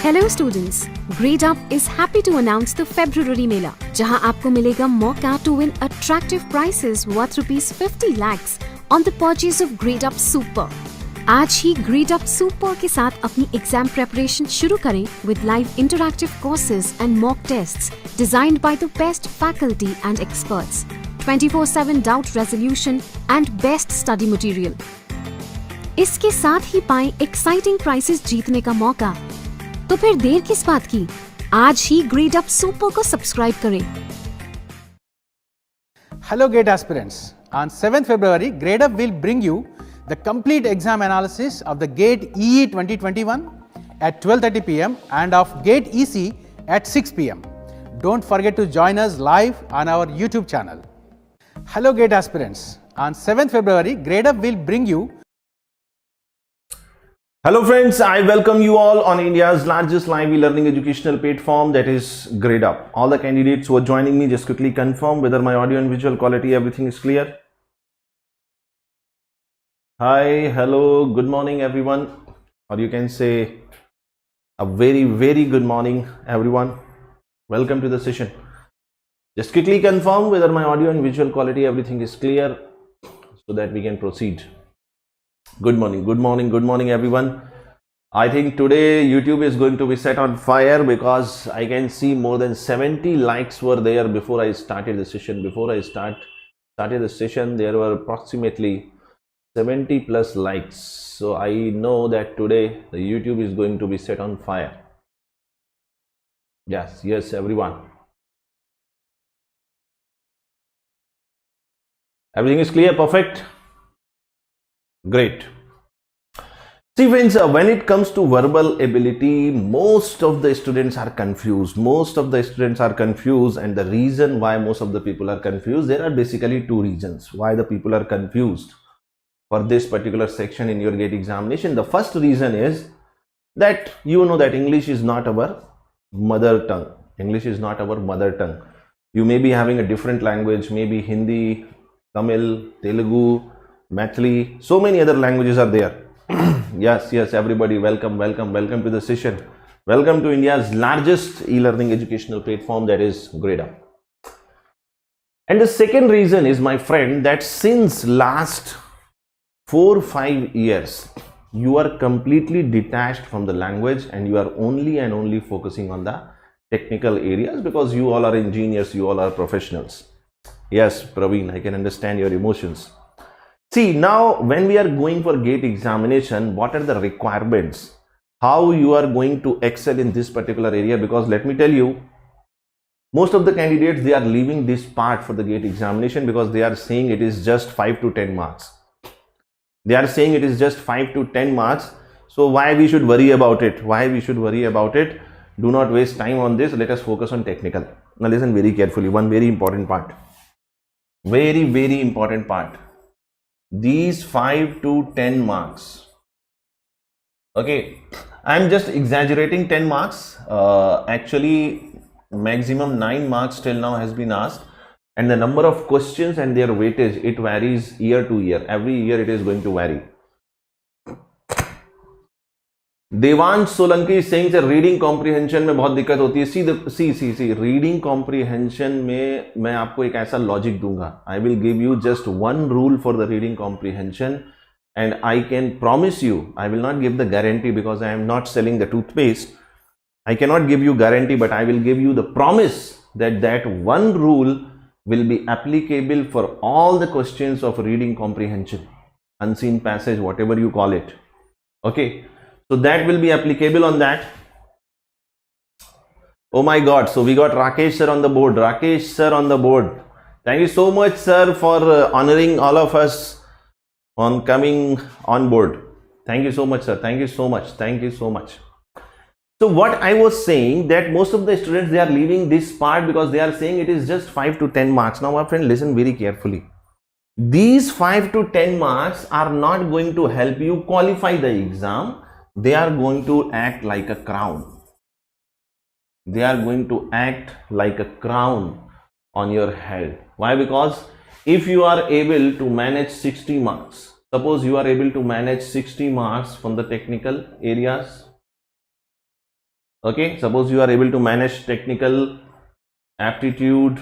Hello students, Grade Up is happy to announce the February मेला, जहां आपको मिलेगा मौका to win attractive prizes worth ₹50 lakhs on the purchase of Grade Up Super. आज ही Grade Up Super के साथ अपनी exam preparation शुरू करें with live interactive courses and mock tests designed by the best faculty and experts, 24/7 doubt resolution and best study material. इसके साथ ही पाएं exciting prices जीतने का मौका। तो फिर देर किस बात की? आज ही ग्रेड अप सुपर को सब्सक्राइब करें। Hello GATE aspirants. On 7th February, Grade Up will bring you the complete exam analysis of the GATE EE 2021 at 12:30 p.m. and of GATE EC at 6 p.m. Don't forget to join us live on our YouTube channel. Hello GATE aspirants. On 7th February, Grade Up will bring you. Hello friends, I welcome you all on India's largest live e-learning educational platform, that is Grade Up. All the candidates who are joining me, just quickly confirm whether my audio and visual quality, everything is clear. Hi, hello, good morning everyone, or you can say a very good morning everyone. Welcome to the session. Just quickly confirm whether my audio and visual quality, everything is clear so that we can proceed. Good morning everyone. I think today YouTube is going to be set on fire because I can see more than 70 likes were there before I started the session. Before I started the session, there were approximately 70 plus likes. So I know that today the YouTube is going to be set on fire. Yes everyone. Everything is clear, perfect. Great. See friends, when it comes to verbal ability, most of the students are confused. And the reason why most of the people are confused, there are basically two reasons why the people are confused for this particular section in your GATE examination. The first reason is that you know that English is not our mother tongue. You may be having a different language, maybe Hindi, Tamil, Telugu, Mathli, so many other languages are there. yes everybody, welcome to the session. Welcome to India's largest e-learning educational platform, that is Grade Up. And the second reason is, my friend, that since last 4-5 years you are completely detached from the language and you are only and only focusing on the technical areas because you all are engineers, you all are professionals. Yes Praveen, I can understand your emotions. See, now when we are going for GATE examination, what are the requirements? How you are going to excel in this particular area? Because let me tell you, most of the candidates, they are leaving this part for the GATE examination because they are saying it is just 5 to 10 marks. So why we should worry about it? Do not waste time on this. Let us focus on technical. Now listen very carefully. One very important part. Very important part. These 5 to 10 marks, okay, I'm just exaggerating 10 marks. Actually maximum 9 marks till now has been asked, and the number of questions and their weightage, it varies year to year. Every year it is going to vary. Devansh Solanki saying that reading comprehension में बहुत दिक्कत होती है. सी reading comprehension में मैं आपको एक ऐसा लॉजिक दूंगा. I will give you just one rule for the reading comprehension, and I can promise you, I will not give the guarantee because I am not selling the toothpaste. I cannot give you guarantee, but I will give you the promise that one rule will be applicable for all the questions of reading comprehension, unseen passage, whatever you call it. Okay. So that will be applicable on that. Oh my God. So we got Rakesh sir on the board. Thank you so much, sir, for honoring all of us on coming on board. Thank you so much, sir. Thank you so much. So what I was saying, that most of the students, they are leaving this part because they are saying it is just 5 to 10 marks. Now my friend, listen very carefully. These 5 to 10 marks are not going to help you qualify the exam. They are going to act like a crown. On your head. Why? Because if you are able to manage 60 marks, suppose you are able to manage 60 marks from the technical areas, Okay, suppose you are able to manage technical aptitude.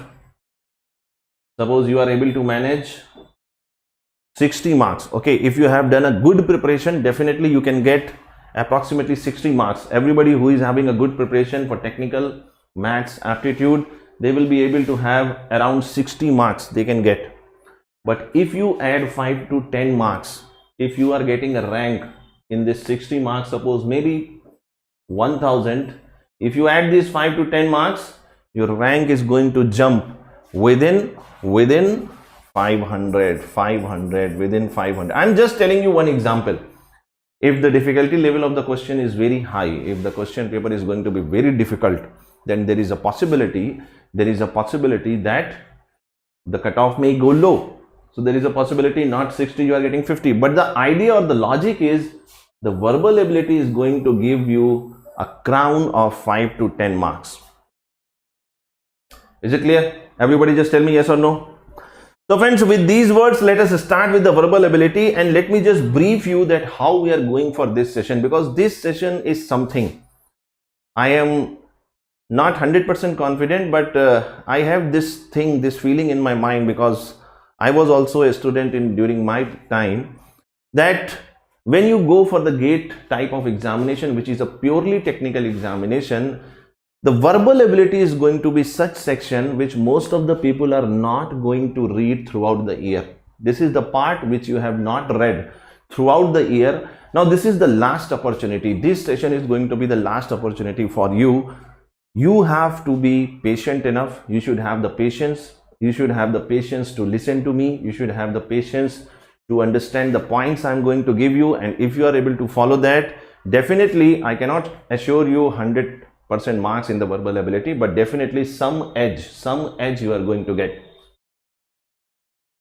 Suppose you are able to manage 60 marks. Okay, if you have done a good preparation, definitely you can get approximately 60 marks. Everybody who is having a good preparation for technical, maths, aptitude, they will be able to have around 60 marks they can get. But if you add 5 to 10 marks, if you are getting a rank in this 60 marks, suppose maybe 1000, if you add these 5 to 10 marks, your rank is going to jump within 500 within 500. I'm just telling you one example. If the difficulty level of the question is very high, if the question paper is going to be very difficult, then there is a possibility that the cutoff may go low. So there is a possibility not 60, you are getting 50. But the idea or the logic is the verbal ability is going to give you a crown of 5 to 10 marks. Is it clear? Everybody just tell me yes or no. So friends, with these words, let us start with the verbal ability, and let me just brief you that how we are going for this session, because this session is something I am not 100% confident, but I have this feeling in my mind, because I was also a student during my time, that when you go for the GATE type of examination, which is a purely technical examination, the verbal ability is going to be such section which most of the people are not going to read throughout the year. This is the part which you have not read throughout the year. Now this is the last opportunity. This session is going to be the last opportunity for you. You have to be patient enough. You should have the patience. You should have the patience to listen to me. You should have the patience to understand the points I'm going to give you. And if you are able to follow that, definitely I cannot assure you 100% marks in the verbal ability, but definitely some edge you are going to get.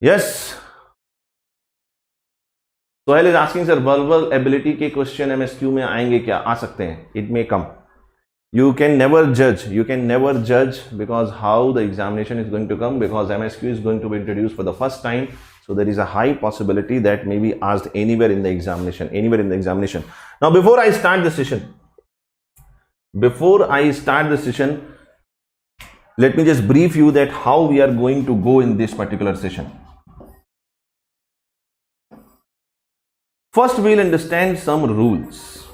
Yes. Sohail is asking, sir, verbal ability के question MSQ में आएंगे क्या? आ सकते हैं. It may come. You can never judge because how the examination is going to come, because MSQ is going to be introduced for the first time. So there is a high possibility that may be asked anywhere in the examination. Now before I start the session, let me just brief you that how we are going to go in this particular session. First, we'll understand some rules.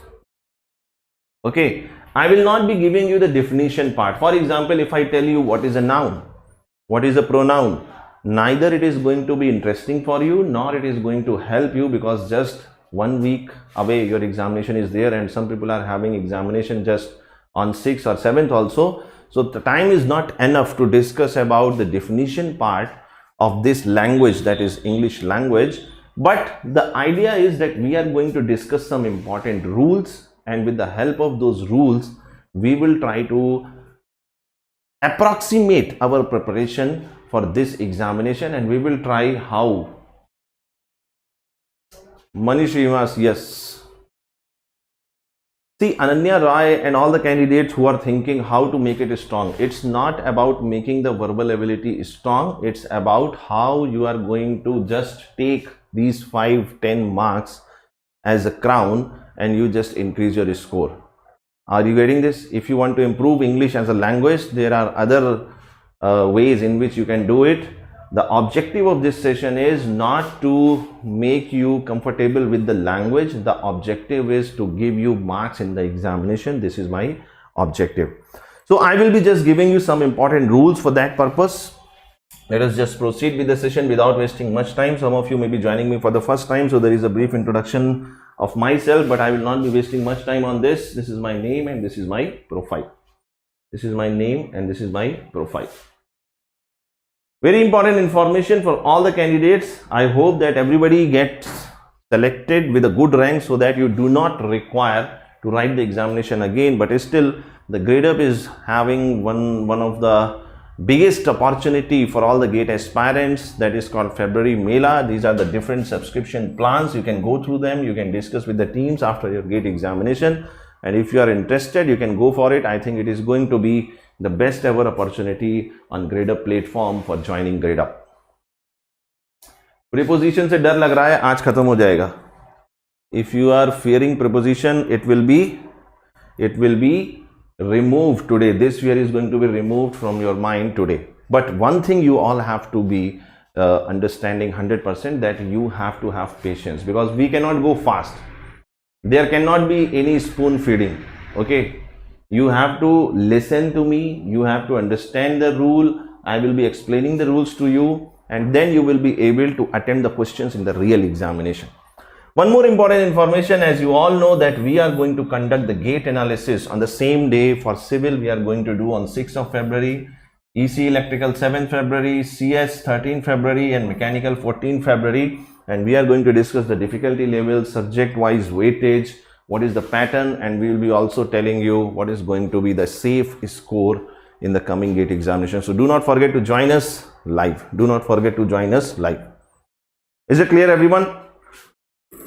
Okay, I will not be giving you the definition part. For example, if I tell you what is a noun, what is a pronoun, neither it is going to be interesting for you, nor it is going to help you, because just 1 week away your examination is there, and some people are having examination just on 6th or 7th also. So the time is not enough to discuss about the definition part of this language, that is English language. But the idea is that we are going to discuss some important rules, and with the help of those rules, we will try to approximate our preparation for this examination, and we will try how. Manish Rivas, yes. See, Ananya Roy and all the candidates who are thinking how to make it strong, it's not about making the verbal ability strong, it's about how you are going to just take these 5-10 marks as a crown and you just increase your score. Are you getting this? If you want to improve English as a language, there are other ways in which you can do it. The objective of this session is not to make you comfortable with the language. The objective is to give you marks in the examination. This is my objective. So I will be just giving you some important rules for that purpose. Let us just proceed with the session without wasting much time. Some of you may be joining me for the first time, so there is a brief introduction of myself, but I will not be wasting much time on this. This is my name and this is my profile. This is my name and this is my profile. Very important information for all the candidates. I hope that everybody gets selected with a good rank so that you do not require to write the examination again. But still, the grade up is having one of the biggest opportunity for all the GATE aspirants, that is called February Mela. These are the different subscription plans. You can go through them. You can discuss with the teams after your GATE examination. And if you are interested, you can go for it. I think it is going to be the best ever opportunity on grade up platform for joining grade up. Preposition से डर लग रहा है, आज खत्म हो जाएगा. If you are fearing preposition, it will be removed today. This fear is going to be removed from your mind today. But one thing you all have to be understanding 100%, that you have to have patience, because we cannot go fast. There cannot be any spoon feeding. Okay, you have to listen to me, you have to understand the rule. I will be explaining the rules to you, and then you will be able to attempt the questions in the real examination. One more important information, as you all know that we are going to conduct the gate analysis on the same day. For civil we are going to do on 6th of February, EC electrical 7th February, CS 13th February and mechanical 14th February, and we are going to discuss the difficulty level, subject wise weightage, what is the pattern, and we will be also telling you what is going to be the safe score in the coming gate examination. So do not forget to join us live. Do not forget to join us live. Is it clear, everyone?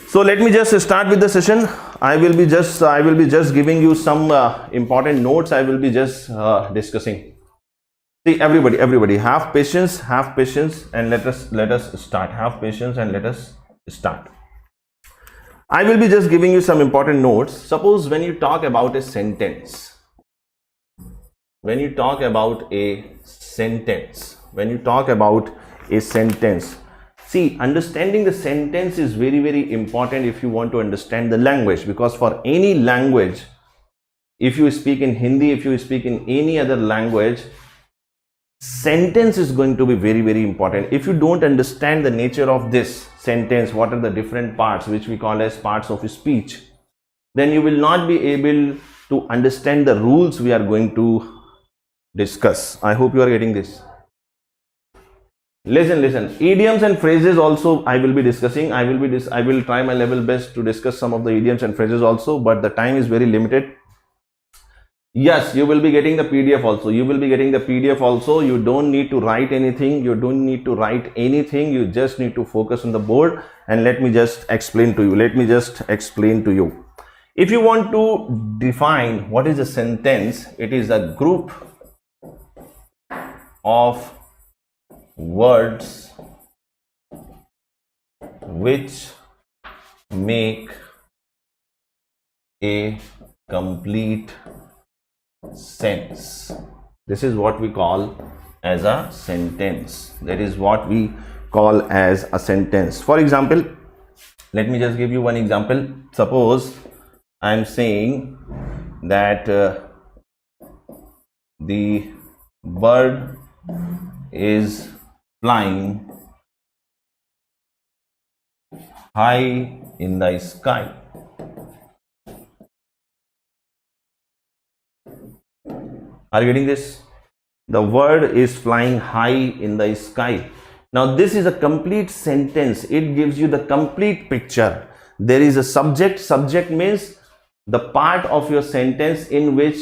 So let me just start with the session. I will be just giving you some important notes. I will be just discussing. See, everybody have patience, and let us start. Have patience and let us start. I will be just giving you some important notes. Suppose when you talk about a sentence, see, understanding the sentence is very, very important if you want to understand the language, because for any language, if you speak in Hindi, if you speak in any other language, sentence is going to be very, very important. If you don't understand the nature of this sentence, what are the different parts which we call as parts of speech, then you will not be able to understand the rules we are going to discuss. I hope you are getting this. Listen. Idioms and phrases also I will be discussing. I will try my level best to discuss some of the idioms and phrases also, but the time is very limited. Yes, you will be getting the PDF also. You don't need to write anything. You just need to focus on the board, and let me just explain to you. If you want to define what is a sentence, it is a group of words which make a complete sense. This is what we call as a sentence. For example, let me just give you one example. Suppose I am saying that the bird is flying high in the sky. Are you getting this? The bird is flying high in the sky. Now this is a complete sentence. It gives you the complete picture. There is a subject. Subject means the part of your sentence in which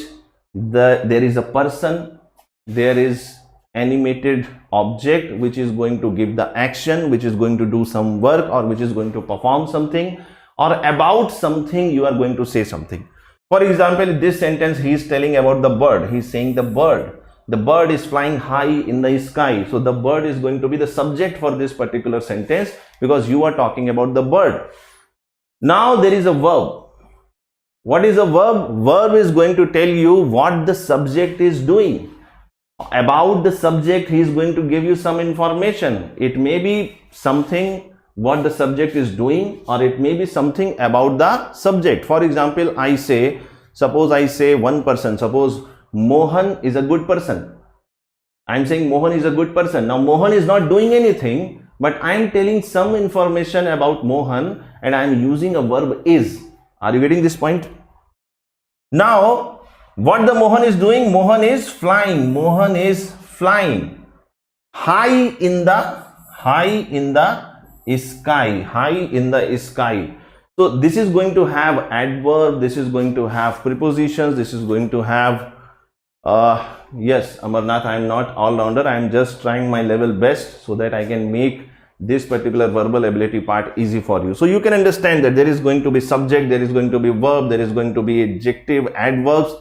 there is a person, there is animated object which is going to give the action, which is going to do some work, or which is going to perform something, or about something you are going to say something. For example, in this sentence he is telling about the bird. He is saying the bird is flying high in the sky. So the bird is going to be the subject for this particular sentence, because you are talking about the bird. Now there is a verb. What is a verb? Verb is going to tell you what the subject is doing. About the subject he is going to give you some information. It may be something what the subject is doing, or it may be something about the subject. For example, suppose I say one person. Suppose Mohan is a good person. I am saying Mohan is a good person. Now Mohan is not doing anything, but I am telling some information about Mohan, and I am using a verb is. Are you getting this point? Now what the Mohan is doing? Mohan is flying. High in the sky. So this is going to have adverb, this is going to have prepositions, this is going to have yes, Amarnath, I am not all-rounder. I am just trying my level best so that I can make this particular verbal ability part easy for you. So you can understand that there is going to be subject, there is going to be verb, there is going to be adjective, adverbs,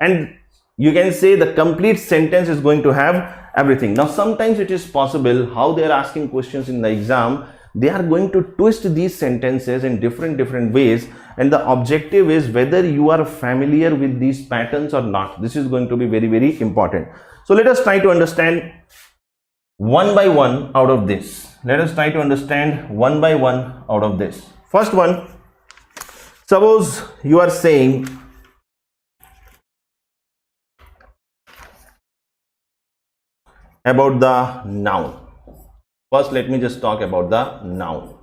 and you can say the complete sentence is going to have everything. Now sometimes it is possible, how they are asking questions in the exam, they are going to twist these sentences in different ways, and the objective is whether you are familiar with these patterns or not. This is going to be very important. So let us try to understand one by one out of this. Let us try to understand one by one out of this. First one, suppose you are saying about the noun. First, let me just talk about the noun.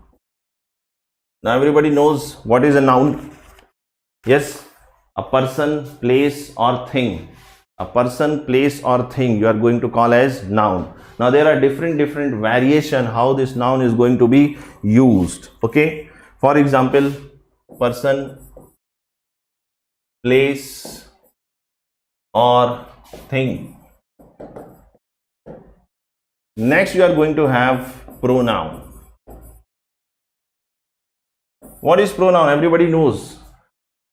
Now, everybody knows what is a noun. Yes, a person, place, or thing. A person, place, or thing you are going to call as noun. Now, there are different variation how this noun is going to be used. Okay, for example, person, place, or thing. Next, you are going to have pronoun. What is pronoun? Everybody knows.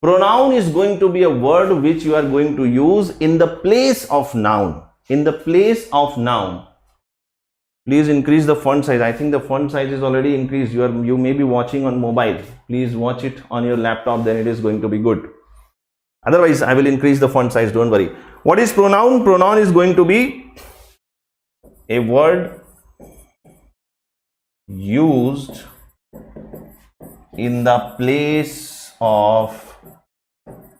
Pronoun is going to be a word which you are going to use in the place of noun. In the place of noun. Please increase the font size. I think the font size is already increased. You may be watching on mobile. Please watch it on your laptop, then it is going to be good. Otherwise, I will increase the font size. Don't worry. What is pronoun? Pronoun is going to be a word used in the place of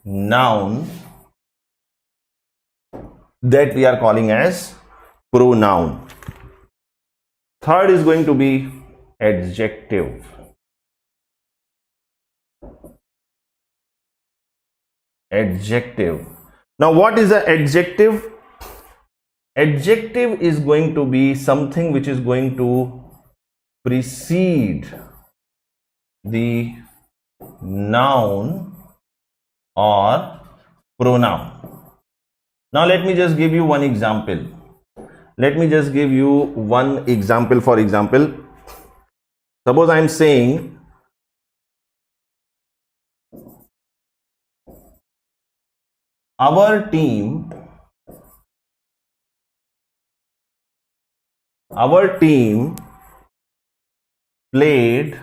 noun that we are calling as pronoun. Third is going to be adjective. Adjective. Now, what is an adjective? Adjective is going to be something which is going to precede the noun or pronoun. Now, let me just give you one example. Let me just give you one example. For example, suppose I am saying our team played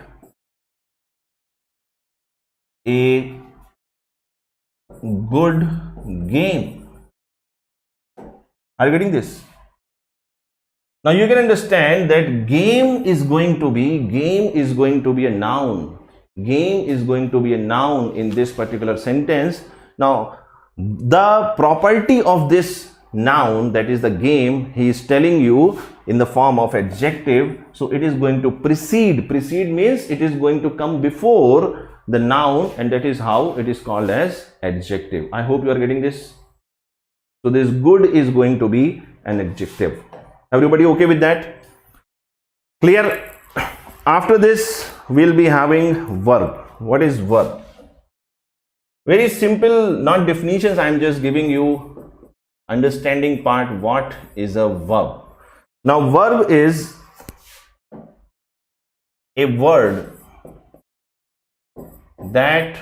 a good game. Are you getting this? Now you can understand that game is going to be a noun. Game is going to be a noun in this particular sentence. Now the property of this noun, that is the game, he is telling you in the form of adjective. So it is going to precede. Precede means it is going to come before the noun, and that is how it is called as adjective. I hope you are getting this. So this good is going to be an adjective. Everybody okay with that? Clear? After this, we'll be having verb. What is verb? Very simple, not definitions. I am just giving you understanding part. What is a verb? Now, verb is a word that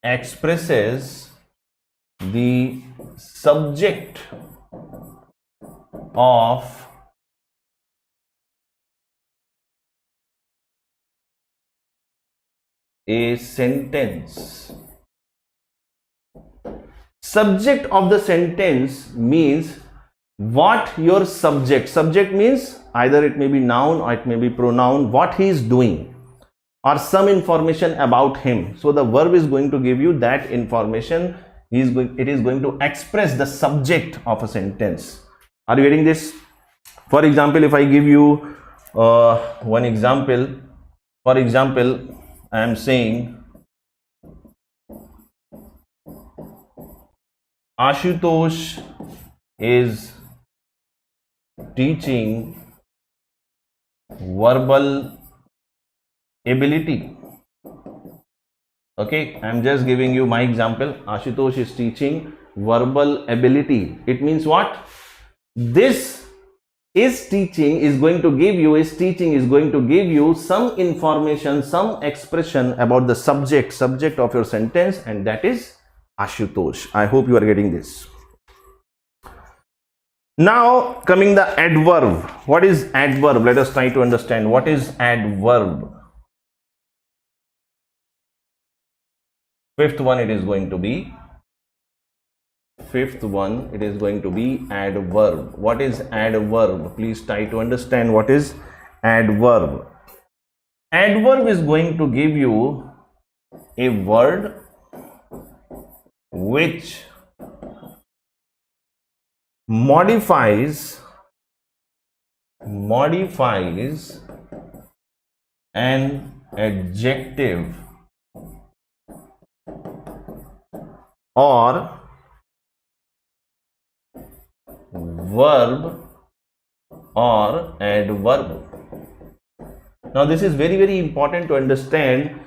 expresses the subject of a sentence. Subject of the sentence means what your subject means either it may be noun or it may be pronoun, what he is doing or some information about him. So the verb is going to give you that information. It is going to express the subject of a sentence. Are you getting this? For example, if I give you one example, for example, I am saying Ashutosh is teaching verbal ability. Okay, I am just giving you my example. Ashutosh is teaching verbal ability. It means what? This is teaching is going to give you some information, some expression about the subject of your sentence, and that is Ashutosh. I hope you are getting this. Now coming the adverb. What is adverb? Let us try to understand what is adverb. Fifth one it is going to be. Fifth one it is going to be adverb. What is adverb? Please try to understand what is adverb. Adverb is going to give you a word which modifies an adjective or verb or adverb. Now this is very, very important to understand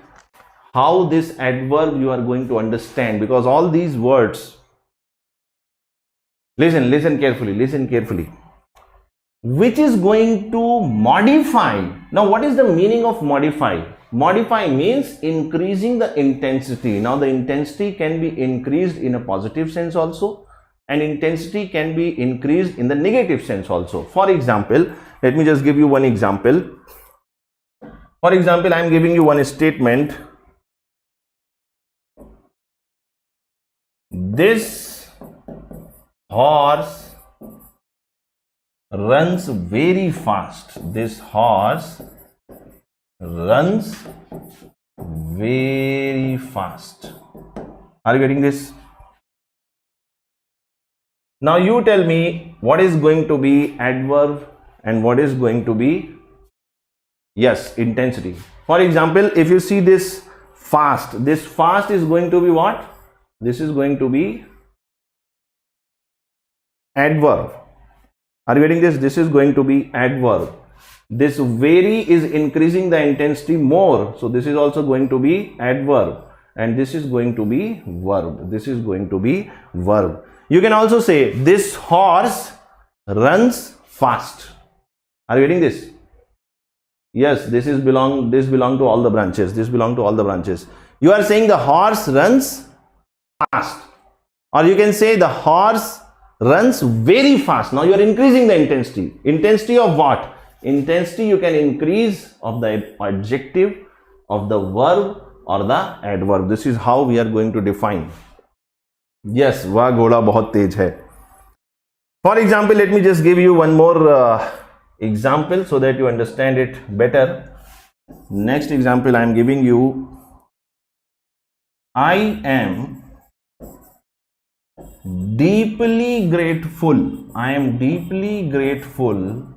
how this adverb you are going to understand, because all these words, listen carefully, which is going to modify. Now what is the meaning of modify? Modify means increasing the intensity. Now the intensity can be increased in a positive sense also, and intensity can be increased in the negative sense also. For example, let me just give you one example. For example, I am giving you one statement. This horse runs very fast. This horse runs very fast. Are you getting this? Now you tell me what is going to be adverb and what is going to be, yes, intensity. For example, if you see this fast is going to be what? This is going to be adverb. Are you getting this? This is going to be adverb. This very is increasing the intensity more, so this is also going to be adverb, and this is going to be verb. This is going to be verb. You can also say this horse runs fast. Are you getting this? Yes, this belong to all the branches. This belong to all the branches. You are saying the horse runs fast, or you can say the horse runs very fast. Now you are increasing the intensity. Intensity of what? Intensity you can increase of the adjective, of the verb or the adverb. This is how we are going to define. Yes, वह घोड़ा बहुत तेज है. For example, let me just give you one more example so that you understand it better. Next example I am giving you. I am deeply grateful. I am deeply grateful.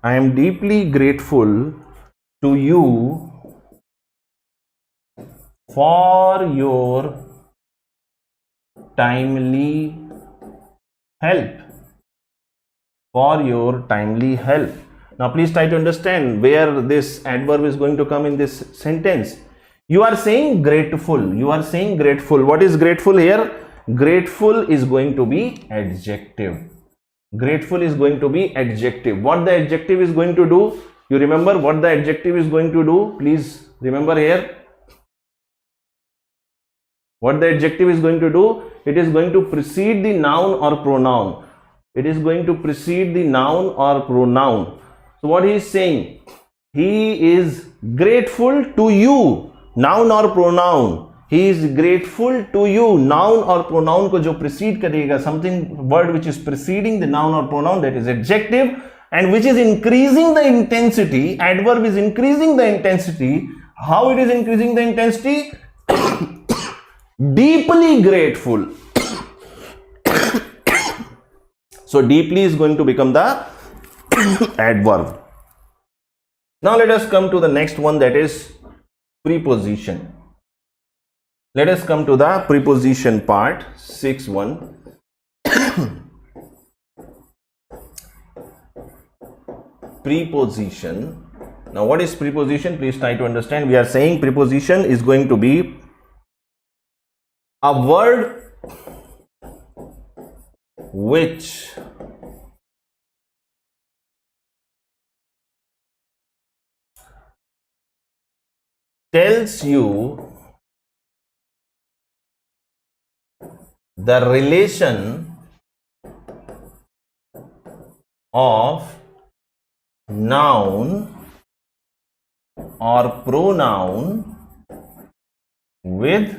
I am deeply grateful to you for your timely help. For your timely help. Now please try to understand where this adverb is going to come in this sentence. You are saying grateful. You are saying grateful. What is grateful here? Grateful is going to be adjective. Grateful is going to be adjective. What the adjective is going to do? You remember what the adjective is going to do? Please remember here. What the adjective is going to do? It is going to precede the noun or pronoun. It is going to precede the noun or pronoun. So what he is saying? He is grateful to you. Noun or pronoun. He is grateful to you. Noun or pronoun को जो precede करेगा, something word which is preceding the noun or pronoun, that is adjective, and which is increasing the intensity. Adverb is increasing the intensity. How it is increasing the intensity? Deeply grateful. So deeply is going to become the adverb. Now let us come to the next one, that is preposition. Let us come to the preposition part, 6.1. Preposition. Now what is preposition? Please try to understand. We are saying preposition is going to be a word which tells you the relation of noun or pronoun with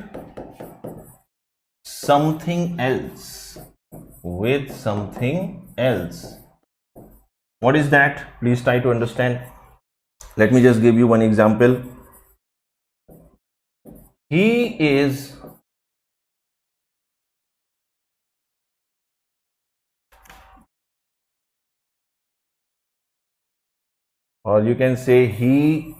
something else. With something else. What is that? Please try to understand. Let me just give you one example. He is or you can say he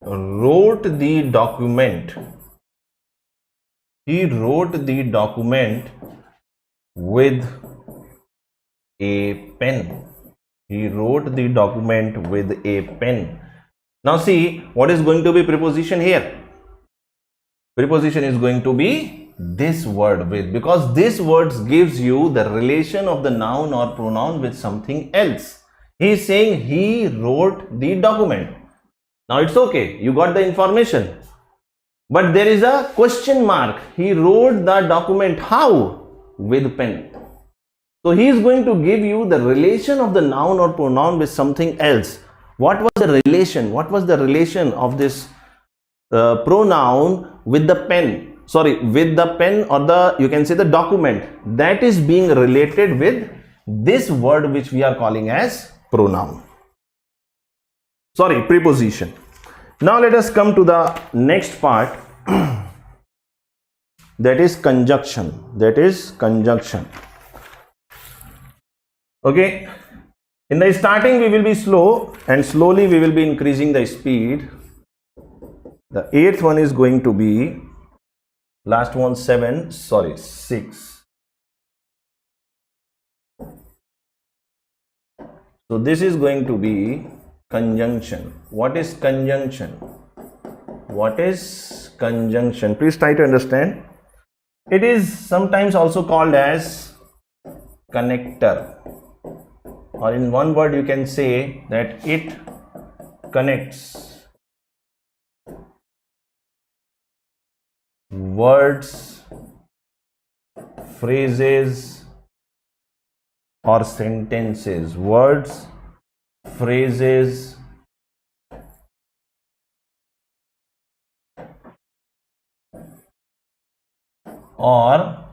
wrote the document. He wrote the document with a pen. He wrote the document with a pen. Now see, what is going to be preposition here? Preposition is going to be this word with, because this word gives you the relation of the noun or pronoun with something else. He is saying he wrote the document. Now it's okay, you got the information, but there is a question mark. He wrote the document how? With pen. So he is going to give you the relation of the noun or pronoun with something else. What was the relation? What was the relation of this pronoun with the pen? Sorry, with the pen, or the, you can say the document that is being related with this word which we are calling as pronoun. Sorry, preposition. Now let us come to the next part, that is conjunction. That is conjunction. Okay. In the starting we will be slow, and slowly we will be increasing the speed. The eighth one is going to be, last one 6. So this is going to be conjunction. What is conjunction? What is conjunction? Please try to understand. It is sometimes also called as connector, or in one word you can say that it connects words, phrases or sentences. Words, phrases or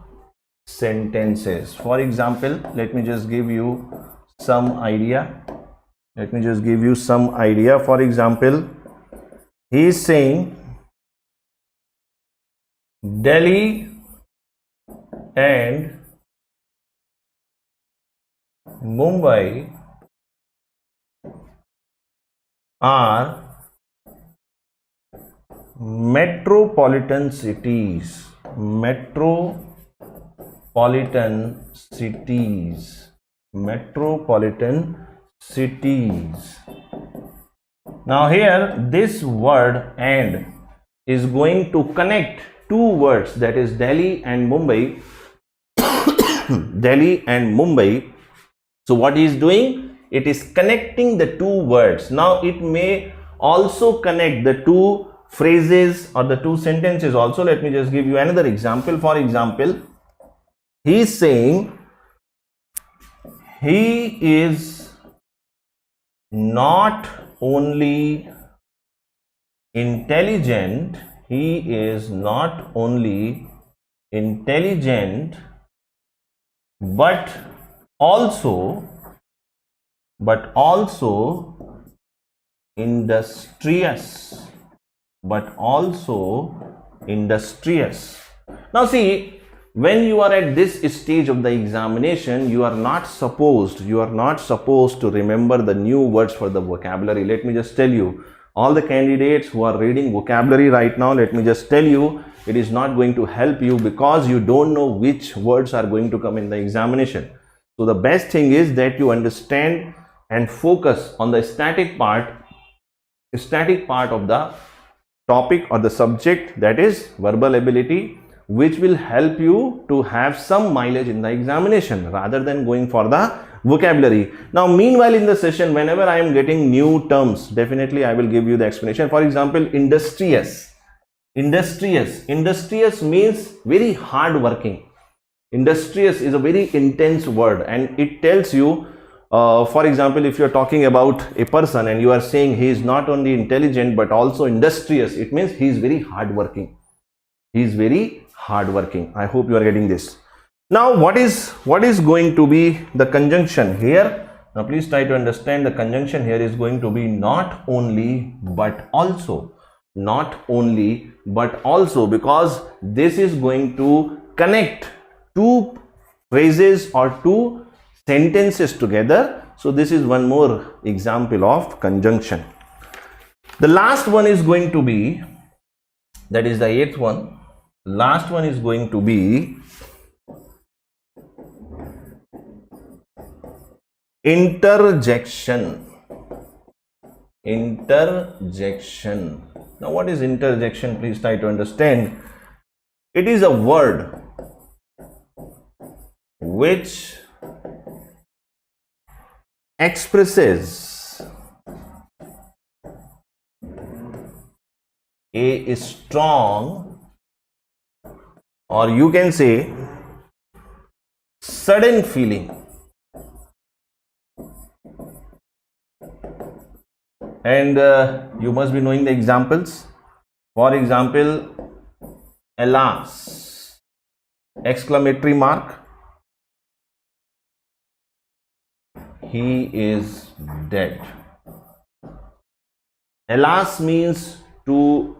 sentences. For example, let me just give you some idea. For example, he is saying Delhi and Mumbai are metropolitan cities. Metropolitan cities. Now here this word and is going to connect two words, that is Delhi and Mumbai. Delhi and Mumbai. So what he is doing? It is connecting the two words. Now it may also connect the two phrases or the two sentences also. Let me just give you another example. For example, he is saying he is not only intelligent, but also industrious. Now see, when you are at this stage of the examination, you are not supposed to remember the new words for the vocabulary. Let me just tell you, all the candidates who are reading vocabulary right now, let me just tell you, it is not going to help you, because you don't know which words are going to come in the examination. So the best thing is that you understand and focus on the static part of the topic or the subject, that is verbal ability, which will help you to have some mileage in the examination rather than going for the vocabulary. Now meanwhile in the session, whenever I am getting new terms, definitely I will give you the explanation. For example, industrious means very hard working. Industrious is a very intense word, and it tells you, for example, if you are talking about a person and you are saying he is not only intelligent but also industrious, it means he is very hardworking. He is very hardworking. I hope you are getting this. Now, what is going to be the conjunction here? Now, please try to understand the conjunction here is going to be not only but also. Not only but also, because this is going to connect two phrases or two sentences together. So, this is one more example of conjunction. The last one is going to be, that is the eighth one. Last one is going to be interjection. Interjection. Now, what is interjection? Please try to understand. It is a word which expresses a strong, or you can say sudden feeling, and you must be knowing the examples. For example, alas, exclamatory mark, he is dead. Alas means to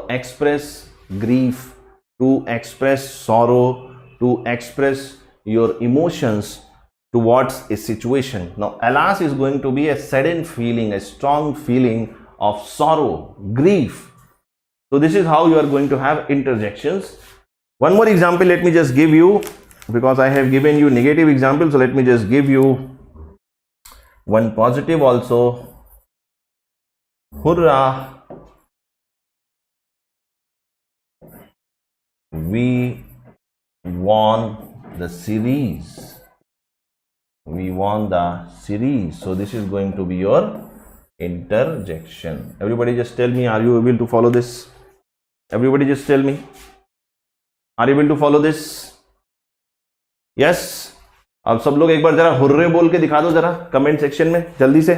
express grief, to express sorrow, to express your emotions towards a situation. Now, alas is going to be a sudden feeling, a strong feeling of sorrow, grief. So, this is how you are going to have interjections. One more example, let me just give you, because I have given you negative examples. So, let me just give you one positive also. Hurrah! We won the series. We won the series. So this is going to be your interjection. Everybody just tell me, are you able to follow this? Everybody just tell me, are you able to follow this? Yes? अब सब लोग एक बार जरा hurray बोल के दिखा दो जरा कमेंट सेक्शन में जल्दी से,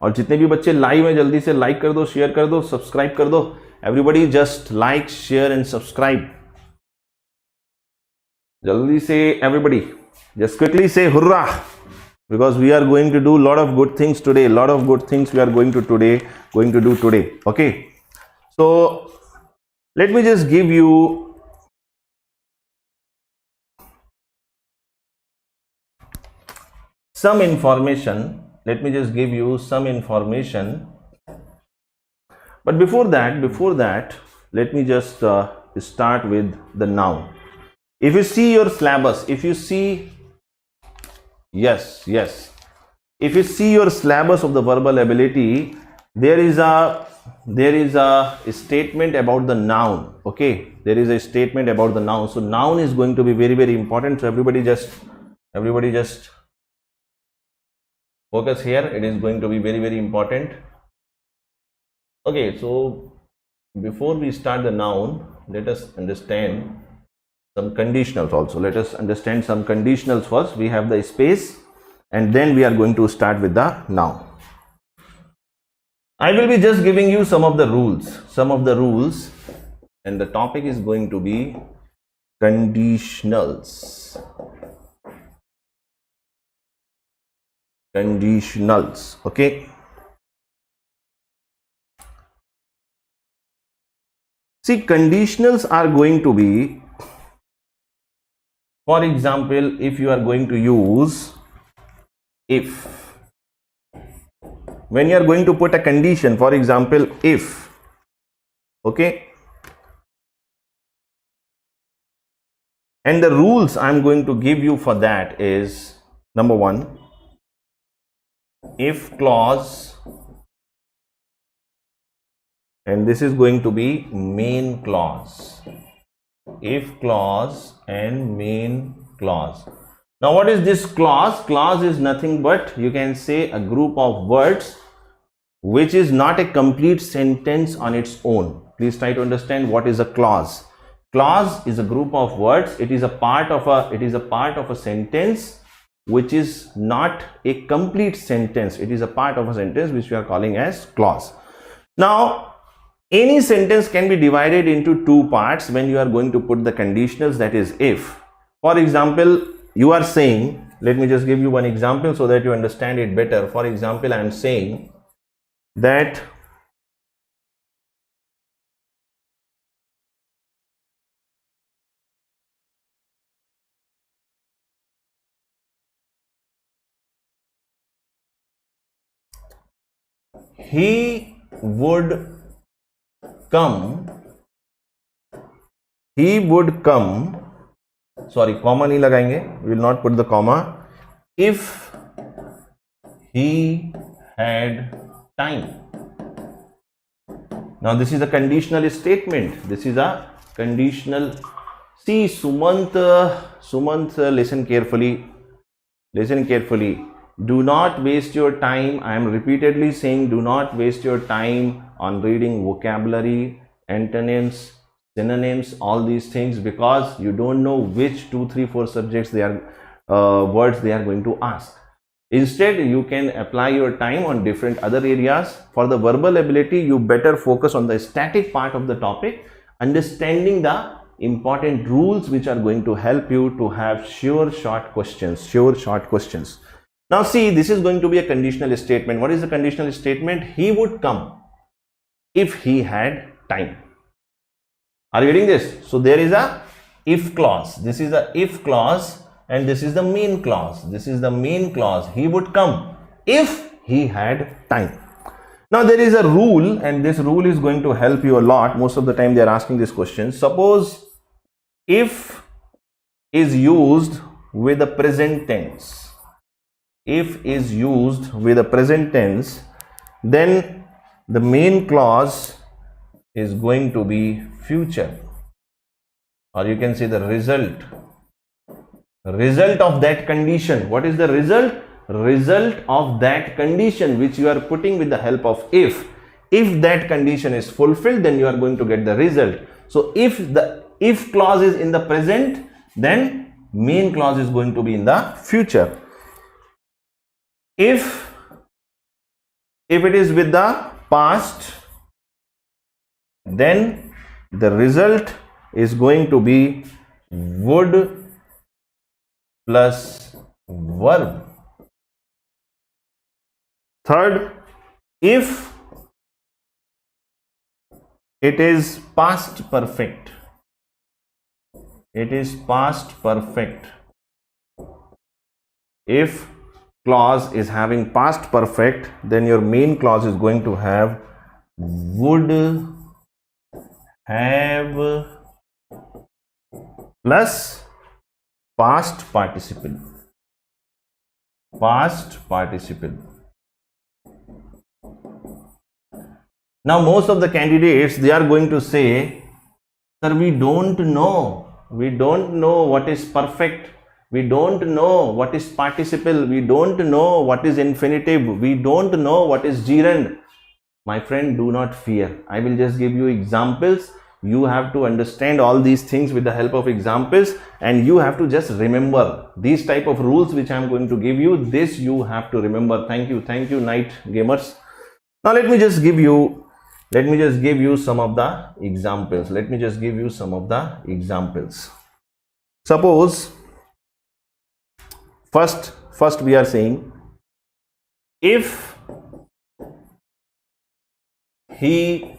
और जितने भी बच्चे लाइव हैं जल्दी से लाइक कर दो, शेयर कर दो, सब्सक्राइब कर दो. Everybody just like, share and subscribe. Jaldi say, everybody just quickly say hurrah, because we are going to do a lot of good things today. A lot of good things we are going to do today. Okay. So let me just give you some information. Let me just give you some information. But before that, let me just start with the noun. If you see your syllabus, if you see, yes, if you see your syllabus of the verbal ability, there is a statement about the noun. Okay, there is a statement about the noun. So noun is going to be very, very important. So everybody just focus here. It is going to be very, very important. Okay, so before we start the noun, let us understand some conditionals also. Let us understand some conditionals first. We have the space and then we are going to start with the noun. I will be just giving you some of the rules, and the topic is going to be conditionals. Okay. See, conditionals are going to be, for example, if you are going to use if, when you are going to put a condition, for example, if, okay, and the rules I am going to give you for that is, number one, if clause, and this is going to be main clause. If clause and main clause. Now what is this clause? Clause is nothing but, you can say, a group of words which is not a complete sentence on its own. Please try to understand what is a clause. Clause is a group of words. It is a part of a sentence which is not a complete sentence. It is a part of a sentence which we are calling as clause. Now, any sentence can be divided into two parts when you are going to put the conditionals, that is if. For example, you are saying, let me just give you one example so that you understand it better. For example, I am saying that he would come, sorry, comma नहीं लगाएंगे, we will not put the comma, if he had time. Now this is a conditional statement. This is a conditional. See, Sumant, listen carefully. Listen carefully. Do not waste your time. I am repeatedly saying, do not waste your time on reading vocabulary, antonyms, synonyms, all these things, because you don't know which 2, 3, 4 subjects they are words they are going to ask. Instead, you can apply your time on different other areas. For the verbal ability, you better focus on the static part of the topic, understanding the important rules which are going to help you to have sure short questions. Now see, this is going to be a conditional statement. What is the conditional statement? He would come if he had time. Are you getting this? So there is a if clause. This is the if clause and this is the main clause. This is the main clause. He would come if he had time. Now there is a rule, and this rule is going to help you a lot. Most of the time they are asking this question. Suppose if is used with the present tense. If is used with the present tense, then the main clause is going to be future, or you can say the result of that condition. What is the result? Result of that condition which you are putting with the help of if. If that condition is fulfilled, then you are going to get the result. So if the if clause is in the present, then main clause is going to be in the future. If it is with the past, then the result is going to be would plus verb. Third, if it is past perfect, if clause is having past perfect, then your main clause is going to have would have plus past participle. Now most of the candidates, they are going to say, sir, we don't know what is perfect, we don't know what is participle, we don't know what is infinitive, we don't know what is gerund. My friend, do not fear. I will just give you examples. You have to understand all these things with the help of examples, and you have to just remember these type of rules which I am going to give you. This you have to remember. Thank you night gamers. Now let me just give you some of the examples. Suppose first we are saying, if he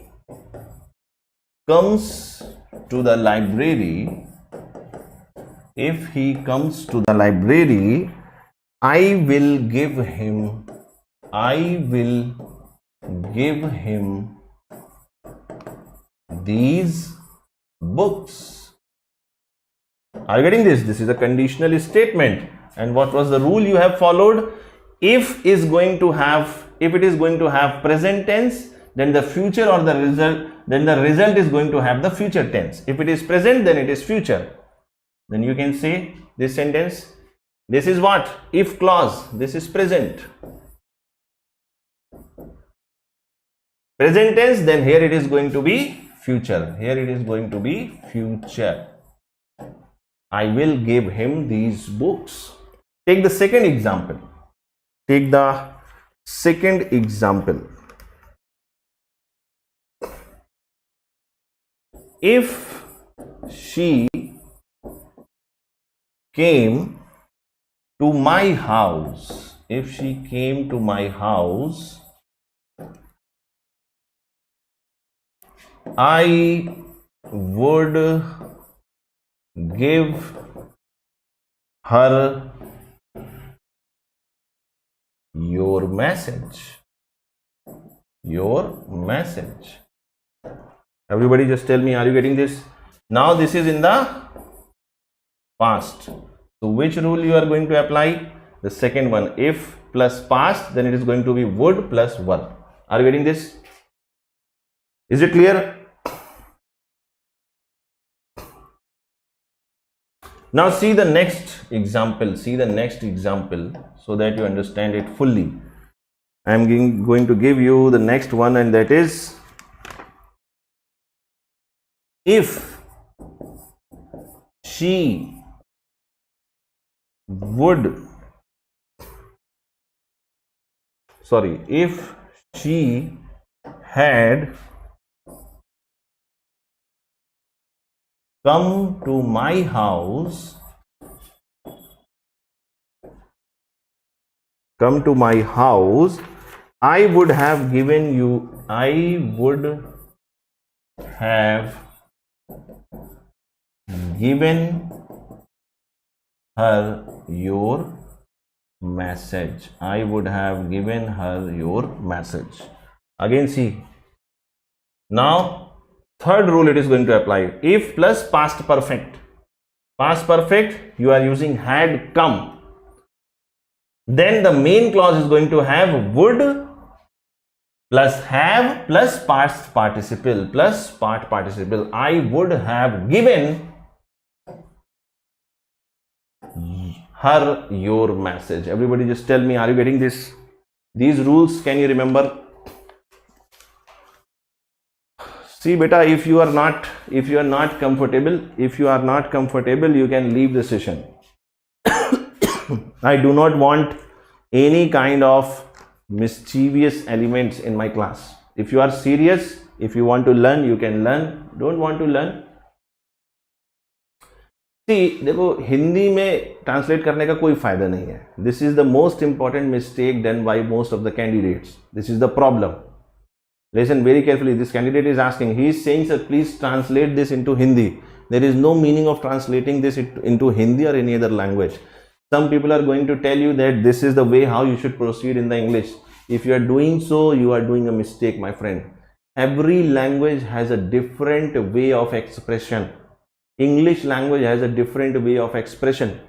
comes to the library, I will give him these books. Are you getting this? This is a conditional statement. And what was the rule you have followed? If it is going to have present tense, then the future or the result, then the result is going to have the future tense. If it is present, then it is future. Then you can say this sentence, this is what? If clause, this is present. Present tense, then here it is going to be future. Here it is going to be future. I will give him these books. Take the second example. Take the second example. If she came to my house, if she came to my house, I would give her your message. Your message. Everybody just tell me, are you getting this? Now this is in the past. So which rule you are going to apply? The second one. If plus past, then it is going to be would plus were. Are you getting this? Is it clear? Now see the next example. See the next example so that you understand it fully. I am going to give you the next one, and that is, if she would, if she had come to my house, I would have given you, I would have given her your message. I would have given her your message. Again, see. Now, third rule it is going to apply. If plus past perfect. Past perfect, you are using had come. Then the main clause is going to have would plus have plus past participle plus part participle. I would have given her your message. Everybody just tell me, are you getting this? These rules, can you remember? See beta, if you are not comfortable, you can leave the session. I do not want any kind of mischievous elements in my class. If you are serious, if you want to learn, you can learn. Don't want to learn. See, देखो हिंदी में translate करने का कोई फायदा नहीं है. This is the most important mistake done by most of the candidates. This is the problem. Listen very carefully. This candidate is asking, he is saying, sir, please translate this into Hindi. There is no meaning of translating this into Hindi or any other language. Some people are going to tell you that this is the way how you should proceed in the English. If you are doing so, you are doing a mistake, my friend. Every language has a different way of expression. English language has a different way of expression.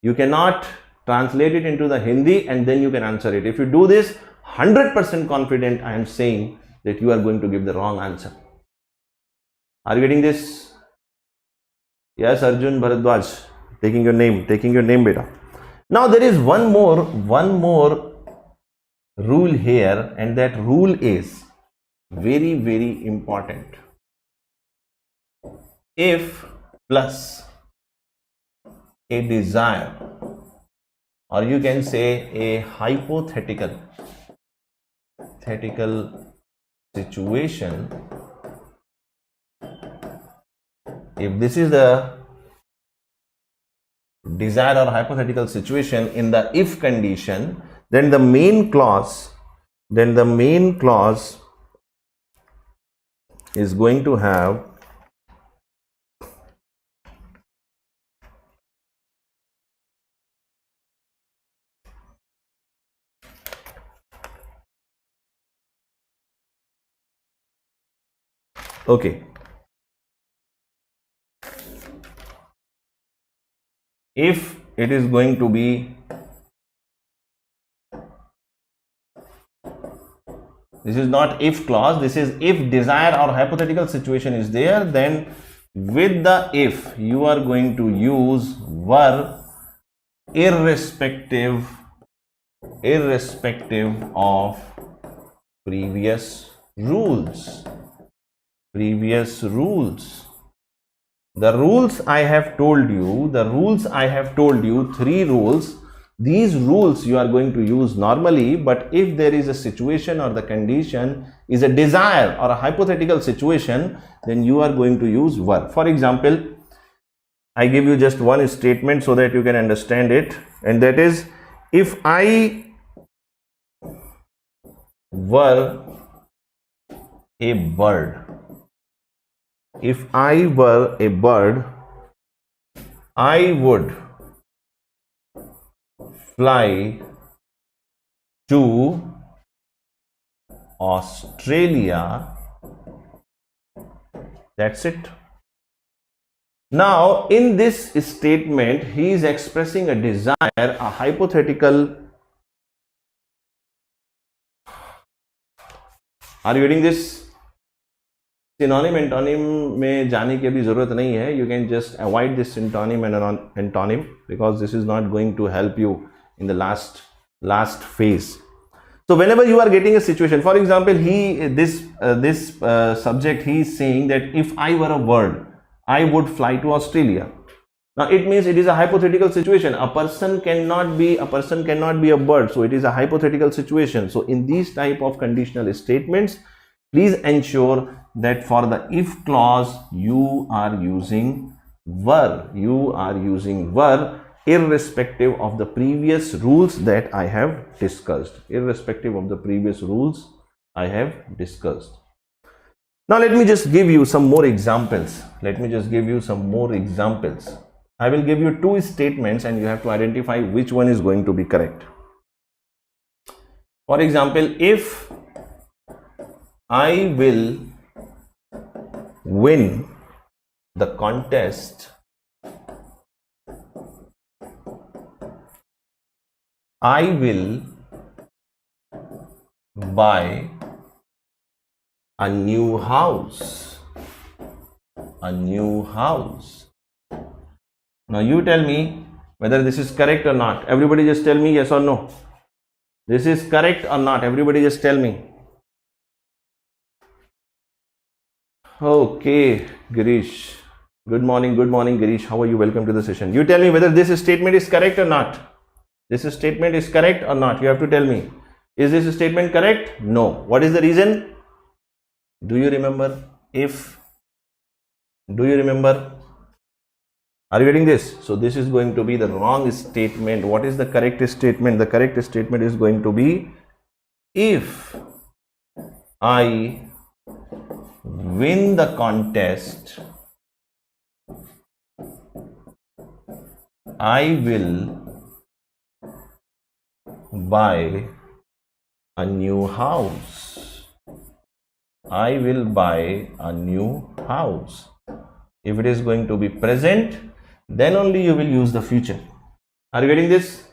You cannot translate it into the Hindi and then you can answer it. If you do this, 100% confident, I am saying that you are going to give the wrong answer. Are you getting this? Yes, Arjun Bharadwaj, taking your name beta. Now there is one more rule here, and that rule is very, very important. If plus a desire, or you can say a hypothetical situation, if this is the desire or hypothetical situation in the if condition, then the main clause is going to have okay. If it is going to be, this is not if clause, this is if desire or hypothetical situation is there, then with the if you are going to use were irrespective of previous rules. previous rules. The rules I have told you, three rules. These rules you are going to use normally, but if there is a situation or the condition is a desire or a hypothetical situation, then you are going to use were. For example, I give you just one statement so that you can understand it, and that is, if I were a bird, if I were a bird, I would fly to Australia. That's it. Now, in this statement, he is expressing a desire, a hypothetical. Are you getting this? Synonym antonym में जाने की अभी जरूरत नहीं है. You can just avoid this synonym and antonym because this is not going to help you in the last phase. So whenever you are getting a situation, for example, this subject, he is saying that if I were a bird, I would fly to Australia. Now it means it is a hypothetical situation. A person cannot be a bird, so it is a hypothetical situation. So in these type of conditional statements, please ensure that for the if clause you are using were. You are using were irrespective of the previous rules that I have discussed. Irrespective of the previous rules I have discussed. Now let me just give you some more examples. I will give you two statements and you have to identify which one is going to be correct. For example, if I will win the contest, I will buy a new house. Now you tell me whether this is correct or not. Everybody just tell me yes or no. This is correct or not. Everybody just tell me. Okay, Girish. Good morning, Girish. How are you? Welcome to the session. You tell me whether this statement is correct or not. This statement is correct or not. You have to tell me. Is this statement correct? No. What is the reason? Do you remember? Do you remember? Are you getting this? So this is going to be the wrong statement. What is the correct statement? The correct statement is going to be, if I win the contest, I will buy a new house. I will buy a new house. If it is going to be present, then only you will use the future. Are you getting this?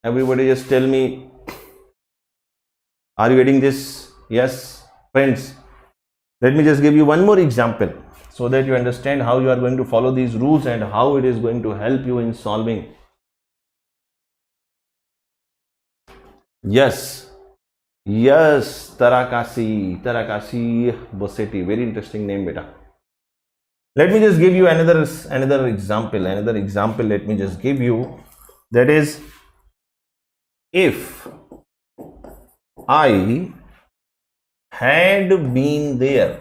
Everybody just tell me, are you getting this? Yes, friends. Let me just give you one more example so that you understand how you are going to follow these rules and how it is going to help you in solving. Yes, Tarakasi Bosetti, very interesting name, beta. Let me just give you another example. Let me just give you, that is, if I had been there,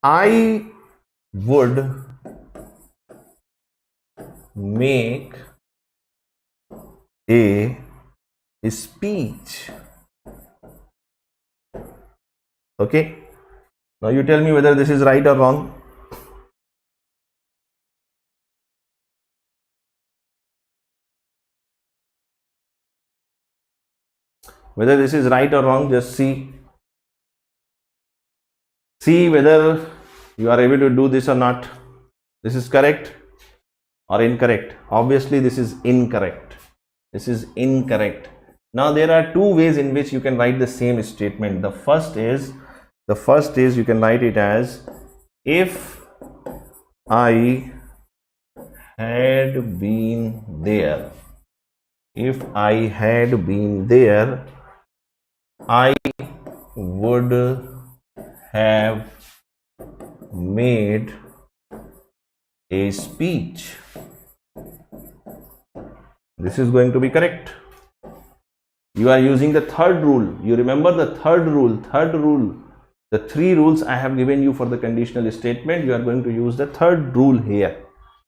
I would make a speech. Okay, now you tell me whether this is right or wrong. Whether this is right or wrong, just see whether you are able to do this or not. This is correct or incorrect. Obviously this is incorrect. Now there are two ways in which you can write the same statement. The first is you can write it as, if I had been there, I would have made a speech. This is going to be correct. You are using the third rule. You remember the third rule. The three rules I have given you for the conditional statement. You are going to use the third rule here.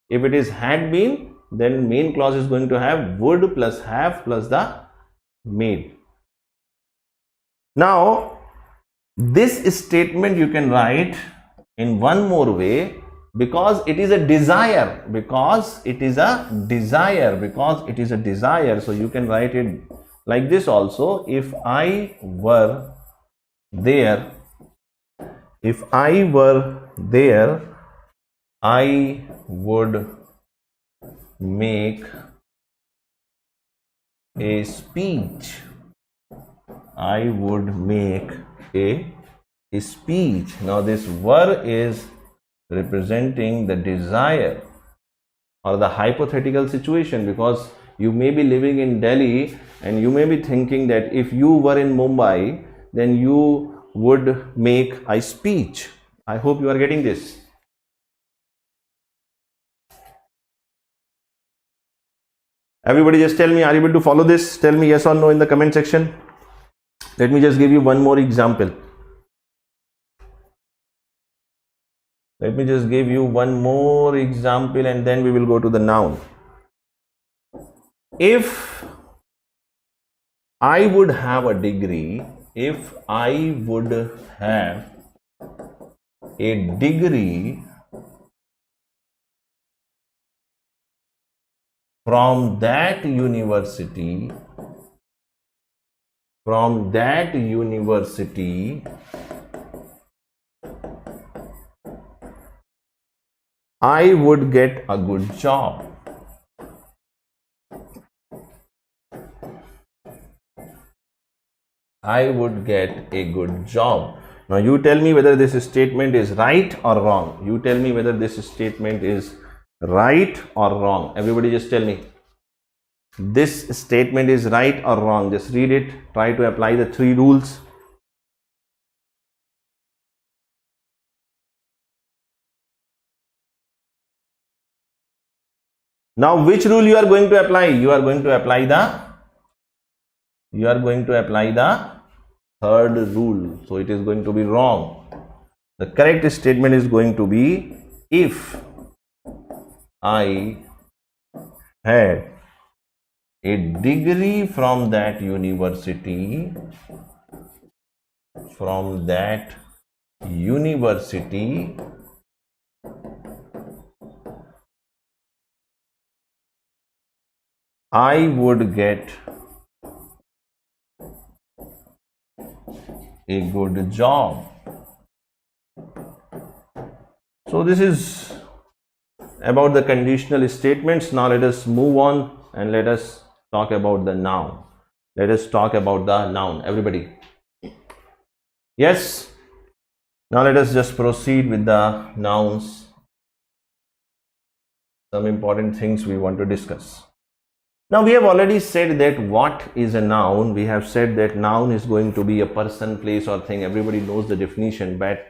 If it is had been, then main clause is going to have would plus have plus the made. Now, this statement you can write in one more way, because it is a desire, so you can write it like this also. If I were there, I would make a speech. I would make a speech. Now this were is representing the desire or the hypothetical situation, because you may be living in Delhi and you may be thinking that if you were in Mumbai, then you would make a speech. I hope you are getting this. Everybody just tell me, are you able to follow this? Tell me yes or no in the comment section. Let me just give you one more example. Let me just give you one more example and then we will go to the noun. If I would have a degree, from that university, I would get a good job. I would get a good job. Now you tell me whether this statement is right or wrong. You tell me whether this statement is right or wrong. Everybody just tell me. This statement is right or wrong. Just read it. Try to apply the three rules. Now which rule you are going to apply? You are going to apply the third rule. So it is going to be wrong. The correct statement is going to be, if I had a degree from that university, I would get a good job. So this is about the conditional statements. Now let us move on and let us talk about the noun. Everybody. Yes. Now let us just proceed with the nouns. Some important things we want to discuss. Now we have already said that what is a noun. We have said that noun is going to be a person, place or thing. Everybody knows the definition, but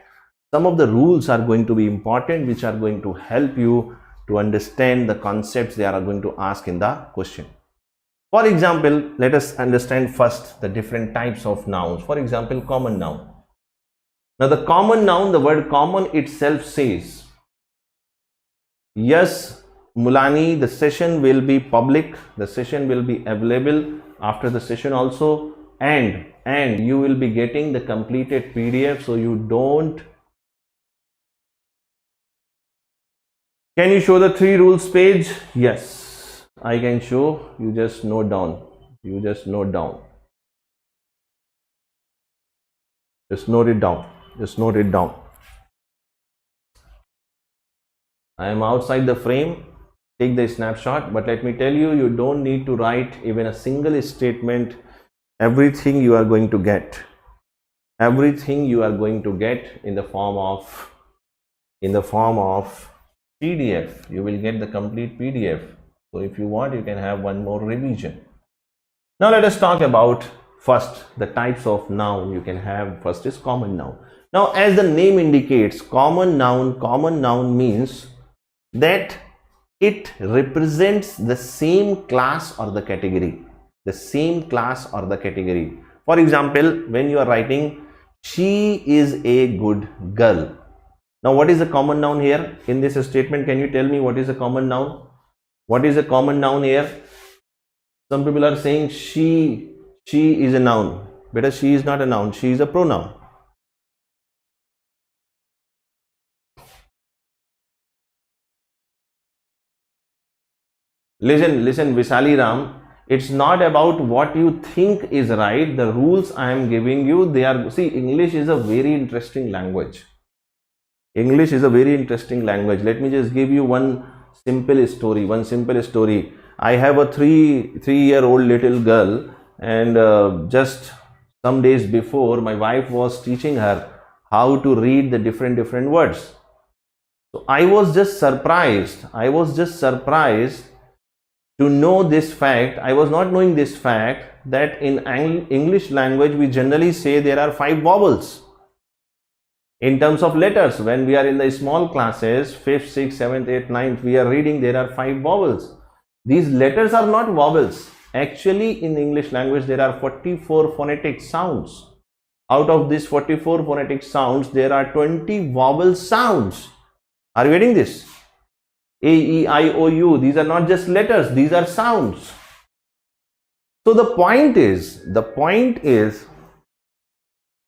some of the rules are going to be important, which are going to help you to understand the concepts they are going to ask in the question. For example, let us understand first the different types of nouns. For example, common noun. Now the common noun, the word common itself says, yes, Mulani, the session will be public, the session will be available after the session also, and you will be getting the completed PDF, so you don't. Can you show the three rules page? Yes, I can show. You just note down. Just note it down. I am outside the frame. Take the snapshot, but let me tell you, you don't need to write even a single statement. Everything you are going to get in the form of PDF. You will get the complete PDF. So if you want, you can have one more revision. Now let us talk about First, the types of noun you can have, first is common noun. Now, as the name indicates, common noun means that it represents the same class or the category. The same class or the category. For example, when you are writing, she is a good girl. Now, what is a common noun here? In this statement, can you tell me what is a common noun? What is a common noun here? Some people are saying she is a noun. But she is not a noun, she is a pronoun. Listen, Visali Ram, it's not about what you think is right. The rules I am giving you, they are, see, English is a very interesting language. English is a very interesting language. Let me just give you one simple story. I have a three-year-old little girl, and just some days before, my wife was teaching her how to read the different words. So I was just surprised to know this fact. I was not knowing this fact that in English language we generally say there are 5 vowels. In terms of letters, when we are in the small classes, 5th, 6th, 7th, 8th, 9th, we are reading there are 5 vowels. These letters are not vowels. Actually, in English language, there are 44 phonetic sounds. Out of these 44 phonetic sounds, there are 20 vowel sounds. Are you getting this? A, E, I, O, U. These are not just letters. These are sounds. So the point is,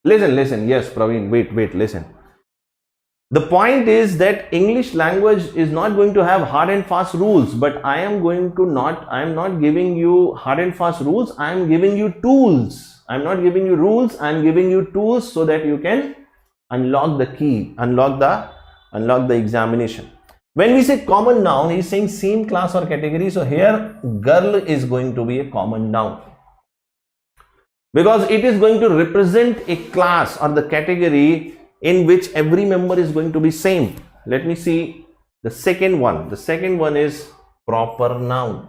listen. Yes, Praveen, wait, listen. The point is that English language is not going to have hard and fast rules, but I am not giving you hard and fast rules. I am giving you tools. I am not giving you rules. I am giving you tools so that you can unlock the key, unlock the examination. When we say common noun, he is saying same class or category. So here, girl is going to be a common noun, because it is going to represent a class or the category in which every member is going to be same. Let me see the second one. The second one is proper noun.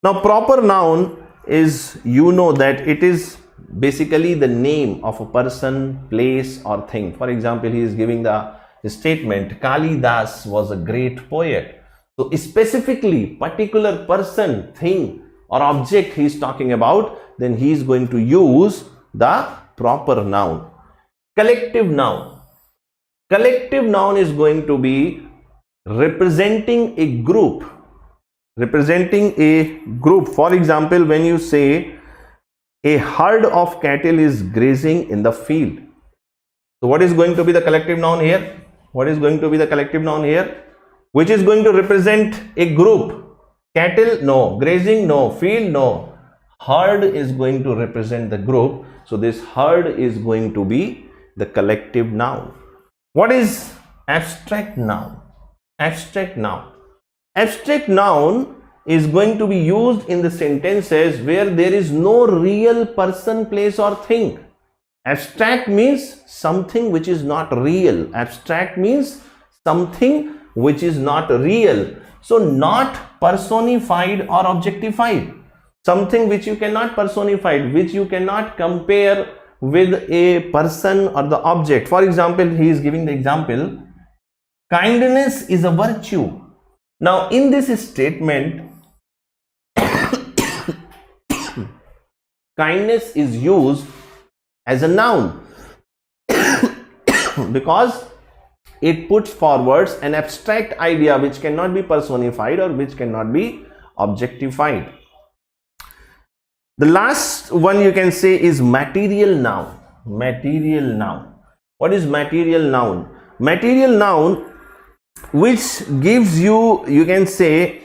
Now, proper noun is, you know, that it is basically the name of a person, place or thing. For example, he is giving the statement, Kalidas was a great poet. So specifically particular person, thing or object he is talking about, then he is going to use the proper noun. Collective noun. Collective noun is going to be representing a group. For example, when you say a herd of cattle is grazing in the field. So what is going to be the collective noun here? Which is going to represent a group? Cattle? No. Grazing? No. Field? No. Herd is going to represent the group. So this herd is going to be the collective noun. What is abstract noun? Abstract noun is going to be used in the sentences where there is no real person, place or thing. Abstract means something which is not real. Abstract means something which is not real. So not personified or objectified. Something which you cannot personify, which you cannot compare with a person or the object. For example, he is giving the example, kindness is a virtue. Now in this statement, kindness is used as a noun because it puts forward an abstract idea which cannot be personified or which cannot be objectified. The last one you can say is material noun. What is material noun? Material noun which gives you can say,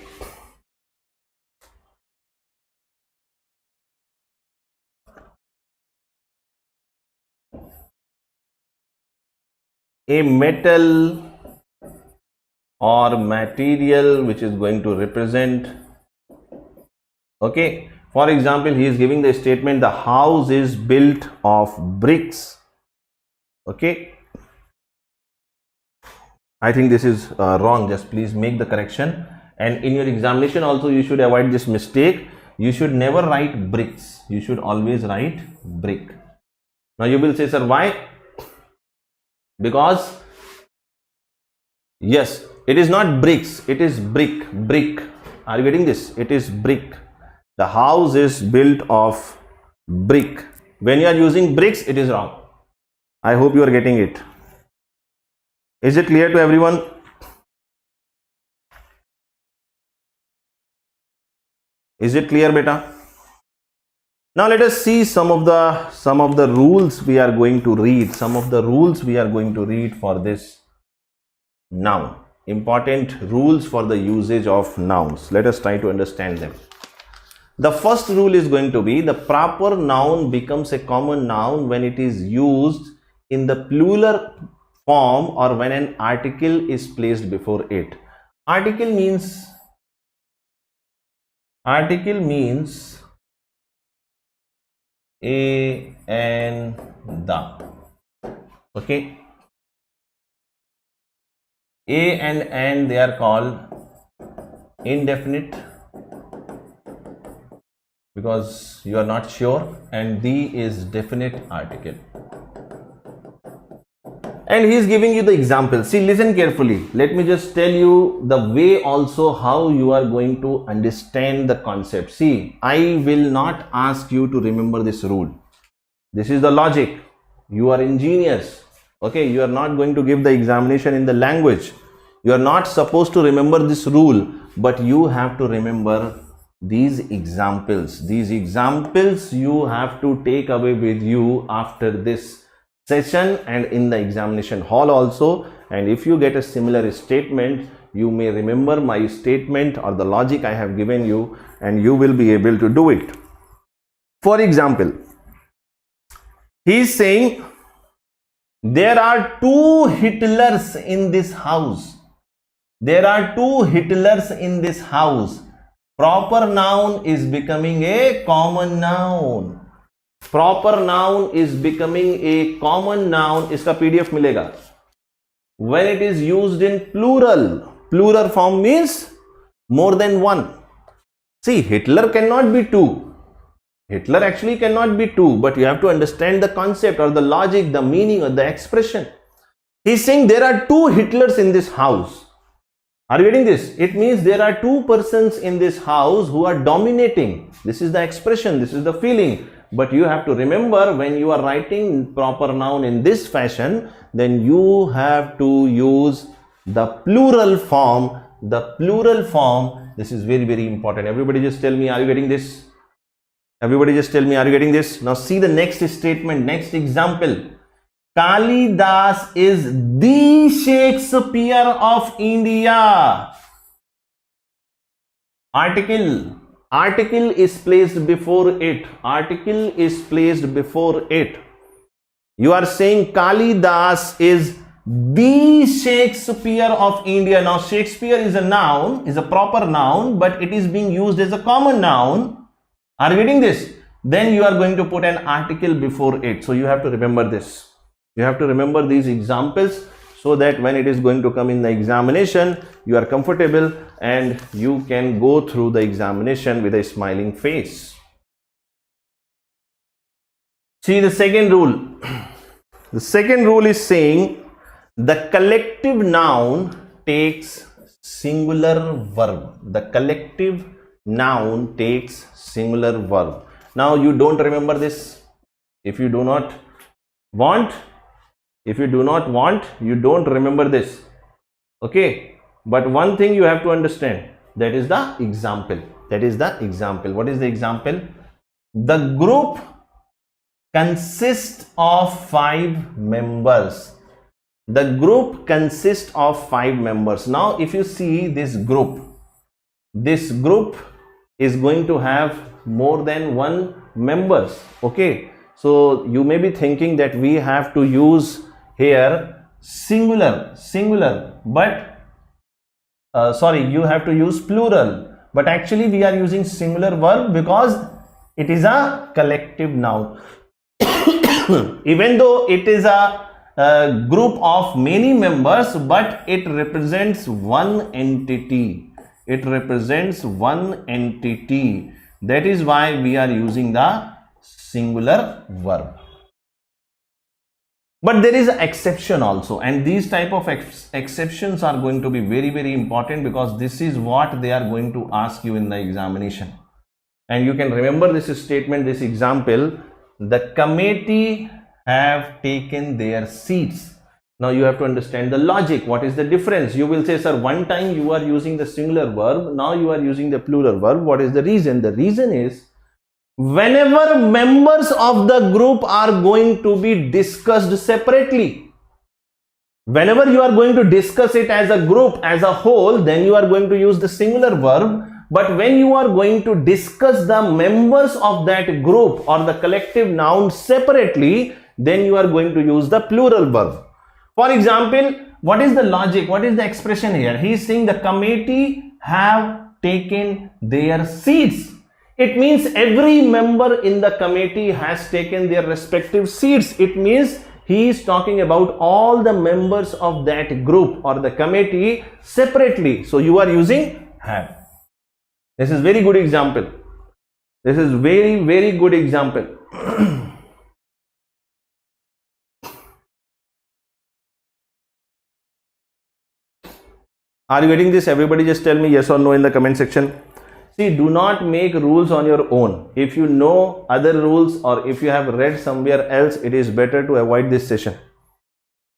a metal or material which is going to represent, okay. For example, he is giving the statement, the house is built of bricks. Okay. I think this is wrong. Just please make the correction. And in your examination also, you should avoid this mistake. you should never write bricks. You should always write brick. Now you will say, sir, why? Because yes, it is not bricks, it is brick. Brick. Are you getting this? It is brick. The house is built of brick. When you are using bricks, it is wrong. I hope you are getting it. Is it clear to everyone? Is it clear, beta? Now let us see some of the rules we are going to read. Some of the rules we are going to read for this noun. Important rules for the usage of nouns. Let us try to understand them. The first rule is going to be the proper noun becomes a common noun when it is used in the plural form or when an article is placed before it. Article means a and the. Okay. A and they are called indefinite because you are not sure, and the is definite article. And he is giving you the example. See, listen carefully. Let me just tell you the way also how you are going to understand the concept. See, I will not ask you to remember this rule. This is the logic. You are engineers. Okay, you are not going to give the examination in the language. You are not supposed to remember this rule, but you have to remember these examples. These examples you have to take away with you after this session and in the examination hall also. And if you get a similar statement, you may remember my statement or the logic I have given you, and you will be able to do it. For example, he is saying there are two Hitlers in this house. There are two Hitlers in this house. Proper noun is becoming a common noun. Proper noun is becoming a common noun. इसका PDF मिलेगा. When it is used in plural. Plural form means more than one. See, Hitler cannot be two. Hitler actually cannot be two, but you have to understand the concept or the logic, the meaning or the expression. He's saying there are two Hitlers in this house. Are you getting this? It means there are two persons in this house who are dominating. This is the expression, this is the feeling. But you have to remember, when you are writing proper noun in this fashion, then you have to use the plural form. The plural form, this is very, very important. Everybody just tell me, are you getting this? Everybody just tell me, are you getting this? Now see the next statement, next example. Kalidas is the Shakespeare of India. Article. Article is placed before it. Article is placed before it. You are saying Kalidas is the Shakespeare of India. Now Shakespeare is a noun, is a proper noun, but it is being used as a common noun. Are you getting this? Then you are going to put an article before it. So you have to remember this. You have to remember these examples so that when it is going to come in the examination, you are comfortable and you can go through the examination with a smiling face. See the second rule. The second rule is saying the collective noun takes singular verb. The collective noun takes singular verb. Now you don't remember this. If you do not want, you don't remember this. Okay. But one thing you have to understand, that is the example. That is the example. What is the example? The group consists of 5 members. The group consists of 5 members. Now, if you see this group is going to have more than 1 members. Okay. So you may be thinking that we have to use here singular, but you have to use plural, but actually we are using singular verb because it is a collective noun. Even though it is a group of many members, but it represents one entity. It represents one entity. That is why we are using the singular verb. But there is an exception also, and these type of exceptions are going to be very, very important, because this is what they are going to ask you in the examination. And you can remember this statement, this example: the committee have taken their seats. Now you have to understand the logic. What is the difference? You will say, sir, one time you are using the singular verb, now you are using the plural verb. What is the reason? The reason is, whenever members of the group are going to be discussed separately, whenever you are going to discuss it as a group, as a whole, then you are going to use the singular verb. But when you are going to discuss the members of that group or the collective noun separately, then you are going to use the plural verb. For example, what is the logic? What is the expression here? He is saying the committee have taken their seats. It means every member in the committee has taken their respective seats. It means he is talking about all the members of that group or the committee separately. So you are using have. This is very good example. This is very, very good example. Are you getting this? Everybody just tell me yes or no in the comment section. See, do not make rules on your own. If you know other rules, or if you have read somewhere else, it is better to avoid this session.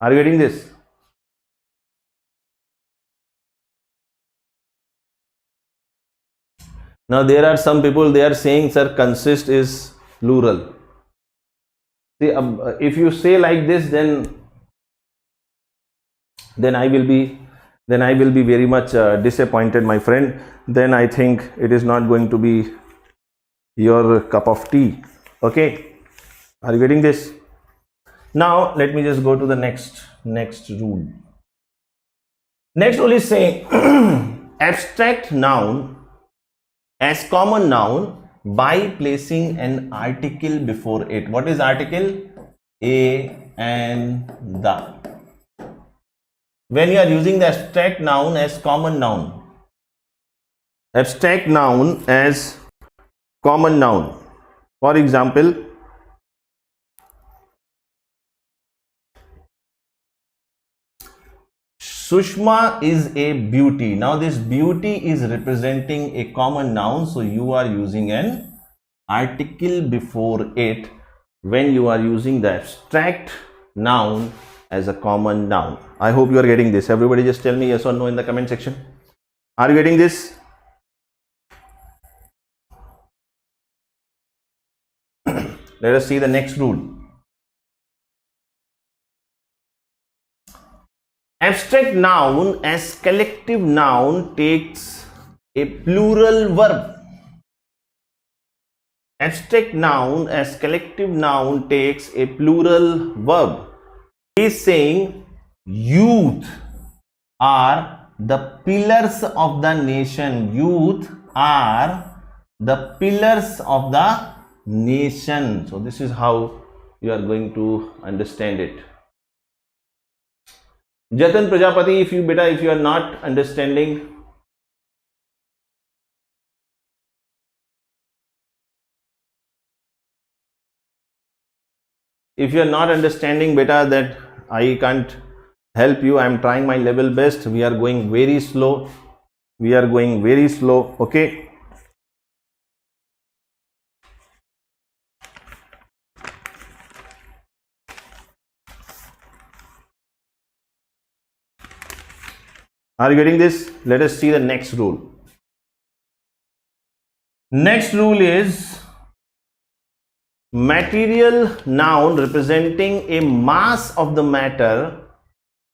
Are you getting this? Now there are some people, they are saying, sir, consist is plural. See, if you say like this, then I will be very much disappointed, my friend. Then I think it is not going to be your cup of tea. Okay, are you getting this? Now let me just go to the next rule. Next rule is saying abstract noun as common noun by placing an article before it. What is article? A and the. When you are using the abstract noun as common noun, abstract noun as common noun. For example, Sushma is a beauty. Now this beauty is representing a common noun, so you are using an article before it when you are using the abstract noun as a common noun. I hope you are getting this. Everybody just tell me yes or no in the comment section. Are you getting this? Let us see the next rule. Abstract noun as collective noun takes a plural verb. Abstract noun as collective noun takes a plural verb. He is saying youth are the pillars of the nation. Youth are the pillars of the nation. So this is how you are going to understand it. Jatan Prajapati, if you are not understanding, beta, that I can't help you. I am trying my level best. We are going very slow. Okay. Are you getting this? Let us see the next rule. Next rule is material noun representing a mass of the matter.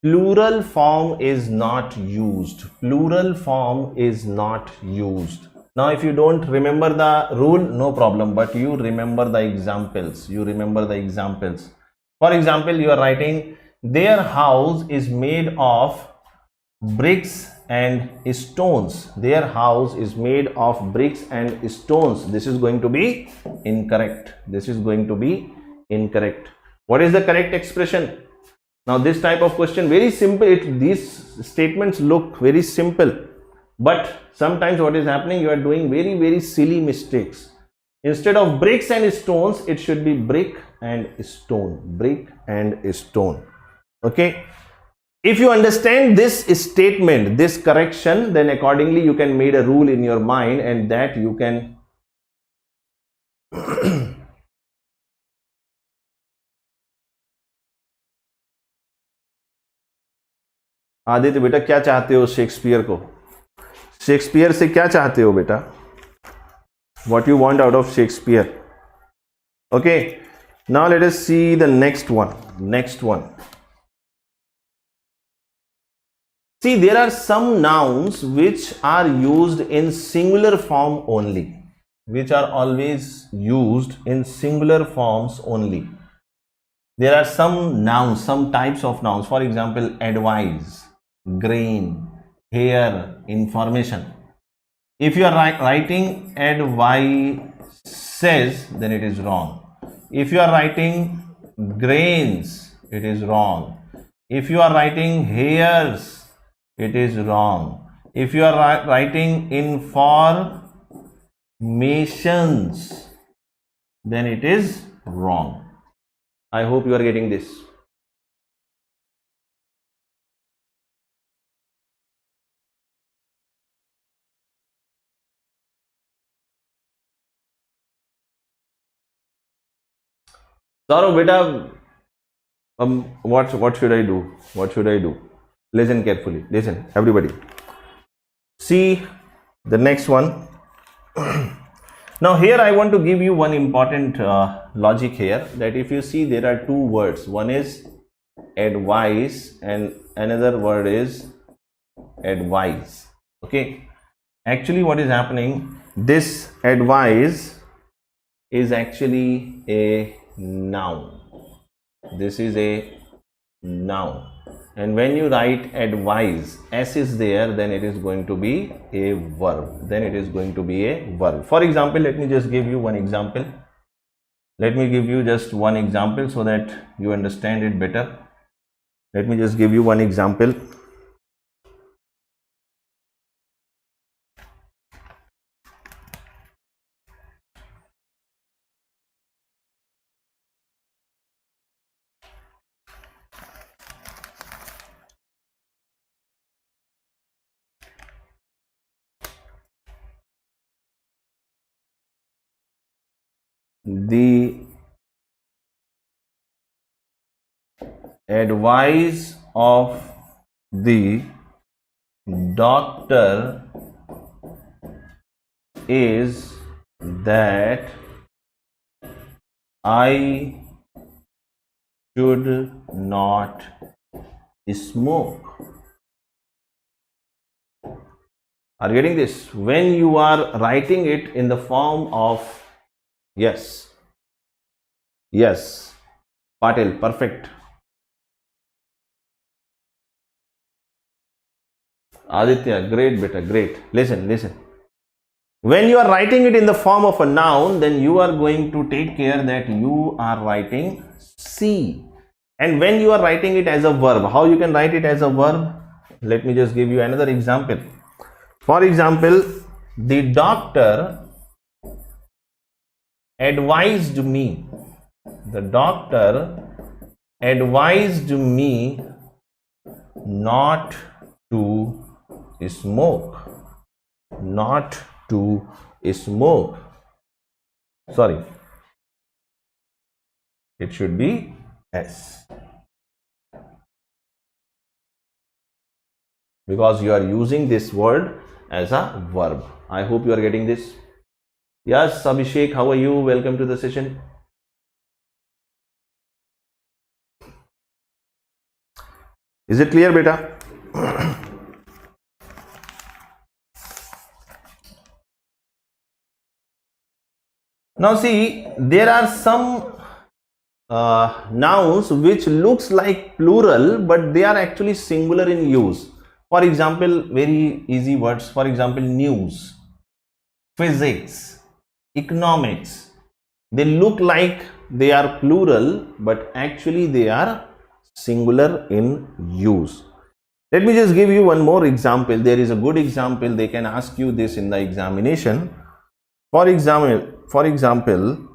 Plural form is not used. Plural form is not used. Now, if you don't remember the rule, no problem, but you remember the examples. For example, you are writing, their house is made of bricks and stones. Their house is made of bricks and stones. This is going to be incorrect. What is the correct expression? Now this type of question, very simple. These statements look very simple, But sometimes what is happening, you are doing very silly mistakes. Instead of bricks and stones, it should be brick and stone. Brick and stone. Okay. If you understand this statement, this correction, then accordingly you can make a rule in your mind, and that you can Aditya बेटा क्या चाहते हो Shakespeare को? Shakespeare से क्या चाहते हो बेटा? What you want out of Shakespeare? Okay, now let us see the next one. See, there are some nouns which are used in singular form only, which are always used in singular forms only. There are some nouns, some types of nouns. For example, advise, grain, hear, information. If you are writing advices, then it is wrong. If you are writing grains, it is wrong. If you are writing hairs, it is wrong. If you are writing informations, then it is wrong. I hope you are getting this. Saurav, beta, what should I do? What should I do? Listen carefully. Listen, everybody. See the next one. Now here I want to give you one important logic here, that if you see there are two words. One is advice and another word is advise. Okay. Actually what is happening? This advise is actually a noun. This is a noun, and when you write advise, s is there, then it is going to be a verb. For example, let me just give you one example. Let me give you just one example so that you understand it better. Let me just give you one example. The advice of the doctor is that I should not smoke. Are you getting this? When you are writing it in the form of yes, Patel, perfect. Aditya, great beta, great. Listen. When you are writing it in the form of a noun, then you are going to take care that you are writing C. And when you are writing it as a verb, how you can write it as a verb? Let me just give you another example. For example, the doctor advised me. The doctor advised me not to smoke. Not to smoke. Sorry. It should be S. Because you are using this word as a verb. I hope you are getting this. Yes, Abhishek, how are you? Welcome to the session. Is it clear, beta? Now see, there are some nouns which looks like plural, but they are actually singular in use. For example, very easy words. For example, news, physics, economics. They look like they are plural, but actually they are singular in use. Let me just give you one more example. There is a good example. They can ask you this in the examination. For example,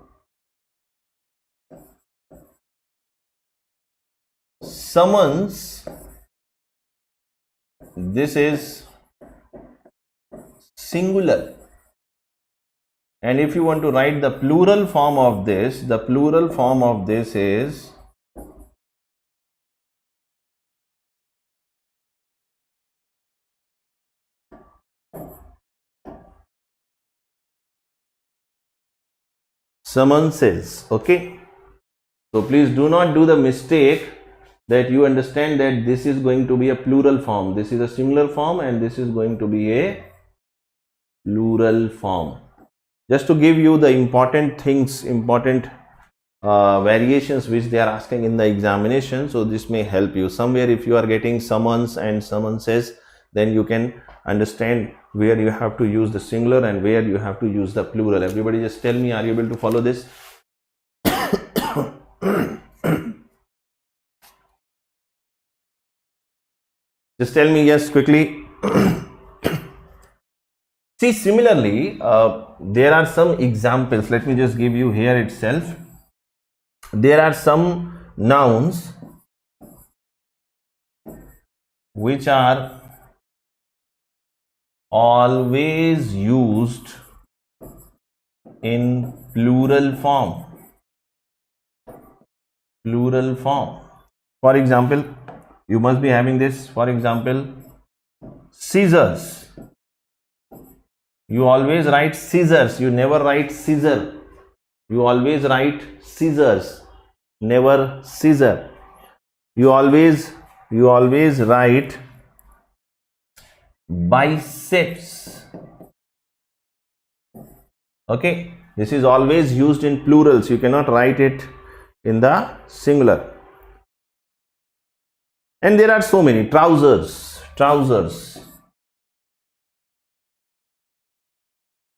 summons. This is singular. And if you want to write the plural form of this, the plural form of this is summonses. Okay, so please do not do the mistake that you understand that this is going to be a plural form. This is a singular form and this is going to be a plural form. Just to give you the important things, important variations which they are asking in the examination, so this may help you somewhere. If you are getting summons and summonses, then you can understand where you have to use the singular and where you have to use the plural. Everybody just tell me, are you able to follow this? Just tell me yes quickly. See, similarly, there are some examples. Let me just give you here itself. There are some nouns which are always used in plural form. Plural form. For example, you must be having this. For example, scissors. You always write scissors. You never write scissor. You always write scissors, never scissor. You always write biceps. Okay, this is always used in plurals. You cannot write it in the singular. And there are so many. Trousers.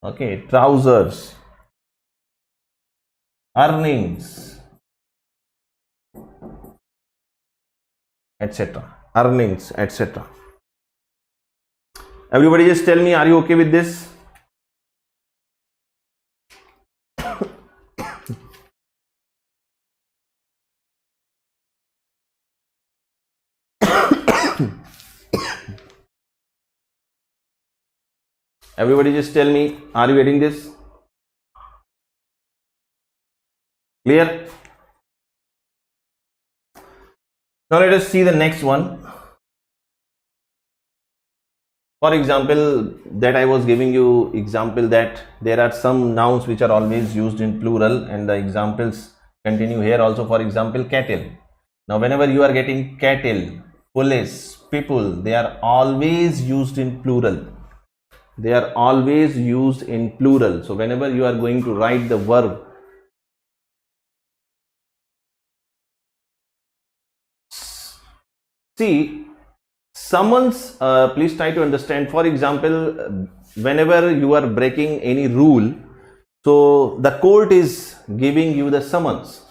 Okay, trousers. Earnings, etc. Earnings, etc. Everybody just tell me, are you okay with this? Everybody just tell me, are you getting this? Clear? Now let us see the next one. For example, that I was giving you example that there are some nouns which are always used in plural, and the examples continue here also. For example, cattle. Now whenever you are getting cattle, police, people, they are always used in plural. They are always used in plural. So whenever you are going to write the verb, see, summons, please try to understand. For example, whenever you are breaking any rule, so the court is giving you the summons.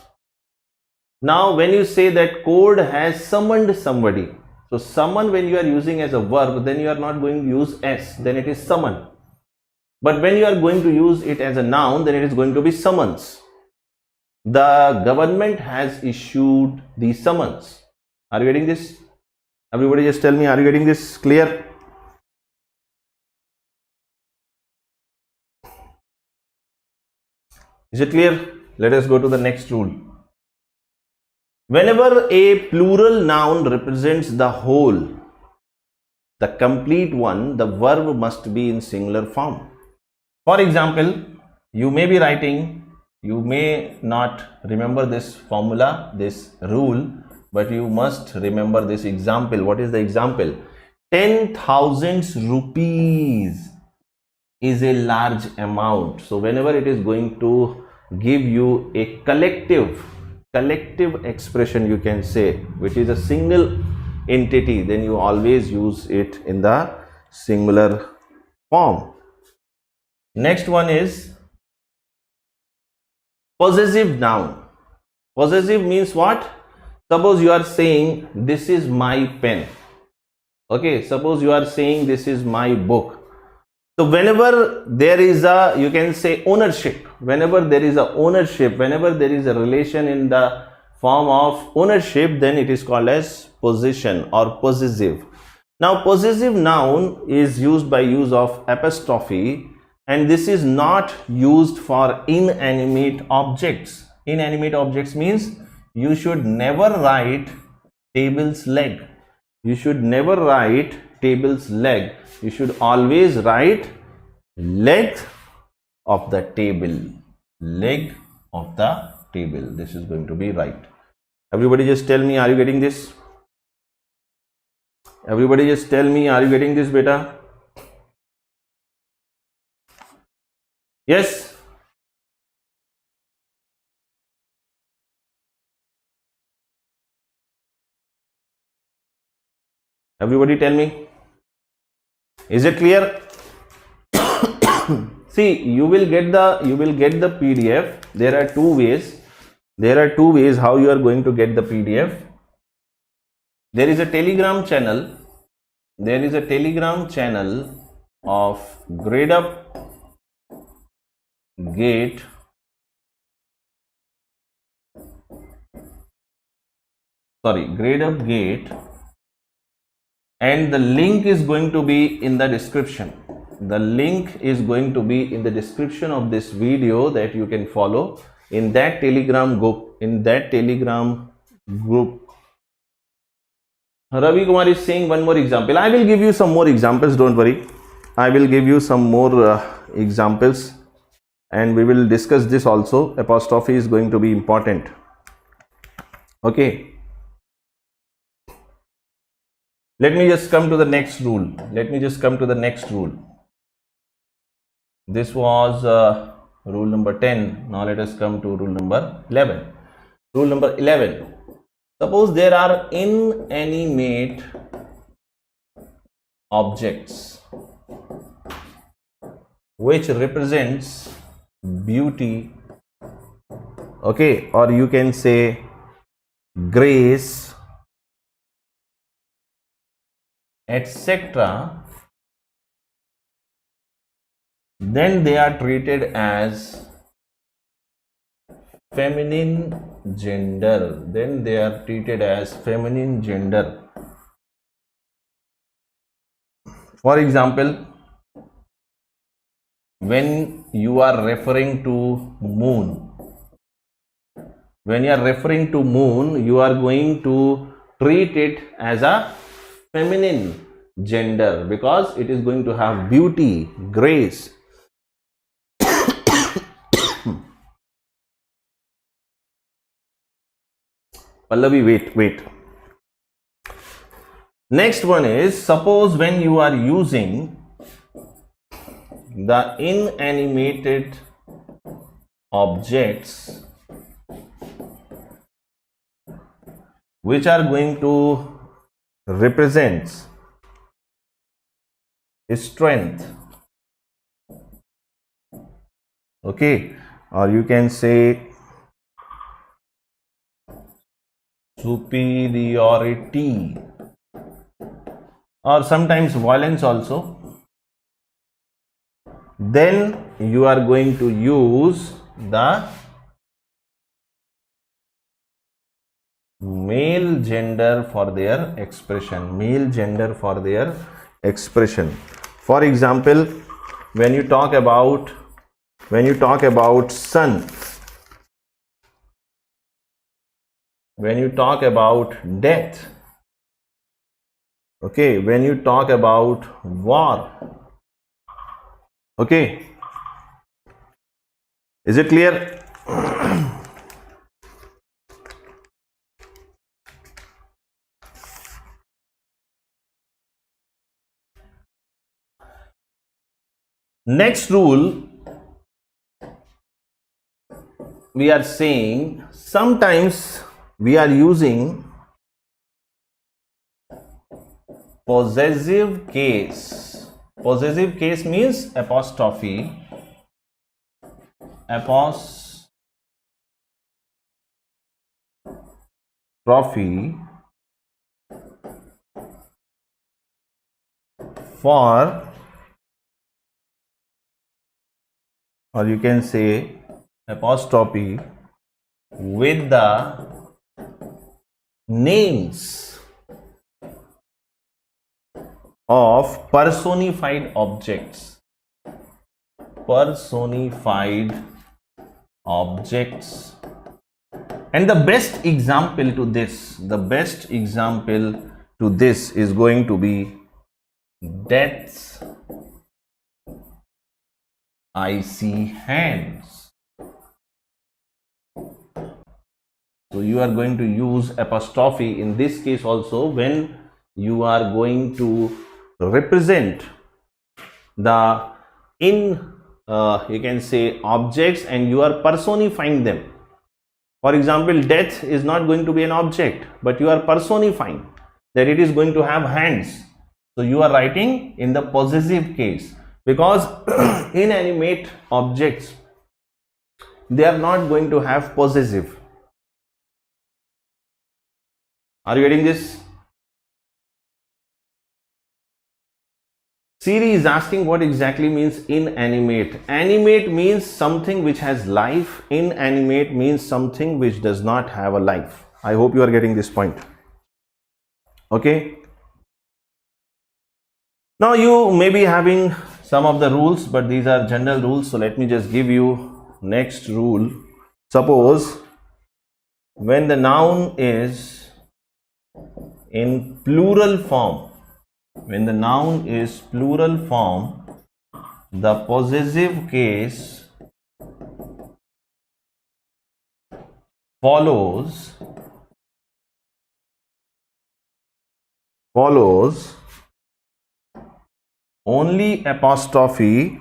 Now when you say that court has summoned somebody, so summon, when you are using as a verb, then you are not going to use s, then it is summon. But when you are going to use it as a noun, then it is going to be summons. The government has issued the summons. Are you getting this? Everybody just tell me, are you getting this clear? Is it clear? Let us go to the next rule. Whenever a plural noun represents the whole, the complete one, the verb must be in singular form. For example, you may be writing, you may not remember this formula, this rule, but you must remember this example. What is the example? 10,000 rupees is a large amount. So whenever it is going to give you a collective expression, you can say, which is a single entity, then you always use it in the singular form. Next one is possessive noun. Possessive means what? Suppose you are saying, this is my pen. Okay, suppose you are saying this is my book. So whenever there is a, you can say, ownership, whenever there is a ownership, whenever there is a relation in the form of ownership, then it is called as possession or possessive. Now possessive noun is used by use of apostrophe, and this is not used for inanimate objects. Inanimate objects means you should never write table's leg. You should never write table's leg. You should always write leg of the table. Leg of the table. This is going to be right. Everybody just tell me, are you getting this? Everybody just tell me, are you getting this, beta? Yes? Everybody tell me. Is it clear? See, you will get the PDF. There are two ways. There are two ways how you are going to get the PDF. There is a Telegram channel. There is a Telegram channel of Grade Up Gate Grade Up Gate, and the link is going to be in the description. The link is going to be in the description of this video that you can follow in that Telegram group. Ravi Kumar is saying one more example. I will give you some more examples, don't worry. I will give you some more examples, and we will discuss this also. Apostrophe is going to be important. Okay. Let me just come to the next rule. This was rule number 10. Now let us come to rule number 11. Rule number 11. Suppose there are inanimate objects which represents beauty, okay, or you can say grace, etc., then they are treated as feminine gender. For example, when you are referring to moon, you are going to treat it as a feminine gender because it is going to have beauty, grace. Pallavi, wait. Next one is, suppose when you are using the inanimated objects which are going to represent strength, okay, or you can say superiority, or sometimes violence also, then you are going to use the male gender for their expression. For example, when you talk about sun, when you talk about death, okay, when you talk about war, okay, is it clear? Next rule, we are saying sometimes we are using possessive case. Possessive case means apostrophe for, or you can say apostrophe with the names of personified objects. Personified objects. And the best example to this, is going to be deaths I see hands. So you are going to use apostrophe in this case also when you are going to represent the you can say objects and you are personifying them. For example, death is not going to be an object, but you are personifying that it is going to have hands. So you are writing in the possessive case, because inanimate objects, they are not going to have possessive. Are you getting this? Siri is asking what exactly means inanimate. Animate means something which has life. Inanimate means something which does not have a life. I hope you are getting this point. Okay. Now you may be having some of the rules, but these are general rules. So let me just give you next rule. Suppose when the noun is in plural form, when the noun is plural form, the possessive case follows only apostrophe.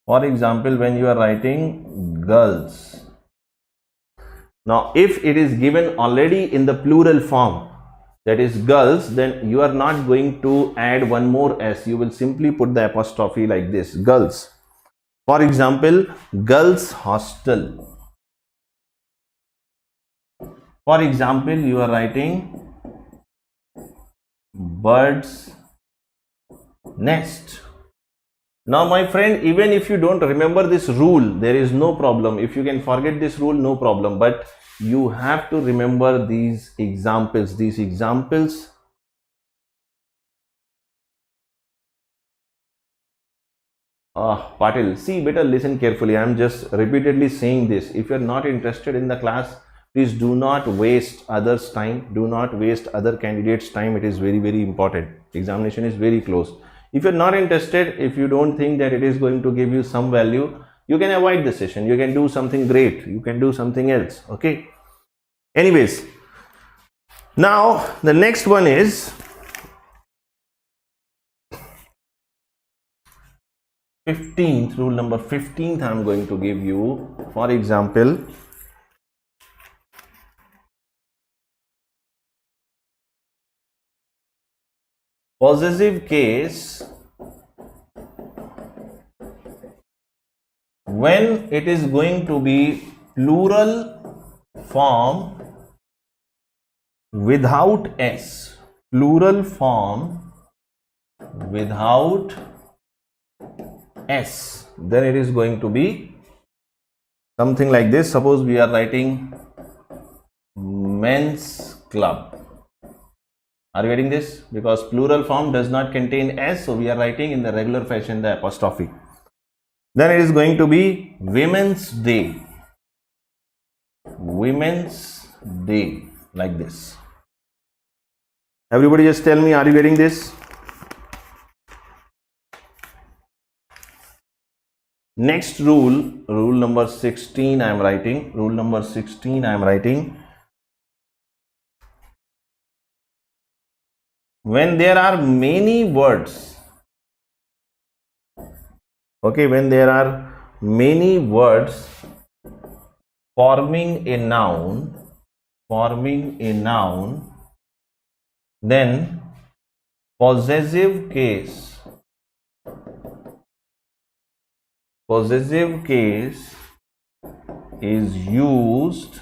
For example, when you are writing girls. Now, if it is given already in the plural form, that is girls, then you are not going to add one more s. You will simply put the apostrophe like this, girls. For example, girls hostel. For example, you are writing birds nest. Now my friend, even if you don't remember this rule, there is no problem. If you can forget this rule, no problem. But you have to remember these examples. Patil, see, better listen carefully. I am just repeatedly saying this. If you are not interested in the class, please do not waste others' time. Do not waste other candidates' time. It is very, very important. Examination is very close. If you're not interested, if you don't think that it is going to give you some value, you can avoid the session. You can do something great. You can do something else. Okay. Anyways, now the next one is 15th, rule number 15th I'm going to give you. For example, possessive case when it is going to be plural form without s. Plural form without s. Then it is going to be something like this. Suppose we are writing men's club. Are you getting this? Because plural form does not contain s, so we are writing in the regular fashion the apostrophe. Then it is going to be women's day. Women's day, like this. Everybody just tell me, are you getting this? Next rule, rule number 16 I am writing. Rule number 16 I am writing. When there are many words, okay, when there are many words forming a noun, then possessive case is used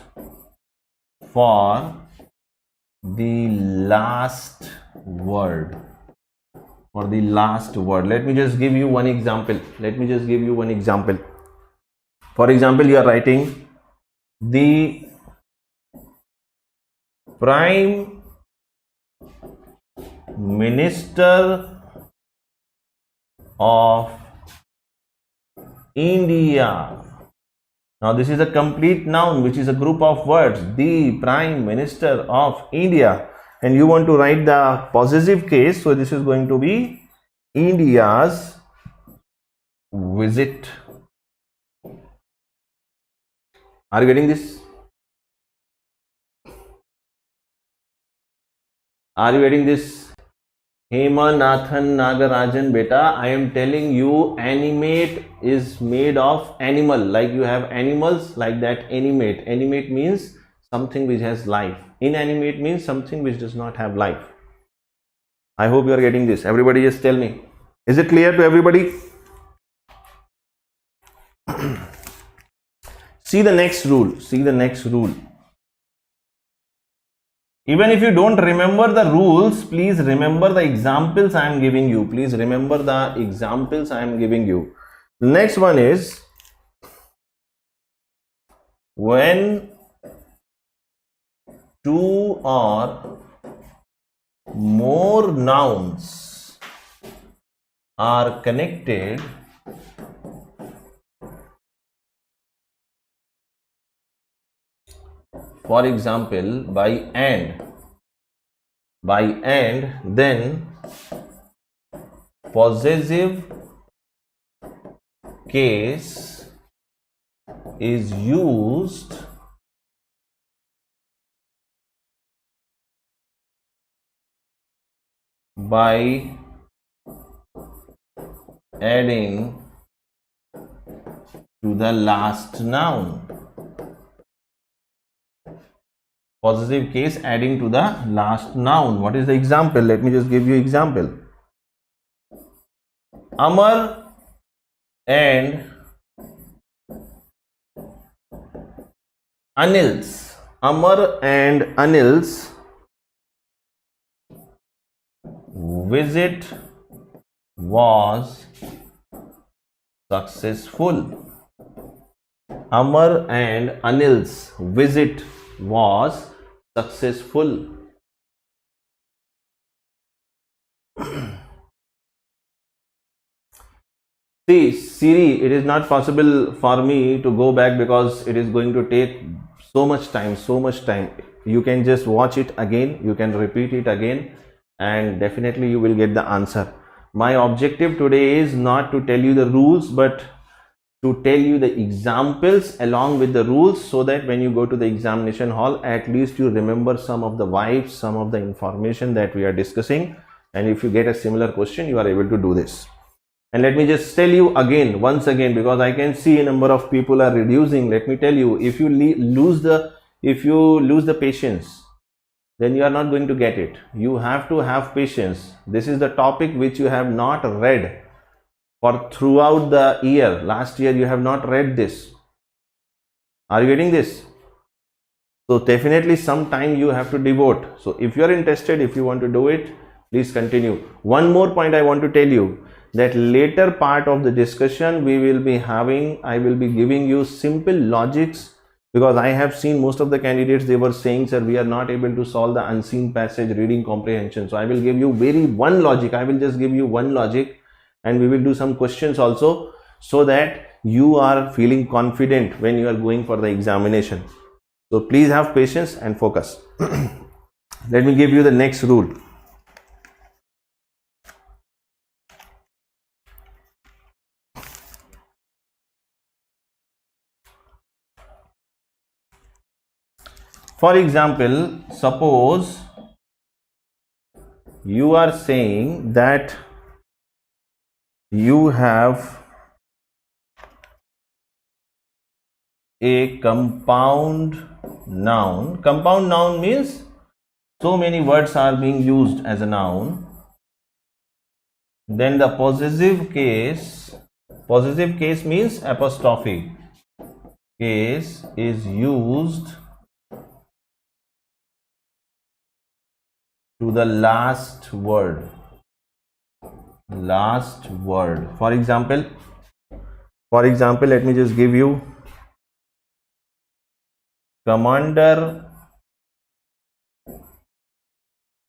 for the last word. for the last word. Let me just give you one example. For example, you are writing the Prime Minister of India. Now this is a complete noun which is a group of words. The Prime Minister of India. And you want to write the possessive case. So this is going to be India's visit. Are you getting this? Are you getting this? Hemanathan Nagarajan beta, I am telling you, animate is made of animal. Like you have animals, like that animate. Animate means something which has life. Inanimate means something which does not have life. I hope you are getting this. Everybody just tell me. Is it clear to everybody? See the next rule. Even if you don't remember the rules, please remember the examples I am giving you. The next one is, when two or more nouns are connected, for example by and, then possessive case is used by adding to the last noun. Possessive case adding to the last noun. What is the example? Let me just give you example. Amar and Anil's visit was successful. Amar and Anil's visit was successful. See, Siri, it is not possible for me to go back because it is going to take so much time. You can just watch it again, you can repeat it again, and definitely you will get the answer. My objective today is not to tell you the rules, but to tell you the examples along with the rules, so that when you go to the examination hall, at least you remember some of the vibes, some of the information that we are discussing, and if you get a similar question, you are able to do this. And let me just tell you once again, because I can see a number of people are reducing. Let me tell you, if you lose the patience, then you are not going to get it. You have to have patience. This is the topic which you have not read for throughout the year. Last year you have not read this. Are you getting this? So definitely some time you have to devote. So if you are interested, if you want to do it, please continue. One more point I want to tell you, that later part of the discussion I will be giving you simple logics, because I have seen most of the candidates, they were saying, sir, we are not able to solve the unseen passage reading comprehension. So I will give you one logic. I will just give you one logic, and we will do some questions also, so that you are feeling confident when you are going for the examination. So please have patience and focus. Let me give you the next rule. For example, suppose you are saying that you have a compound noun. Compound noun means so many words are being used as a noun. Then the possessive case means apostrophe case is used to the last word. last word. For example, let me just give you commander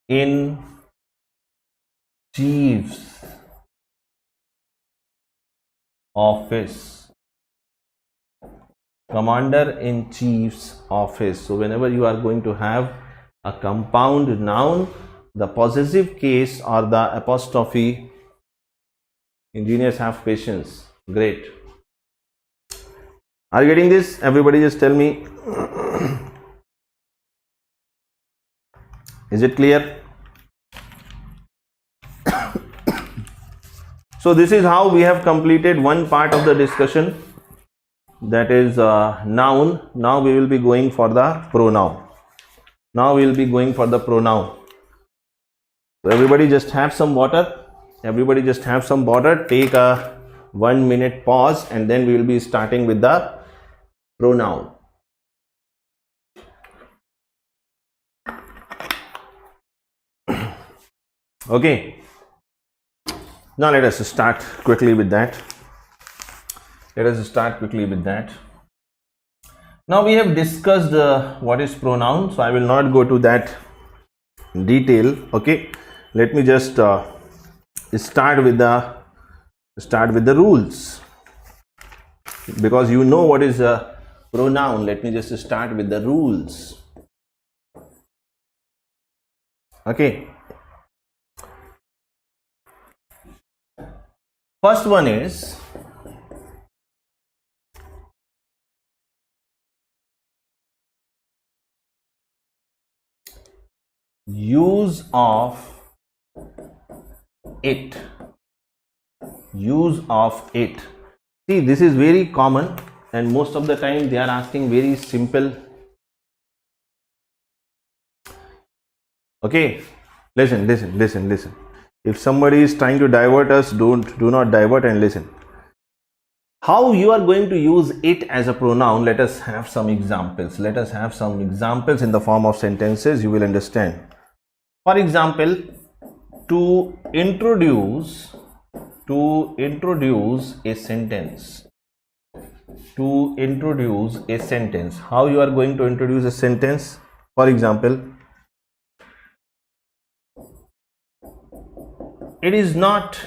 in chief's office. Commander in chief's office. So whenever you are going to have a compound noun, the possessive case or the apostrophe, engineers have patience. Great. Are you getting this? Everybody just tell me. Is it clear? So this is how we have completed one part of the discussion, that is noun. Now we will be going for the pronoun. So everybody just have some water. Take a 1 minute pause and then we will be starting with the pronoun. Okay. Now let us start quickly with that. Now we have discussed what is pronoun, so I will not go to that detail. Okay, let me just start with the rules, because you know what is a pronoun. Let me just start with the rules. Okay. First one is use of it. See, this is very common and most of the time they are asking very simple. Okay, listen. If somebody is trying to divert us, do not divert and listen. How you are going to use it as a pronoun? Let us have some examples. In the form of sentences. You will understand. For example, to introduce a sentence. How you are going to introduce a sentence? For example, it is not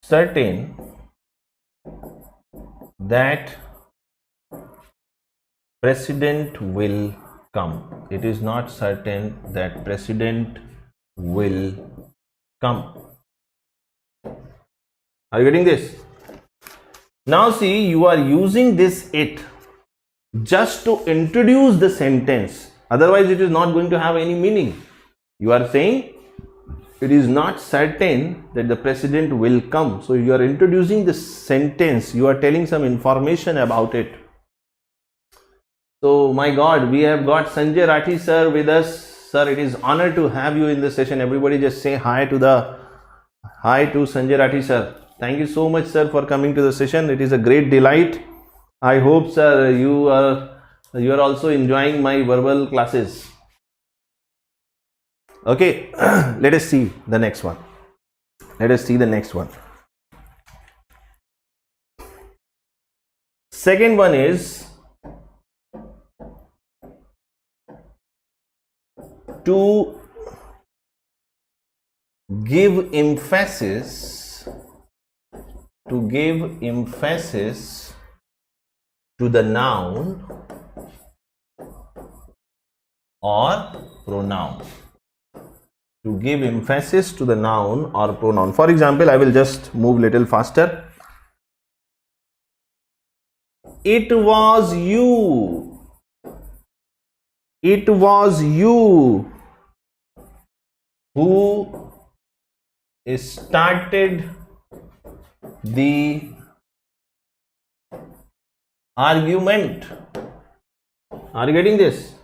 certain that president will come. Are you getting this? Now see, you are using this it just to introduce the sentence. Otherwise, it is not going to have any meaning. You are saying it is not certain that the president will come. So you are introducing the sentence. You are telling some information about it. So my God, we have got Sanjay Rathi sir with us. Sir, it is honor to have you in the session. Everybody just say hi to Sanjay Rathi sir. Thank you so much, sir, for coming to the session. It is a great delight. I hope, sir, you are also enjoying my verbal classes. Okay, let us see the next one. Second one is to give emphasis to the noun or pronoun. For example, I will just move little faster. It was you who started the argument. Are you getting this?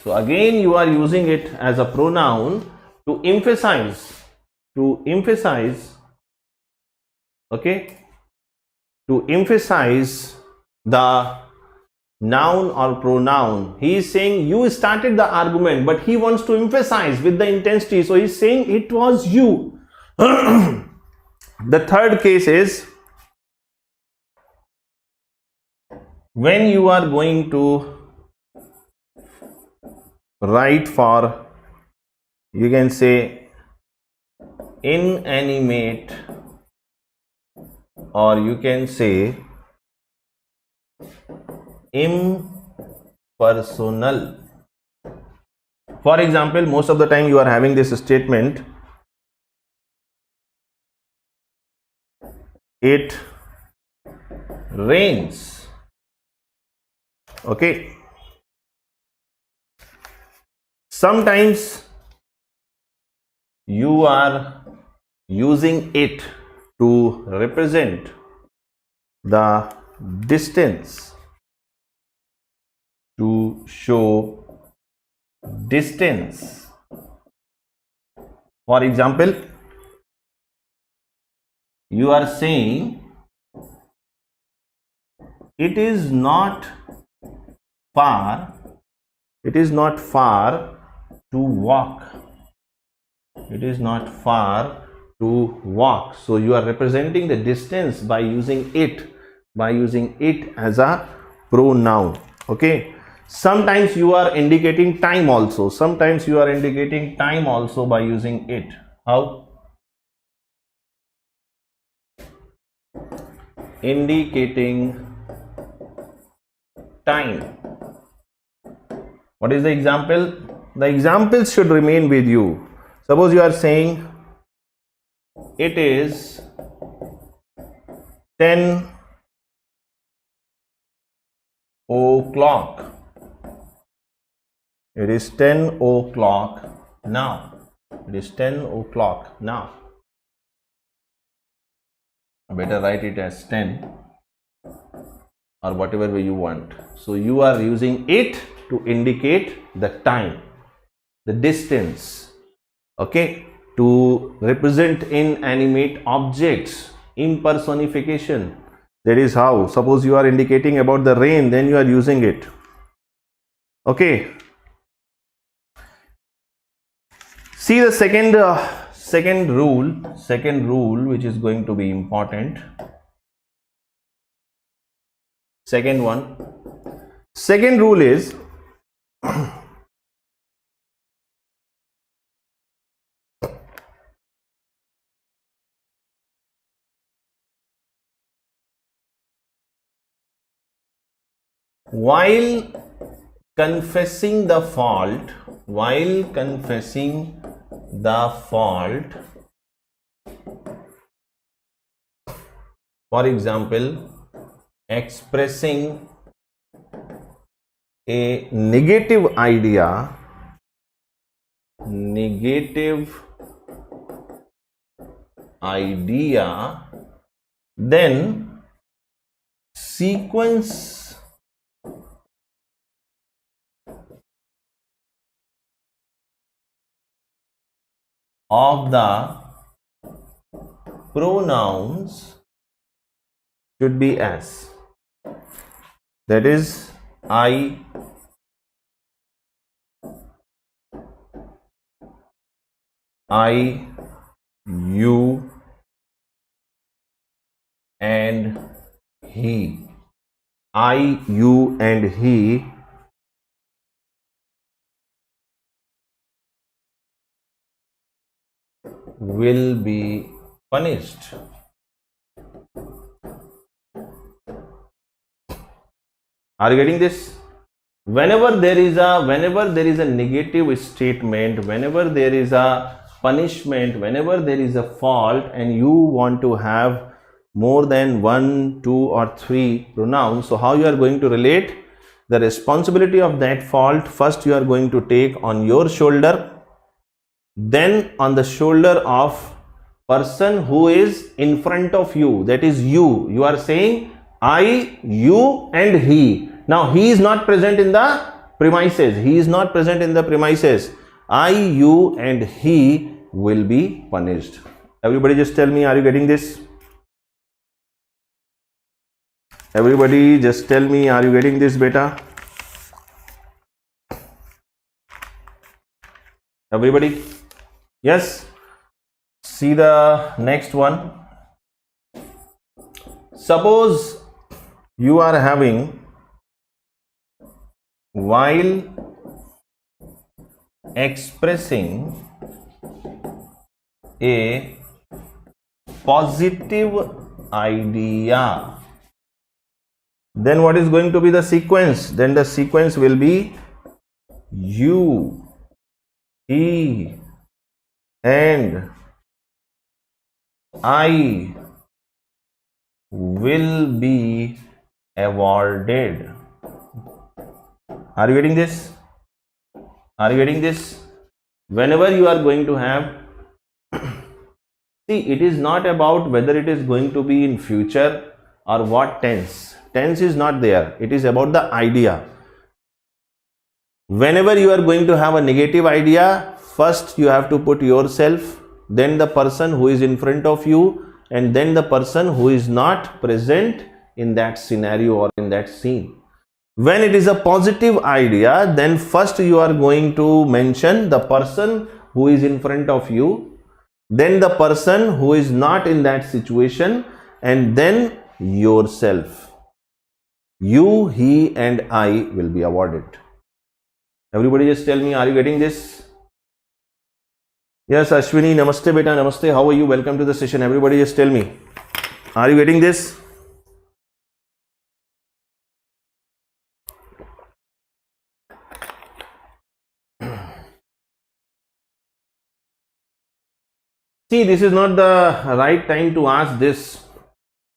So again, you are using it as a pronoun to emphasize, okay, to emphasize the noun or pronoun. He is saying you started the argument, but he wants to emphasize with the intensity. So he is saying it was you. The third case is when you are going to write for, you can say, inanimate, or you can say impersonal. For example, most of the time you are having this statement, it rains. Okay. Sometimes you are using it to represent the distance, to show distance. For example, you are saying it is not far to walk. It is not far to walk. So you are representing the distance by using it as a pronoun. Okay. Sometimes you are indicating time also. By using it. How? Indicating time. What is the example? The examples should remain with you. Suppose you are saying it is 10 o'clock. It is 10 o'clock now. It is 10 o'clock now. Better write it as 10 or whatever way you want. So you are using it to indicate the time, the distance, okay, to represent inanimate objects, impersonification. That is how. Suppose you are indicating about the rain, then you are using it. Okay. See the second rule which is going to be important. Second rule is while confessing the fault, for example, expressing a negative idea, then sequence of the pronouns should be as, that is, I, you, and he. I, you, and he will be punished. Are you getting this? Whenever there is a negative statement, whenever there is a punishment, whenever there is a fault, and you want to have more than 1, 2, or 3 pronouns, so how you are going to relate the responsibility of that fault? First you are going to take on your shoulder, then on the shoulder of person who is in front of you, that is you. You are saying I, you, and he. Now he is not present in the premises. I, you, and he will be punished. Everybody just tell me, are you getting this? Everybody just tell me, are you getting this, beta? Everybody? Yes? See the next one. Suppose you are having, while expressing a positive idea, then what is going to be the sequence? Then the sequence will be you, he, and I will be awarded. Are you getting this? Are you getting this? Whenever you are going to have, see, it is not about whether it is going to be in future or what tense. Tense is not there. It is about the idea. Whenever you are going to have a negative idea, first you have to put yourself, then the person who is in front of you, and then the person who is not present in that scenario or in that scene. When it is a positive idea, then first you are going to mention the person who is in front of you, then the person who is not in that situation, and then yourself. You, he, and I will be awarded. Everybody just tell me, are you getting this? Yes, Ashwini, namaste beta, namaste. How are you? Welcome to the session. Everybody just tell me, are you getting this? See, this is not the right time to ask this,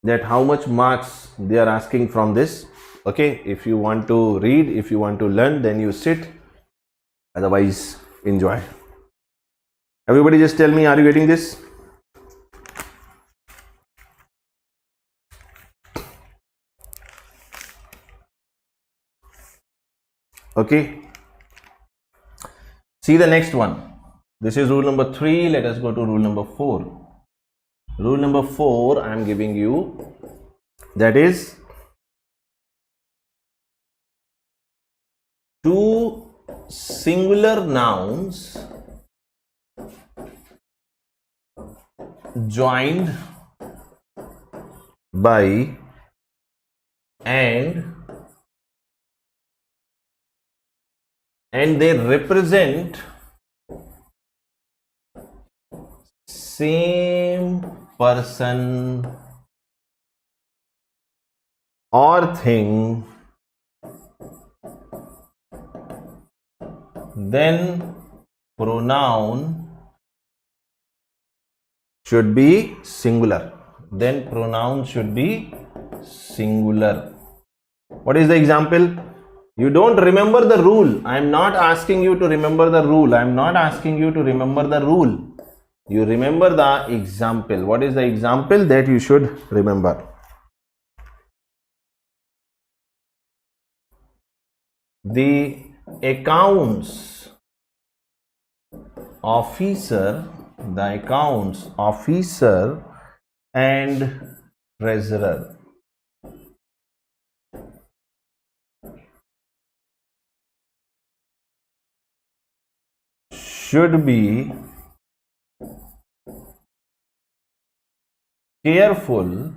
that how much marks they are asking from this. Okay, if you want to read, if you want to learn, then you sit. Otherwise, enjoy. Everybody just tell me, are you getting this? Okay. See the next one. This is rule number 3. Let us go to rule number 4. Rule number 4 I am giving you, that is, two singular nouns joined by and they represent same person or thing, then pronoun should be singular. Then pronoun should be singular. What is the example? You don't remember the rule. I am not asking you to remember the rule. I am not asking you to remember the rule. You remember the example. What is the example that you should remember? The accounts officer, and treasurer should be careful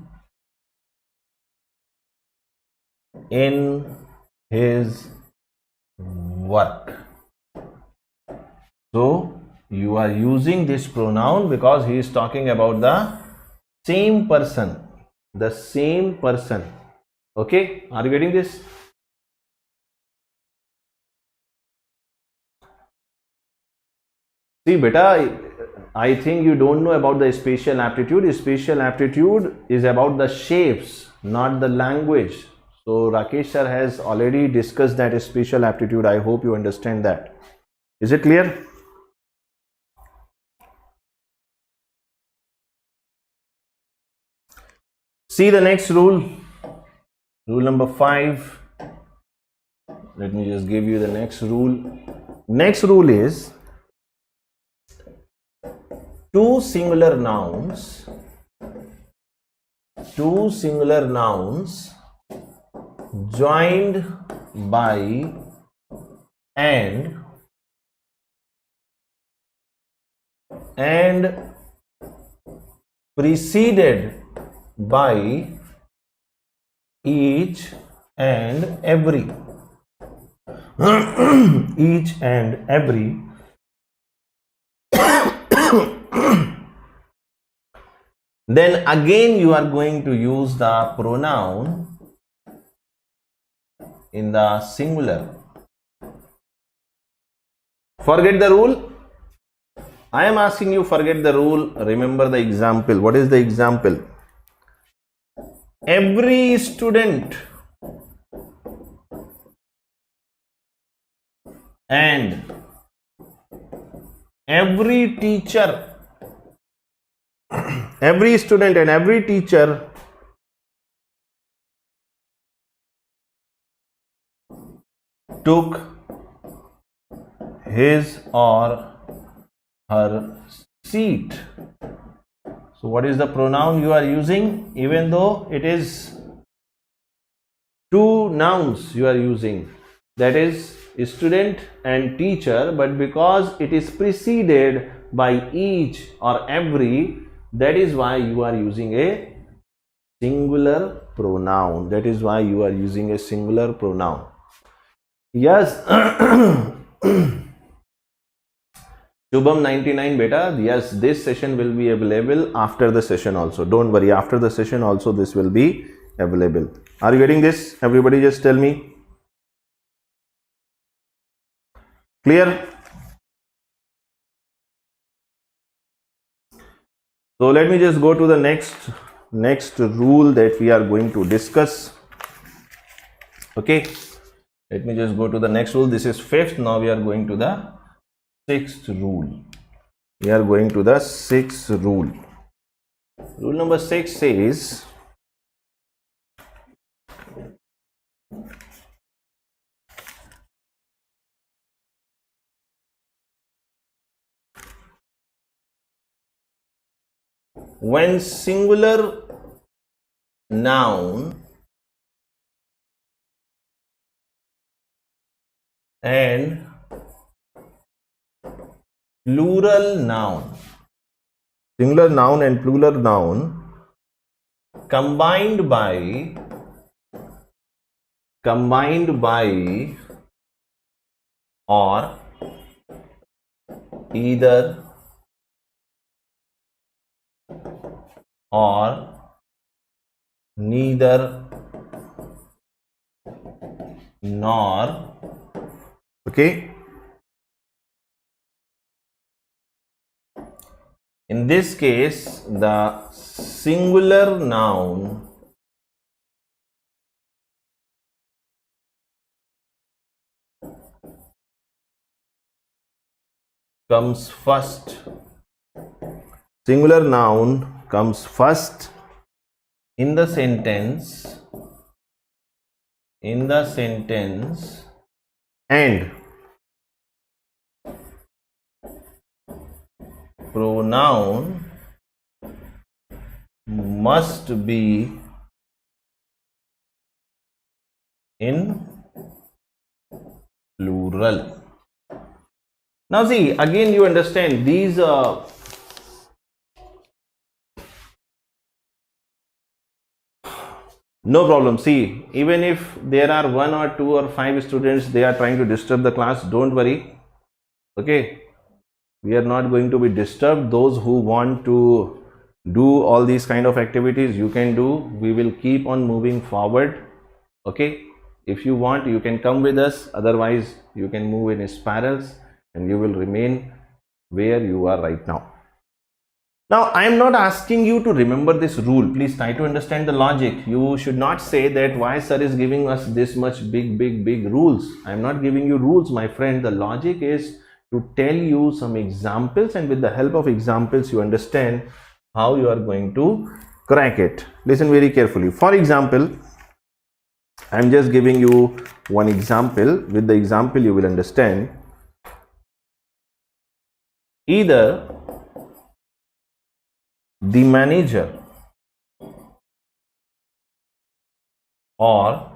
in his work. So you are using this pronoun because he is talking about the same person. The same person. Okay, are you getting this? See, beta, I think you don't know about the spatial aptitude. Spatial aptitude is about the shapes, not the language. So Rakesh sir has already discussed that spatial aptitude. I hope you understand that. Is it clear? See the next rule. Rule number 5. Let me just give you the next rule. Next rule is two singular nouns joined by and preceded by each and every each and every then again you are going to use the pronoun in the singular. Forget the rule. I am asking you, forget the rule, remember the example. What is the example? Every student and every teacher, every student and every teacher took his or her seat. So what is the pronoun you are using? Even though it is two nouns you are using, that is student and teacher, but because it is preceded by each or every, that is why you are using a singular pronoun. That is why you are using a singular pronoun. Yes. Shubham 99 beta, yes, this session will be available after the session also. Don't worry, after the session also this will be available. Are you getting this? Everybody just tell me. Clear? So let me just go to the next rule that we are going to discuss. Okay, let me just go to the next rule. This is fifth. Now we are going to the sixth rule. We are going to the sixth rule. Rule number 6 says, when singular noun and plural noun, singular noun and plural noun combined by or either or neither nor, okay, in this case the singular noun comes first. Singular noun comes first in the sentence and pronoun must be in plural. Now see, again you understand these no problem. See, even if there are 1 or 2 or 5 students, they are trying to disturb the class, don't worry. Okay, we are not going to be disturbed. Those who want to do all these kind of activities, you can do. We will keep on moving forward. Okay, if you want, you can come with us. Otherwise, you can move in spirals and you will remain where you are right now. Now, I am not asking you to remember this rule. Please try to understand the logic. You should not say that why sir is giving us this much big rules. I am not giving you rules, my friend. The logic is to tell you some examples, and with the help of examples, you understand how you are going to crack it. Listen very carefully. For example, I am just giving you one example. With the example, you will understand. Either the manager or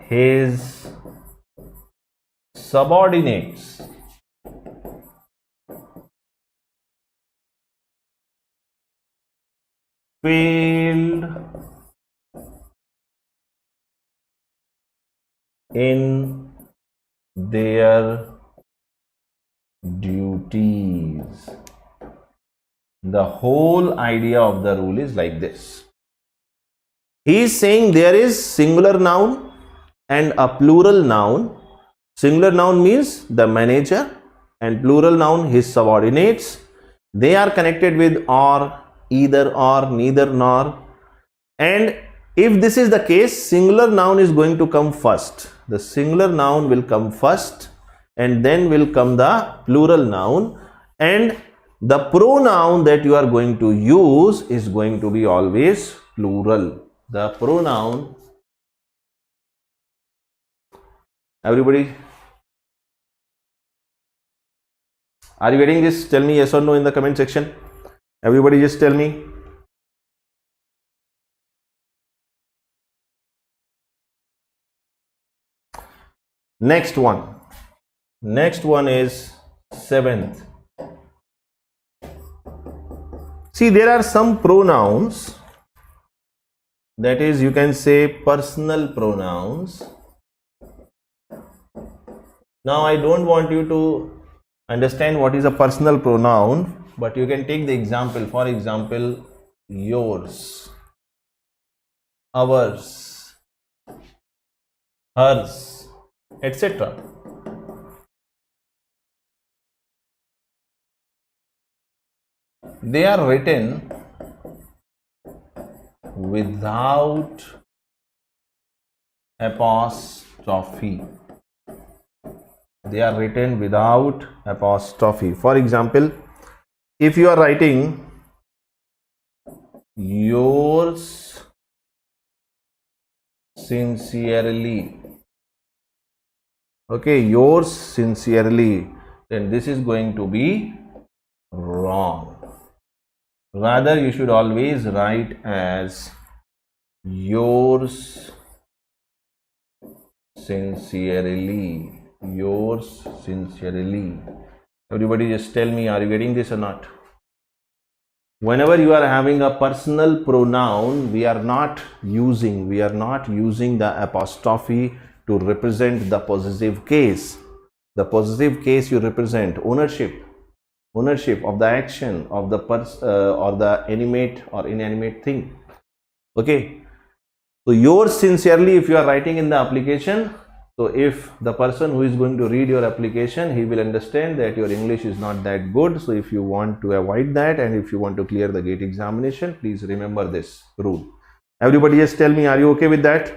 his subordinates failed in their duties. The whole idea of the rule is like this. He is saying there is singular noun and a plural noun. Singular noun means the manager, and plural noun his subordinates. They are connected with or, either or, neither nor. And if this is the case, singular noun is going to come first. The singular noun will come first, and then will come the plural noun, and the pronoun that you are going to use is going to be always plural. The pronoun, everybody, are you getting this? Tell me yes or no in the comment section. Everybody just tell me. Next one. Next one is 7th. See, there are some pronouns, that is, you can say personal pronouns. Now, I don't want you to understand what is a personal pronoun, but you can take the example. For example, yours, ours, hers, etc. They are written without apostrophe. They are written without apostrophe. For example, if you are writing yours sincerely, okay, yours sincerely, then this is going to be wrong. Rather, you should always write as yours sincerely. Yours sincerely. Everybody just tell me, are you getting this or not? Whenever you are having a personal pronoun, we are not using the apostrophe to represent the possessive case. The possessive case you represent ownership of the action of the or the animate or inanimate thing. Okay, so yours sincerely, if you are writing in the application, so if the person who is going to read your application, he will understand that your English is not that good. So if you want to avoid that, and if you want to clear the GATE examination, please remember this rule. Everybody just tell me, are you okay with that?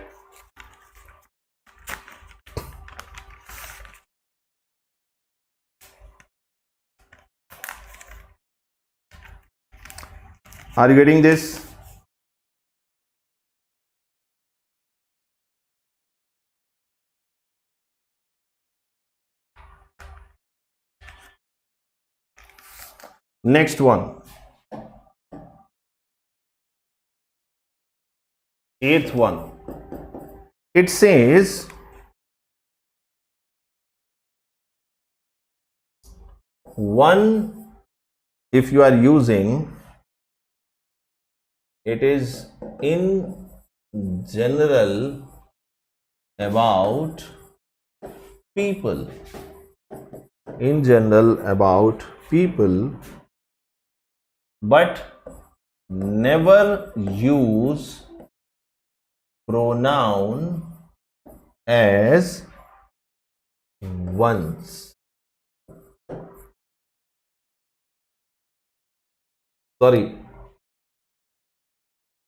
Are you getting this? Next one. 8th one. It says one, if you are using, it is in general about people. In general about people, but never use pronoun as once. Sorry,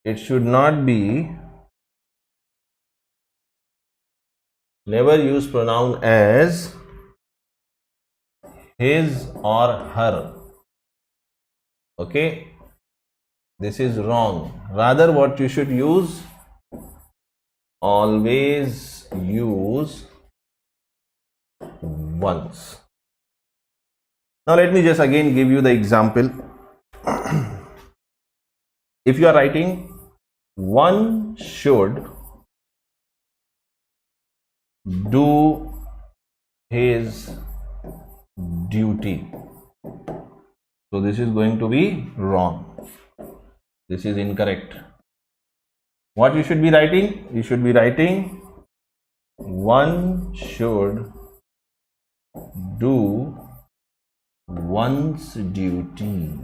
it should not be never use pronoun as his or her. Okay, this is wrong. Rather, what you should use, always use once. Now let me just again give you the example. If you are writing one should do his duty. So this is going to be wrong. This is incorrect. What you should be writing? You should be writing one should do one's duty.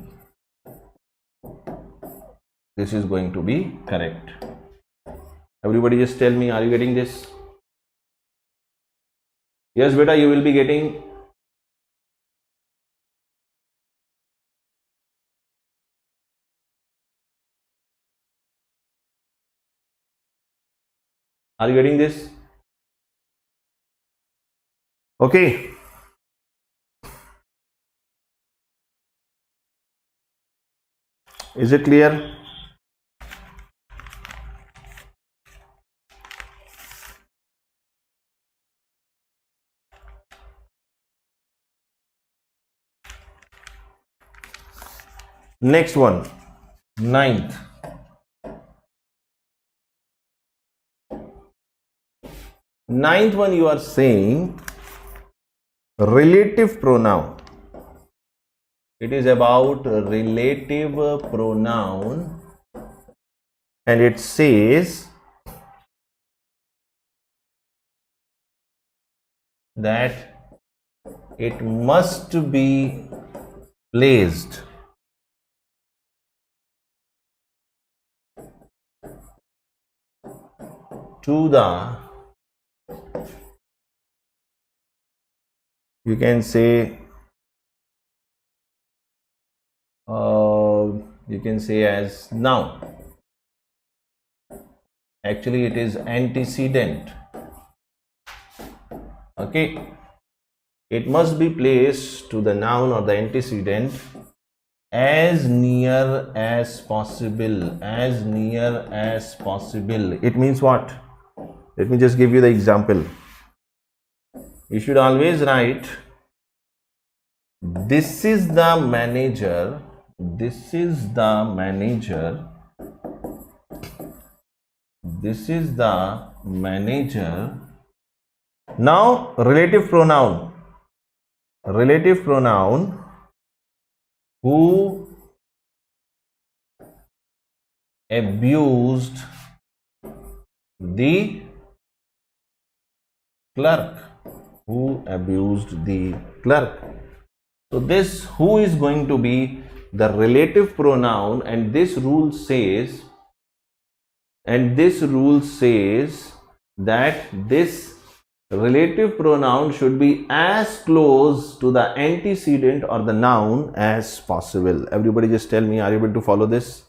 This is going to be correct. Everybody just tell me, are you getting this? Yes, beta, you will be getting. Are you getting this? Okay. Is it clear? Next one, ninth. Ninth one, you are saying relative pronoun. It is about relative pronoun, and it says that it must be placed to the, you can say, as noun. Actually, it is antecedent. Okay, it must be placed to the noun or the antecedent as near as possible. As near as possible. It means what? Let me just give you the example. You should always write, this is the manager. This is the manager. This is the manager. Now, relative pronoun. Relative pronoun who abused the clerk. Who abused the clerk. So this who is going to be the relative pronoun, and this rule says that this relative pronoun should be as close to the antecedent or the noun as possible. Everybody just tell me, are you able to follow this?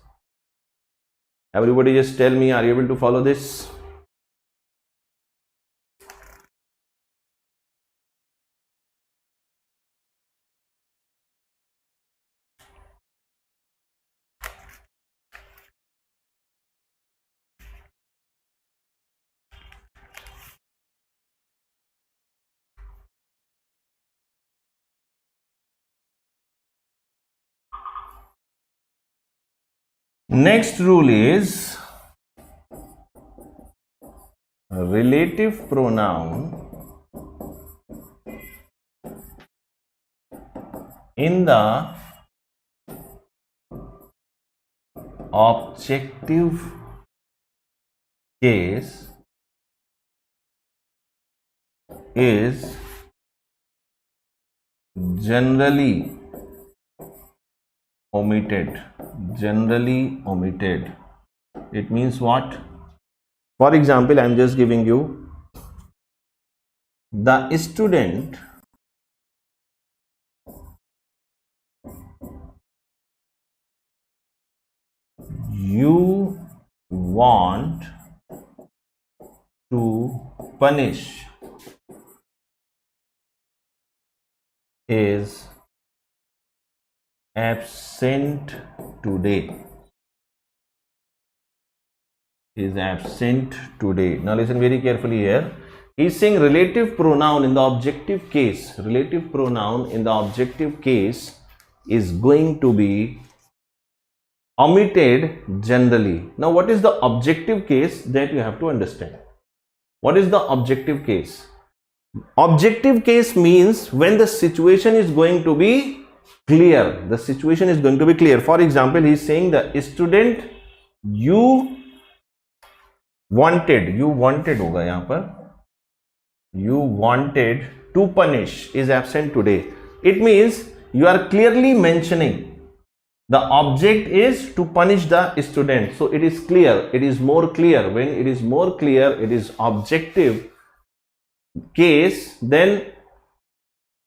Everybody just tell me, are you able to follow this? Next rule is relative pronoun in the objective case is generally omitted. Generally omitted. It means what? For example, I am just giving you, the student you want to punish is absent today. Is absent today. Now listen very carefully here. He is saying relative pronoun in the objective case. Relative pronoun in the objective case is going to be omitted generally. Now what is the objective case? That you have to understand. What is the objective case? Objective case means when the situation is going to be clear. The situation is going to be clear. For example, he is saying the student you wanted होगा यहाँ पर, you wanted to punish is absent today. It means you are clearly mentioning the object is to punish the student. So it is clear, it is more clear. When it is more clear, it is objective case, then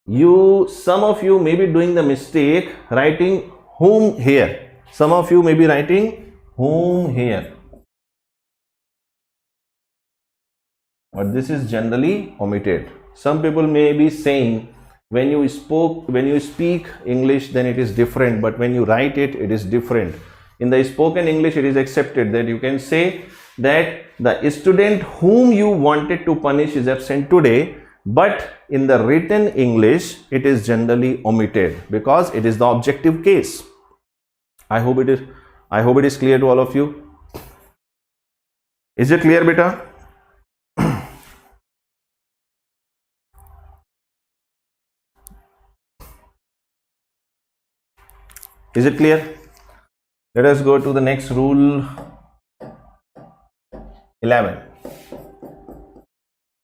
some of you may be doing the mistake writing whom here. Some of you may be writing whom here. But this is generally omitted. Some people may be saying when you speak English, then it is different, but when you write it, it is different. In the spoken English, it is accepted that you can say that the student whom you wanted to punish is absent today, but in the written English, it is generally omitted because it is the objective case. I hope it is clear to all of you. Is it clear, beta? Is it clear? Let us go to the next rule 11.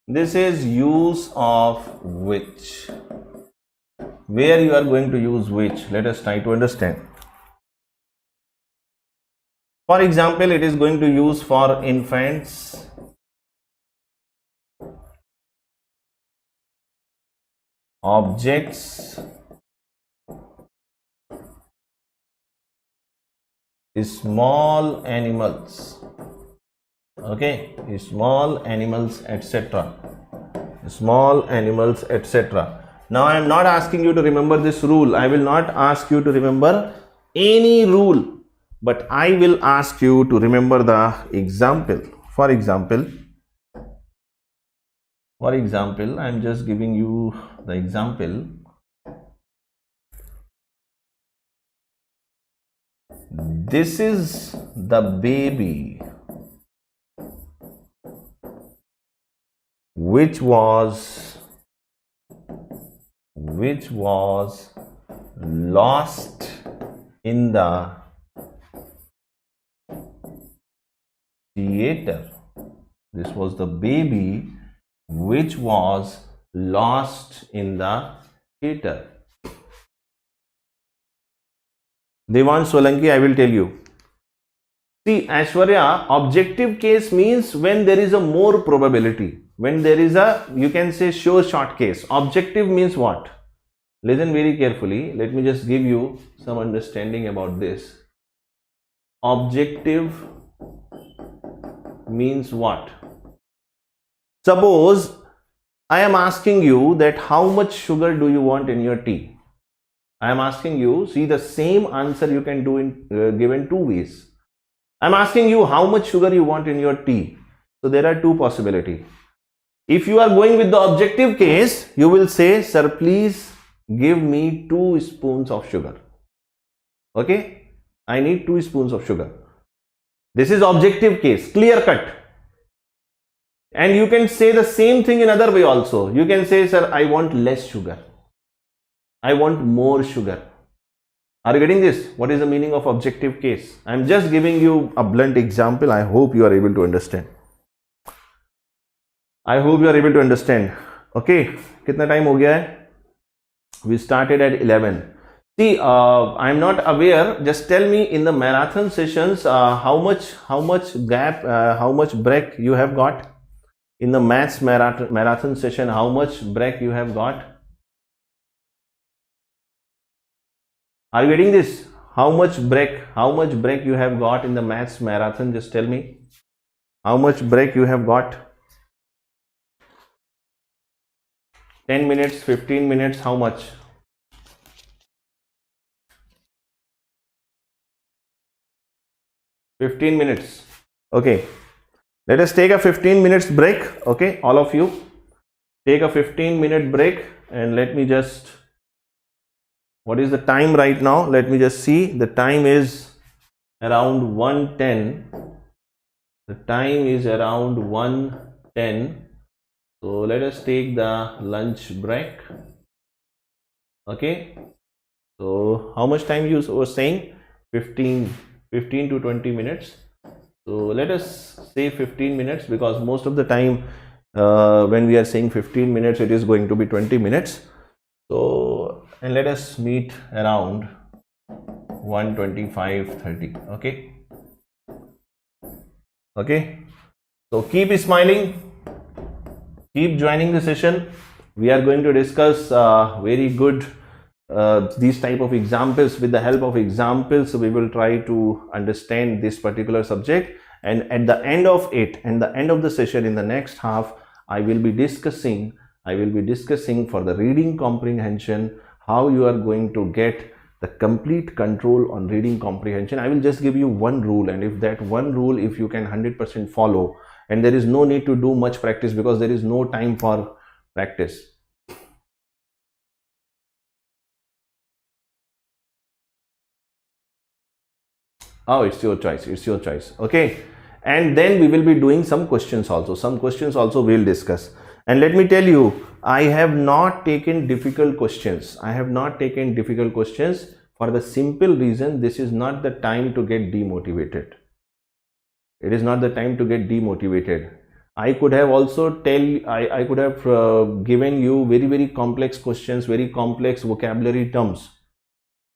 This is use of which. Where you are going to use which? Let us try to understand. For example, it is going to use for infants, objects, small animals, okay, small animals, etc. Small animals, etc. Now I am not asking you to remember this rule. I will not ask you to remember any rule, but I will ask you to remember the example. For example, I am just giving you the example. This is the baby which was lost in the theater. This was the baby which was lost in the theater. Devan Solanki, I will tell you. See, Aishwarya, objective case means when there is a more probability. When there is a, you can say, sure shot case. Objective means what? Listen very carefully. Let me just give you some understanding about this. Objective means what? Suppose I am asking you that how much sugar do you want in your tea? I am asking you, see, the same answer you can do in given two ways. I am asking you how much sugar you want in your tea. So there are two possibilities. If you are going with the objective case, you will say, sir, please give me 2 spoons of sugar. Okay, I need 2 spoons of sugar. This is objective case, clear cut. And you can say the same thing in other way also. You can say, sir, I want less sugar. I want more sugar. Are you getting this? What is the meaning of objective case? I am just giving you a blunt example. I hope you are able to understand. I hope you are able to understand. Okay, कितना time हो गया है? We started at 11. See, I am not aware. Just tell me in the marathon sessions how much gap, how much break you have got in the maths marathon session. How much break you have got? Are you getting this? How much break you have got in the maths marathon? Just tell me how much break you have got. 10 minutes, 15 minutes, how much? $15 minutes. Okay, let us take a 15 minutes break. Okay, all of you take a 15-minute break, and let me just, what is the time right now? Let me just see. The time is around 1:10. The time is around 1:10. 10. So let us take the lunch break. Okay. So how much time you were saying? 15 to 20 minutes. So let us say 15 minutes, because most of the time when we are saying 15 minutes, it is going to be 20 minutes. So, and let us meet around 1:25:30. Okay. Okay. So keep smiling, keep joining the session. We are going to discuss very good these type of examples. With the help of examples, we will try to understand this particular subject, and at the end of it, and the end of the session, in the next half, I will be discussing for the reading comprehension, how you are going to get the complete control on reading comprehension. I will just give you one rule, and if that one rule, if you can 100% follow, and there is no need to do much practice, because there is no time for practice. Oh, it's your choice. It's your choice. Okay. And then we will be doing some questions also. Some questions also we'll discuss. And let me tell you, I have not taken difficult questions. I have not taken difficult questions for the simple reason, this is not the time to get demotivated. It is not the time to get demotivated. I could have also I could have given you very, very complex questions, very complex vocabulary terms,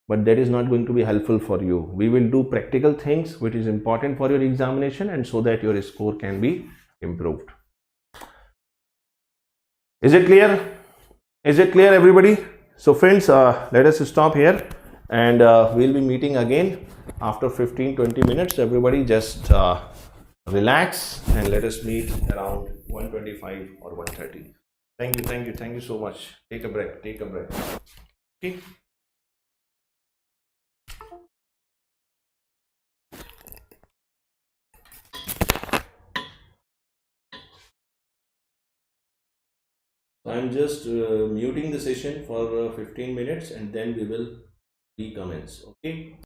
but that is not going to be helpful for you. We will do practical things which is important for your examination, and so that your score can be improved. Is it clear? Is it clear, everybody? So friends, let us stop here, and we'll be meeting again after 15-20 minutes. Everybody just relax, and let us meet around 1:25 or 1:30. Thank you so much. Take a break. Okay. I'm just muting the session for 15 minutes, and then we will recommence. Okay.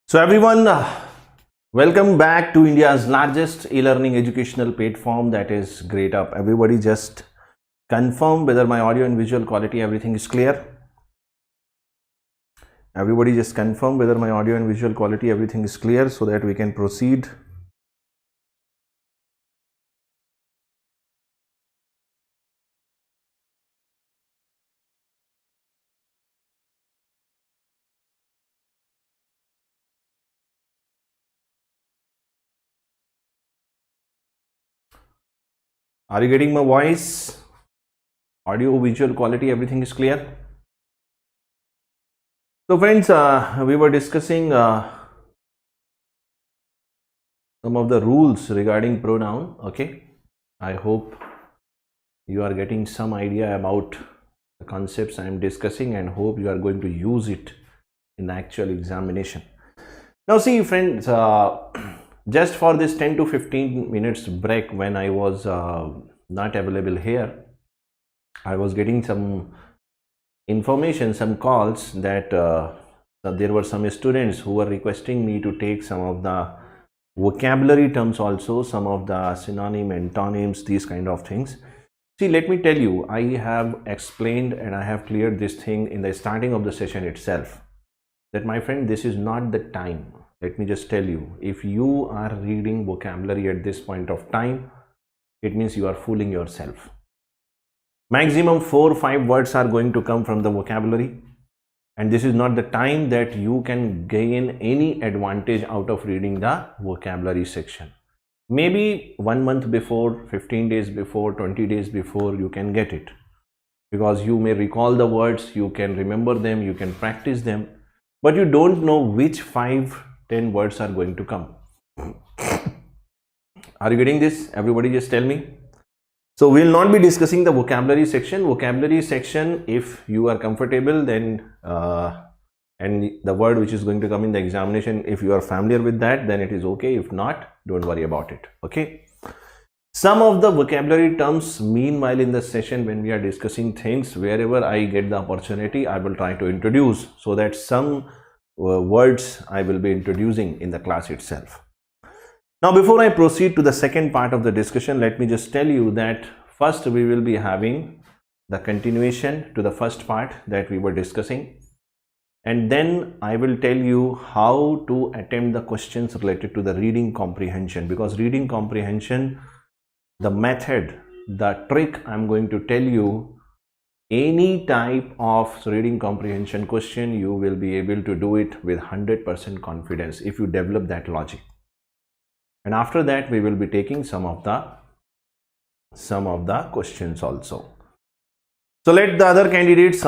So everyone, welcome back to India's largest e-learning educational platform, that is Great Up. Everybody just confirm whether my audio and visual quality, everything is clear. Everybody just confirm whether my audio and visual quality, everything is clear, so that we can proceed. Are you getting my voice? Audio, visual quality, everything is clear? So friends, we were discussing some of the rules regarding pronoun. Okay, I hope you are getting some idea about the concepts I am discussing, and hope you are going to use it in the actual examination. Now see friends, just for this 10 to 15 minutes break, when I was not available here, I was getting some information, some calls that there were some students who were requesting me to take some of the vocabulary terms also, some of the synonym, antonyms, these kind of things. See, let me tell you, I have explained and I have cleared this thing in the starting of the session itself, that my friend, this is not the time. Let me just tell you, if you are reading vocabulary at this point of time, it means you are fooling yourself. Maximum 4 or 5 words are going to come from the vocabulary, and this is not the time that you can gain any advantage out of reading the vocabulary section. Maybe 1 month before, 15 days before, 20 days before, you can get it, because you may recall the words, you can remember them, you can practice them, but you don't know which 5-10 words are going to come. Are you getting this? Everybody just tell me. So we will not be discussing the vocabulary section. Vocabulary section, if you are comfortable, then and the word which is going to come in the examination, if you are familiar with that, then it is okay. If not, don't worry about it. Okay. Some of the vocabulary terms, meanwhile in the session when we are discussing things, wherever I get the opportunity, I will try to introduce, so that some words I will be introducing in the class itself. Now, before I proceed to the second part of the discussion, let me just tell you that first we will be having the continuation to the first part that we were discussing, and then I will tell you how to attempt the questions related to the reading comprehension, because reading comprehension, the method, the trick I'm going to tell you, any type of reading comprehension question, you will be able to do it with 100% confidence if you develop that logic. And after that, we will be taking some of the questions also. So let the other candidates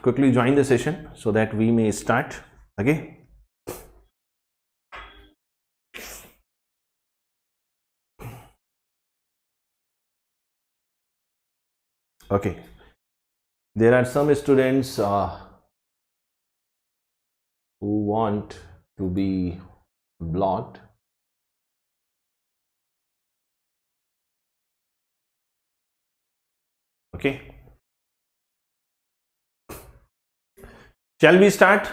quickly join the session so that we may start. Okay. Okay. There are some students who want to be blocked. Okay. Shall we start?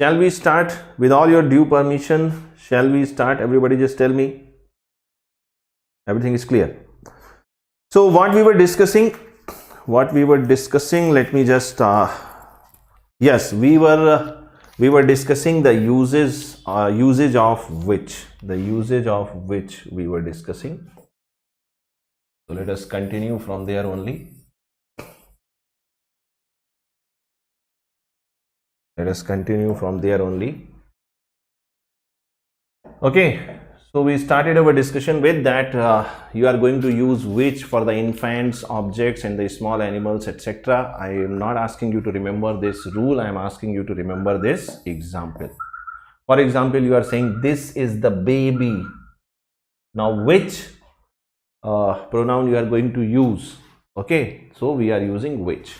Shall we start with all your due permission? Shall we start? Everybody just tell me. Everything is clear. So what we were discussing, let me just, yes, we were discussing the usage of which we were discussing. So let us continue from there only. Okay, so we started our discussion with that you are going to use which for the infants, objects, and the small animals, etc. I am not asking you to remember this rule, I am asking you to remember this example. For example, you are saying this is the baby. Now which pronoun you are going to use? Okay, so we are using which.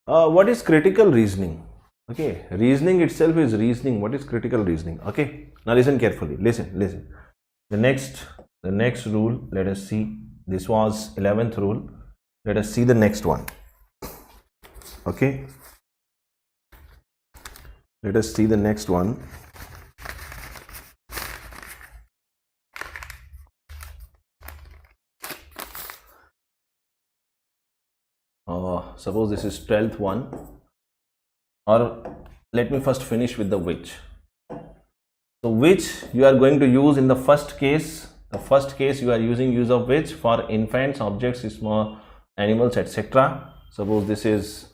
What is critical reasoning? Okay, reasoning itself is reasoning. What is critical reasoning? Okay, now listen carefully. Listen. The next rule, let us see. This was 11th rule. Let us see the next one. Okay, let us see the next one. Suppose this is 12th one, or let me first finish with the which. So which you are going to use in the first case. The first case you are using use of which for infants, objects, small animals, etc. Suppose this is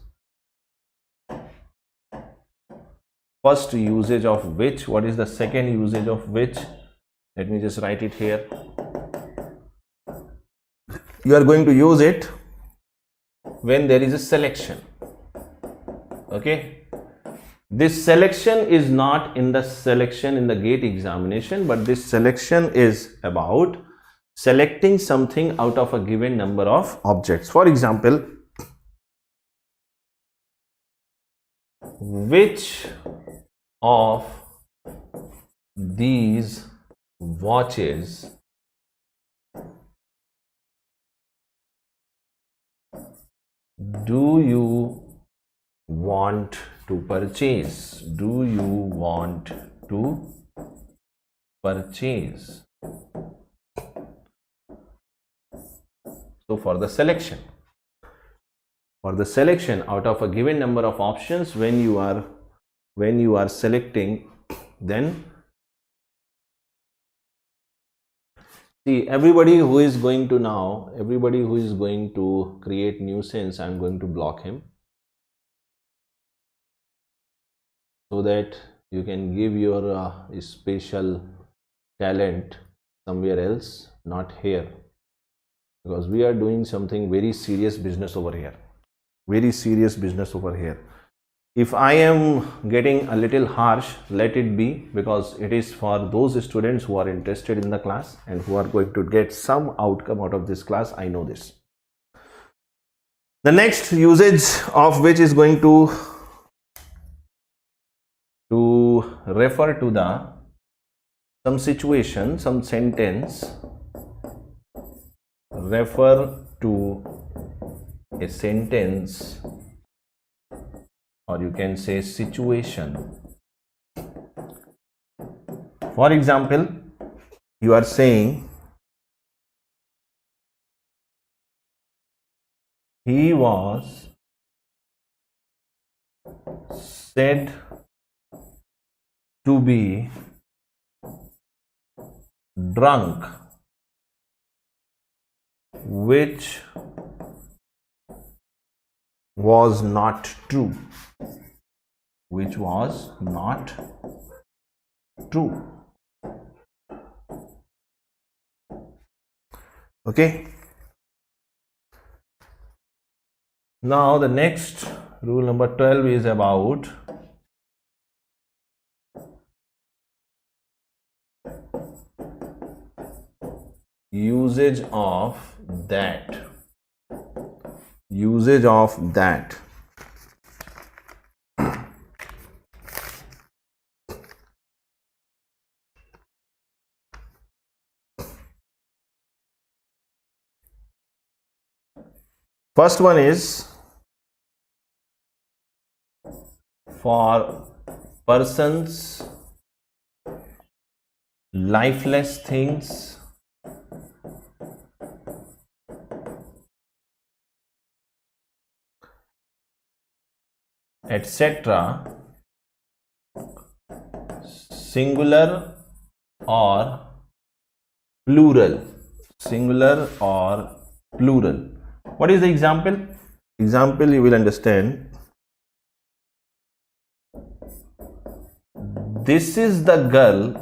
first usage of which. What is the second usage of which? Let me just write it here. You are going to use it when there is a selection. Okay, this selection is not in the selection in the GATE examination, but this selection is about selecting something out of a given number of objects. For example, which of these watches do you want to purchase? Do you want to purchase? So for the selection out of a given number of options, when you are selecting, then see, everybody who is going to create nuisance, I'm going to block him, so that you can give your special talent somewhere else, not here, because we are doing something very serious business over here. If I am getting a little harsh, let it be, because it is for those students who are interested in the class and who are going to get some outcome out of this class. I know this. The next usage of which is going to refer to some situation, some sentence, refer to a sentence, or you can say situation. For example, you are saying he was said to be drunk, which was not true. Okay, now the next rule number 12 is about usage of that. First one is for persons, lifeless things, etc., singular or plural. What is the example? You will understand. This is the girl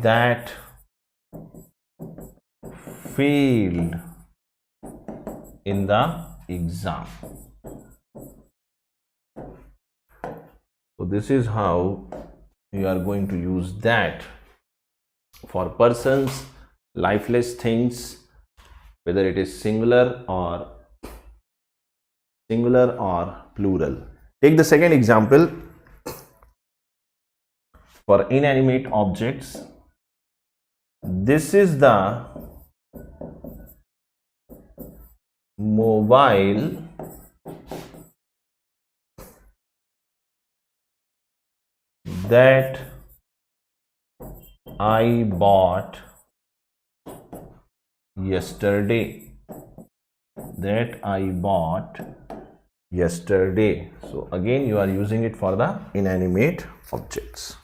that failed in the exam. So this is how you are going to use that for persons, lifeless things, whether it is singular or plural. Take the second example for inanimate objects. This is the mobile that I bought yesterday. That I bought yesterday. So again you are using it for the inanimate objects.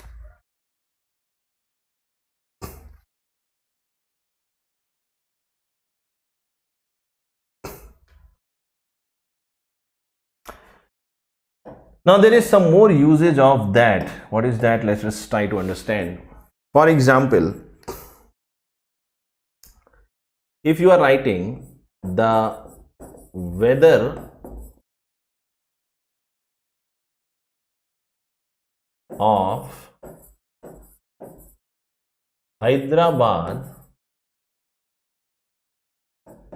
Now there is some more usage of that. What is that? Let's just try to understand. For example, if you are writing the weather of Hyderabad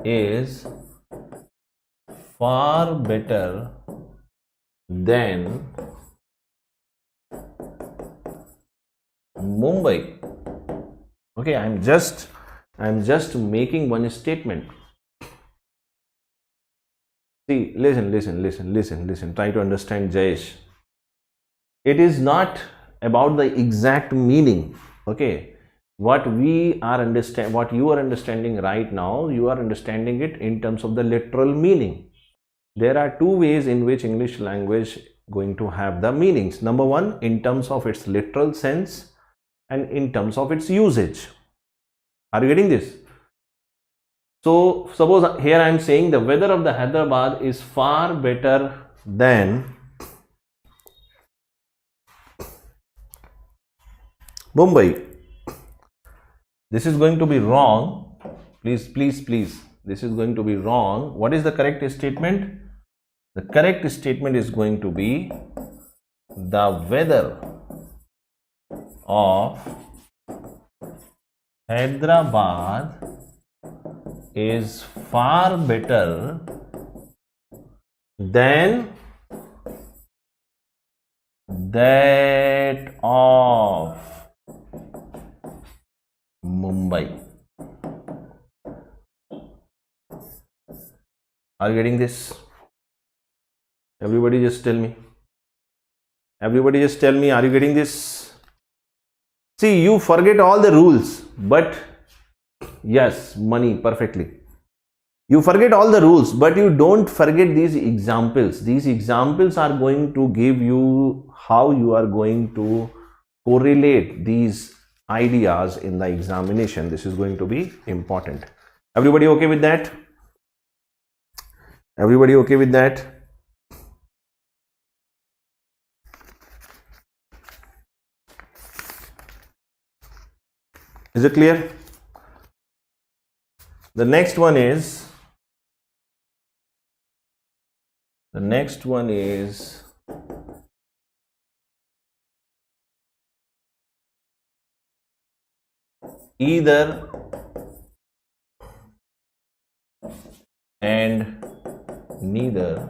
is far better than Mumbai. Okay, I'm just making one statement. See, listen. Try to understand, Jayesh. It is not about the exact meaning. Okay, what you are understanding right now, you are understanding it in terms of the literal meaning. There are two ways in which English language going to have the meanings. Number one, in terms of its literal sense and in terms of its usage. Are you getting this? So suppose here I am saying the weather of the Hyderabad is far better than Mumbai. This is going to be wrong. Please. This is going to be wrong. What is the correct statement? The correct statement is going to be the weather of Hyderabad is far better than that of Mumbai. Are you getting this? Everybody just tell me. Are you getting this? See, you forget all the rules, but yes, money perfectly. You forget all the rules, but you don't forget these examples. These examples are going to give you how you are going to correlate these ideas in the examination. This is going to be important. Everybody okay with that? Everybody okay with that? Is it clear? The next one is either and neither.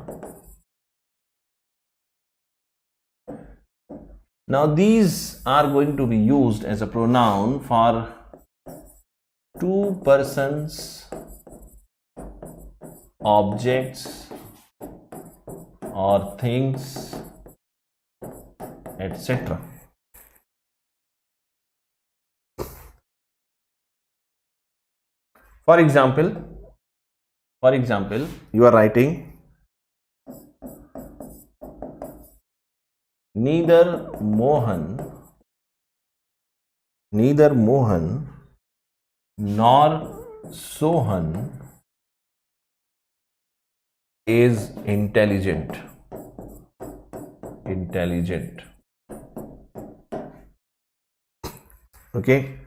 Now these are going to be used as a pronoun for two persons, objects or things, etc. For example, you are writing neither Mohan nor Sohan is intelligent. Okay.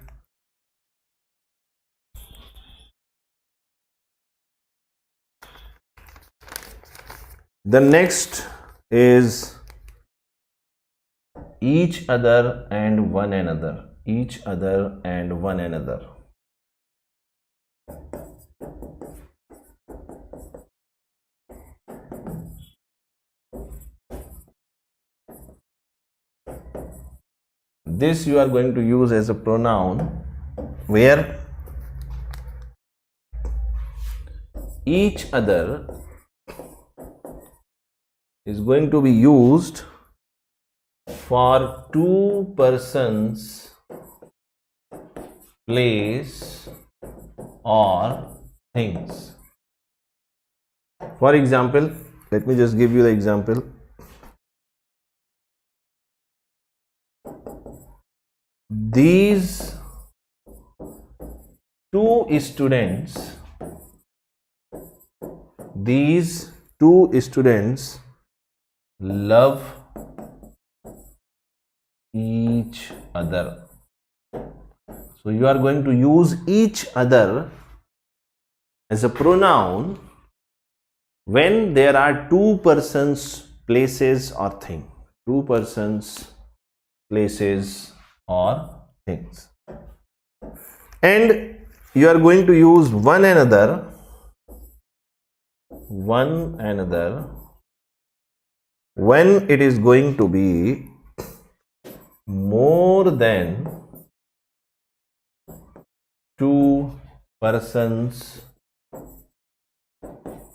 The next is each other and one another. This you are going to use as a pronoun where each other is going to be used for two persons, place or things. For example, let me just give you the example. These two students love each other. So you are going to use each other as a pronoun when there are two persons, places or thing. Two persons, places or things. And you are going to use one another when it is going to be more than two persons,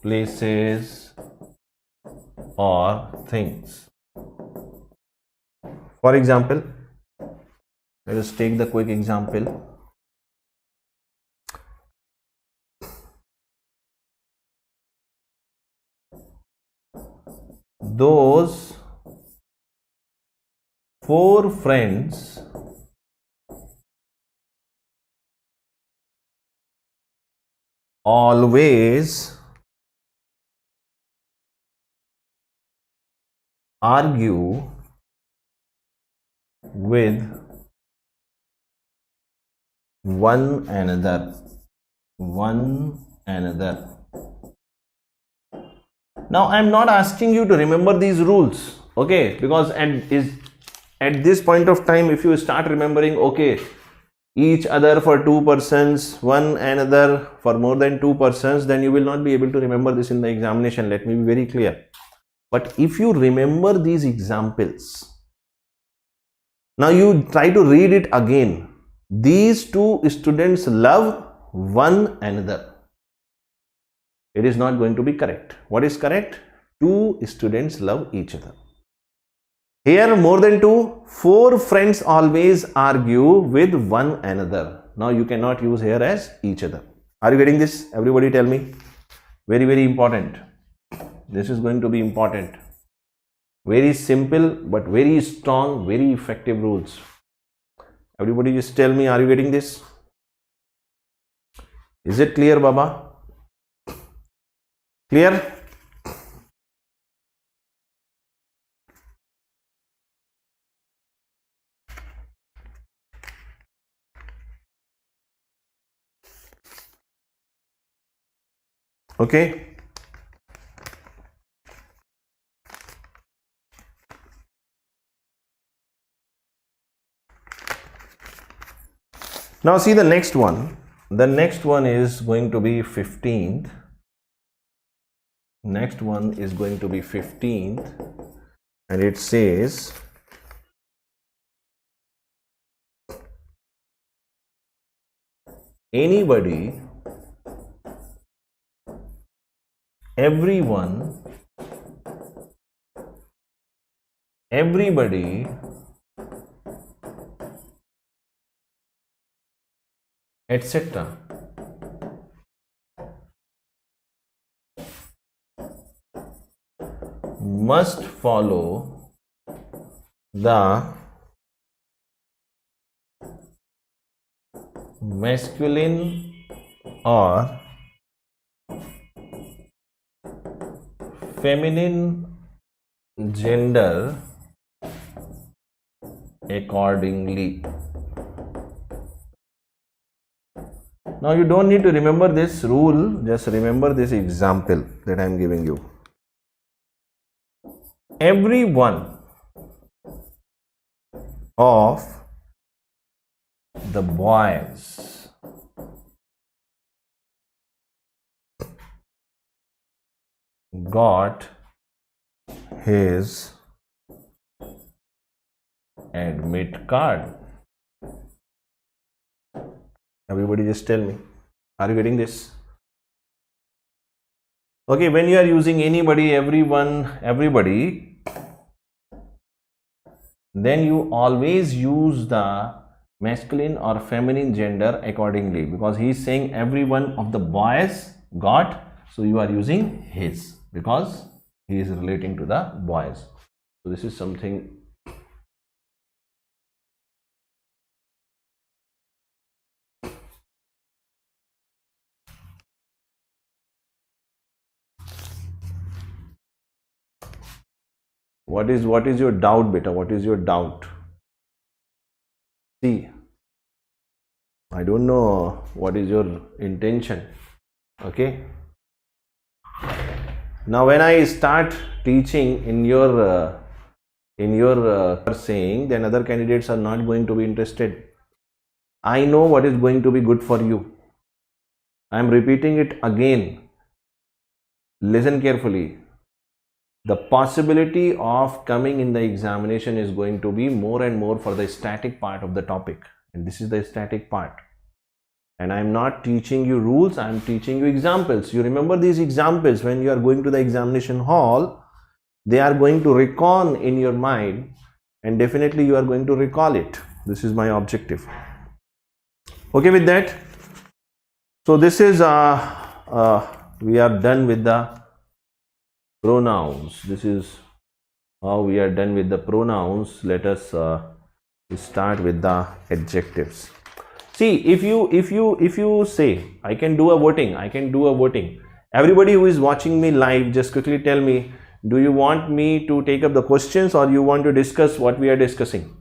places or things. For example, let us take the quick example. Those four friends always argue with one another. Now I am not asking you to remember these rules, okay, because at this point of time, if you start remembering, okay, each other for two persons, one another for more than two persons, then you will not be able to remember this in the examination. Let me be very clear. But if you remember these examples, now you try to read it again. These two students love one another. It is not going to be correct. What is correct? Two students love each other. Here, more than two, four friends always argue with one another. Now you cannot use here as each other. Are you getting this? Everybody tell me. Very, very important. This is going to be important. Very simple but very strong, very effective rules. Everybody just tell me, are you getting this? Is it clear, Baba? Clear? Okay. Now see the next one. The next one is going to be 15th. Next one is going to be 15th, and it says anybody, everyone, everybody, etc. must follow the masculine or feminine gender accordingly. Now you don't need to remember this rule, just remember this example that I am giving you. Every one of the boys got his admit card. Everybody just tell me. Are you getting this? Okay, when you are using anybody, everyone, everybody, then you always use the masculine or feminine gender accordingly, because he is saying every one of the boys got, so you are using his because he is relating to the boys. So this is something. What is your doubt, beta? What is your doubt? See, I don't know what is your intention. Okay. Now, when I start teaching in your saying, then other candidates are not going to be interested. I know what is going to be good for you. I am repeating it again. Listen carefully. The possibility of coming in the examination is going to be more and more for the static part of the topic, and this is the static part. And I am not teaching you rules, I am teaching you examples. You remember these examples when you are going to the examination hall, they are going to recon in your mind, and definitely you are going to recall it. This is my objective. Okay with that? So this is we are done with the pronouns. This is how we are done with the pronouns. Let us start with the adjectives. See, if you say, I can do a voting. Everybody who is watching me live, just quickly tell me, do you want me to take up the questions or you want to discuss what we are discussing?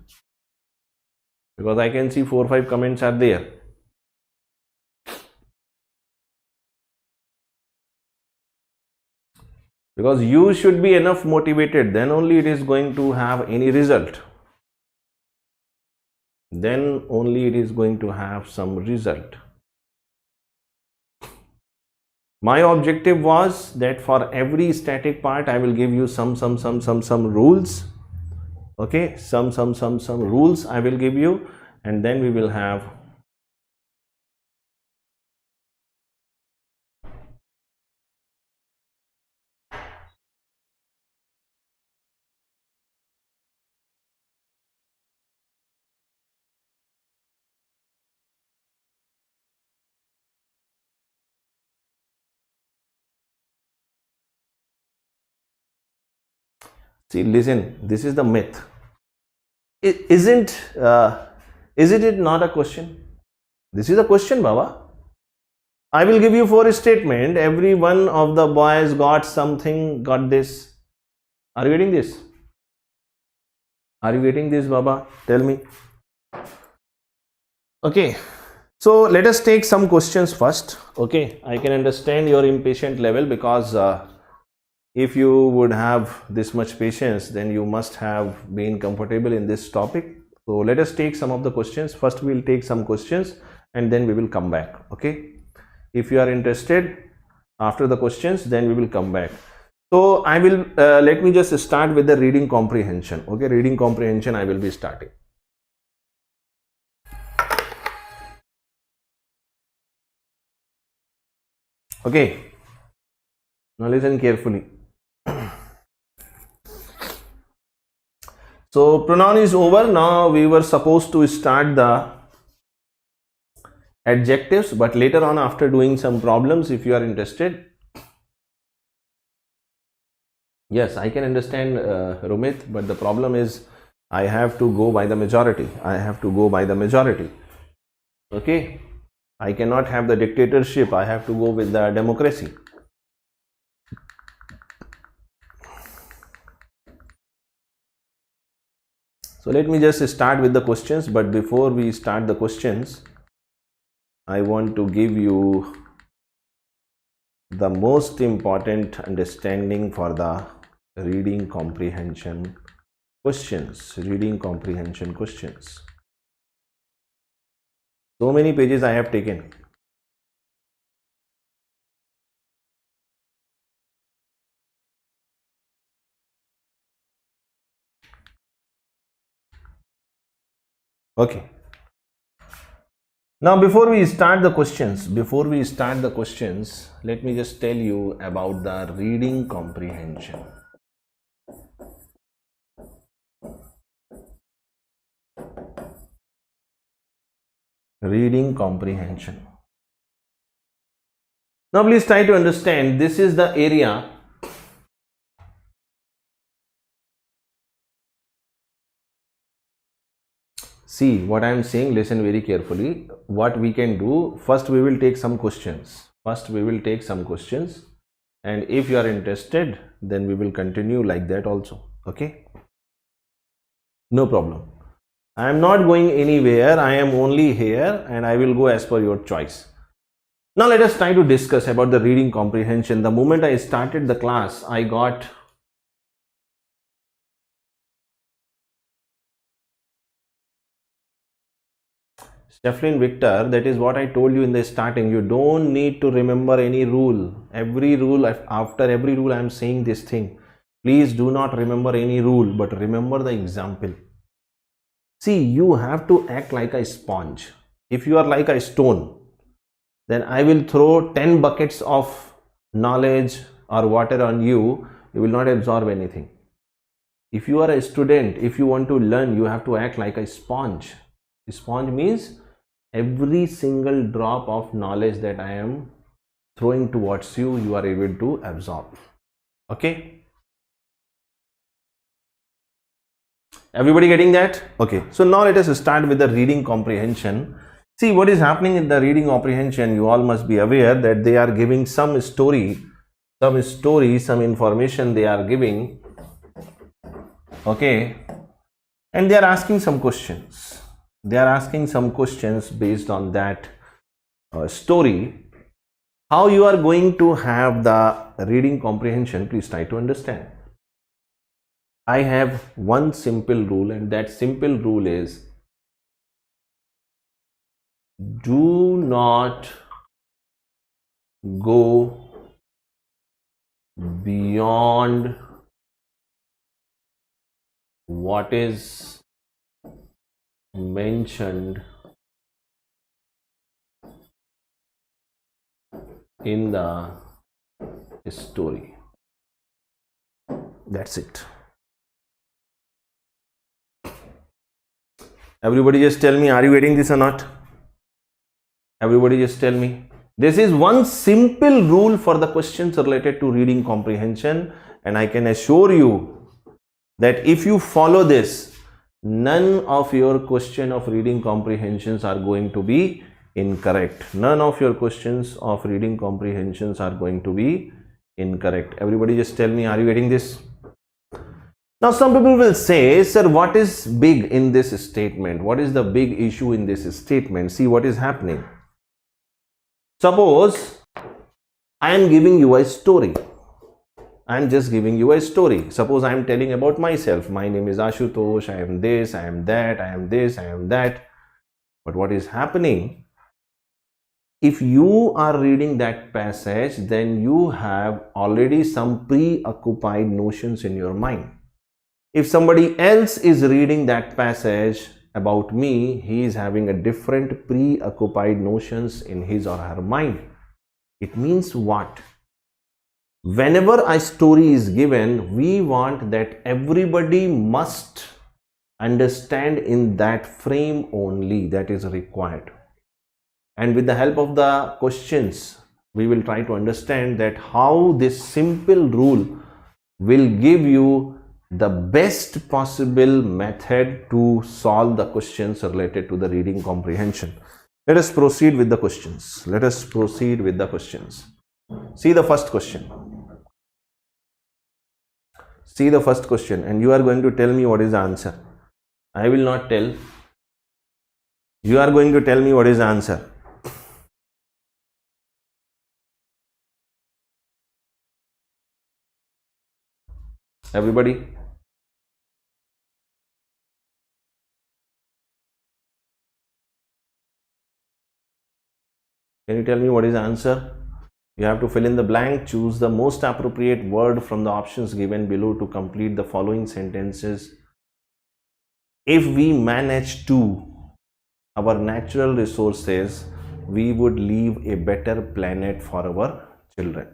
Because I can see 4 or 5 comments are there. Because you should be enough motivated, then only it is going to have any result. Then only it is going to have some result. My objective was that for every static part I will give you some rules. Okay, some rules I will give you, and then we will have see, listen, this is the myth. Isn't it not a question? This is a question, Baba. I will give you 4 statements. Every one of the boys got something, got this. Are you getting this? Are you getting this, Baba? Tell me. Okay. So let us take some questions first. Okay. I can understand your impatient level, because if you would have this much patience, then you must have been comfortable in this topic. So let us take some of the questions. First we will take some questions and then we will come back. Okay. If you are interested after the questions, then we will come back. So I will let me just start with the reading comprehension. Okay, reading comprehension I will be starting. Okay, now listen carefully. So pronoun is over. Now we were supposed to start the adjectives, but later on, after doing some problems, if you are interested. Yes, I can understand, Romit, but the problem is I have to go by the majority. Okay, I cannot have the dictatorship. I have to go with the democracy. So let me just start with the questions, but before we start the questions, I want to give you the most important understanding for the reading comprehension questions. So many pages I have taken. Okay. Now, before we start the questions, let me just tell you about the reading comprehension. Reading comprehension. Now, please try to understand, this is the area see what I am saying, listen very carefully. What we can do, first we will take some questions. And if you are interested, then we will continue like that also. Okay? No problem. I am not going anywhere. I am only here and I will go as per your choice. Now let us try to discuss about the reading comprehension. The moment I started the class, I got Stefan Victor, that is what I told you in the starting. You don't need to remember any rule. After every rule I am saying this thing. Please do not remember any rule, but remember the example. See, you have to act like a sponge. If you are like a stone, then I will throw 10 buckets of knowledge or water on you. You will not absorb anything. If you are a student, if you want to learn, you have to act like a sponge. A sponge means every single drop of knowledge that I am throwing towards you, you are able to absorb. Okay? Everybody getting that? Okay. So now let us start with the reading comprehension. See what is happening in the reading comprehension. You all must be aware that they are giving some story, some information they are giving. Okay. And they are asking some questions. Based on that story. How you are going to have the reading comprehension, please try to understand. I have one simple rule, and that simple rule is, do not go beyond what is mentioned in the story. That's it. Everybody just tell me, are you getting this or not? Everybody just tell me. This is one simple rule for the questions related to reading comprehension, and I can assure you that if you follow this, none of your question of reading comprehensions are going to be incorrect. Everybody just tell me, are you getting this? Now some people will say, sir, what is big in this statement? What is the big issue in this statement? See what is happening. Suppose I am giving you a story. Suppose I am telling about myself. My name is Ashutosh. I am this, I am that, I am this, I am that. But what is happening? If you are reading that passage, then you have already some preoccupied notions in your mind. If somebody else is reading that passage about me, he is having a different preoccupied notions in his or her mind. It means what? Whenever a story is given, we want that everybody must understand in that frame only, that is required. And with the help of the questions, we will try to understand that how this simple rule will give you the best possible method to solve the questions related to the reading comprehension. Let us proceed with the questions. See the first question. And you are going to tell me what is the answer. I will not tell. You are going to tell me what is the answer. Everybody? Can you tell me what is the answer? You have to fill in the blank. Choose the most appropriate word from the options given below to complete the following sentences. If we manage to our natural resources, we would leave a better planet for our children.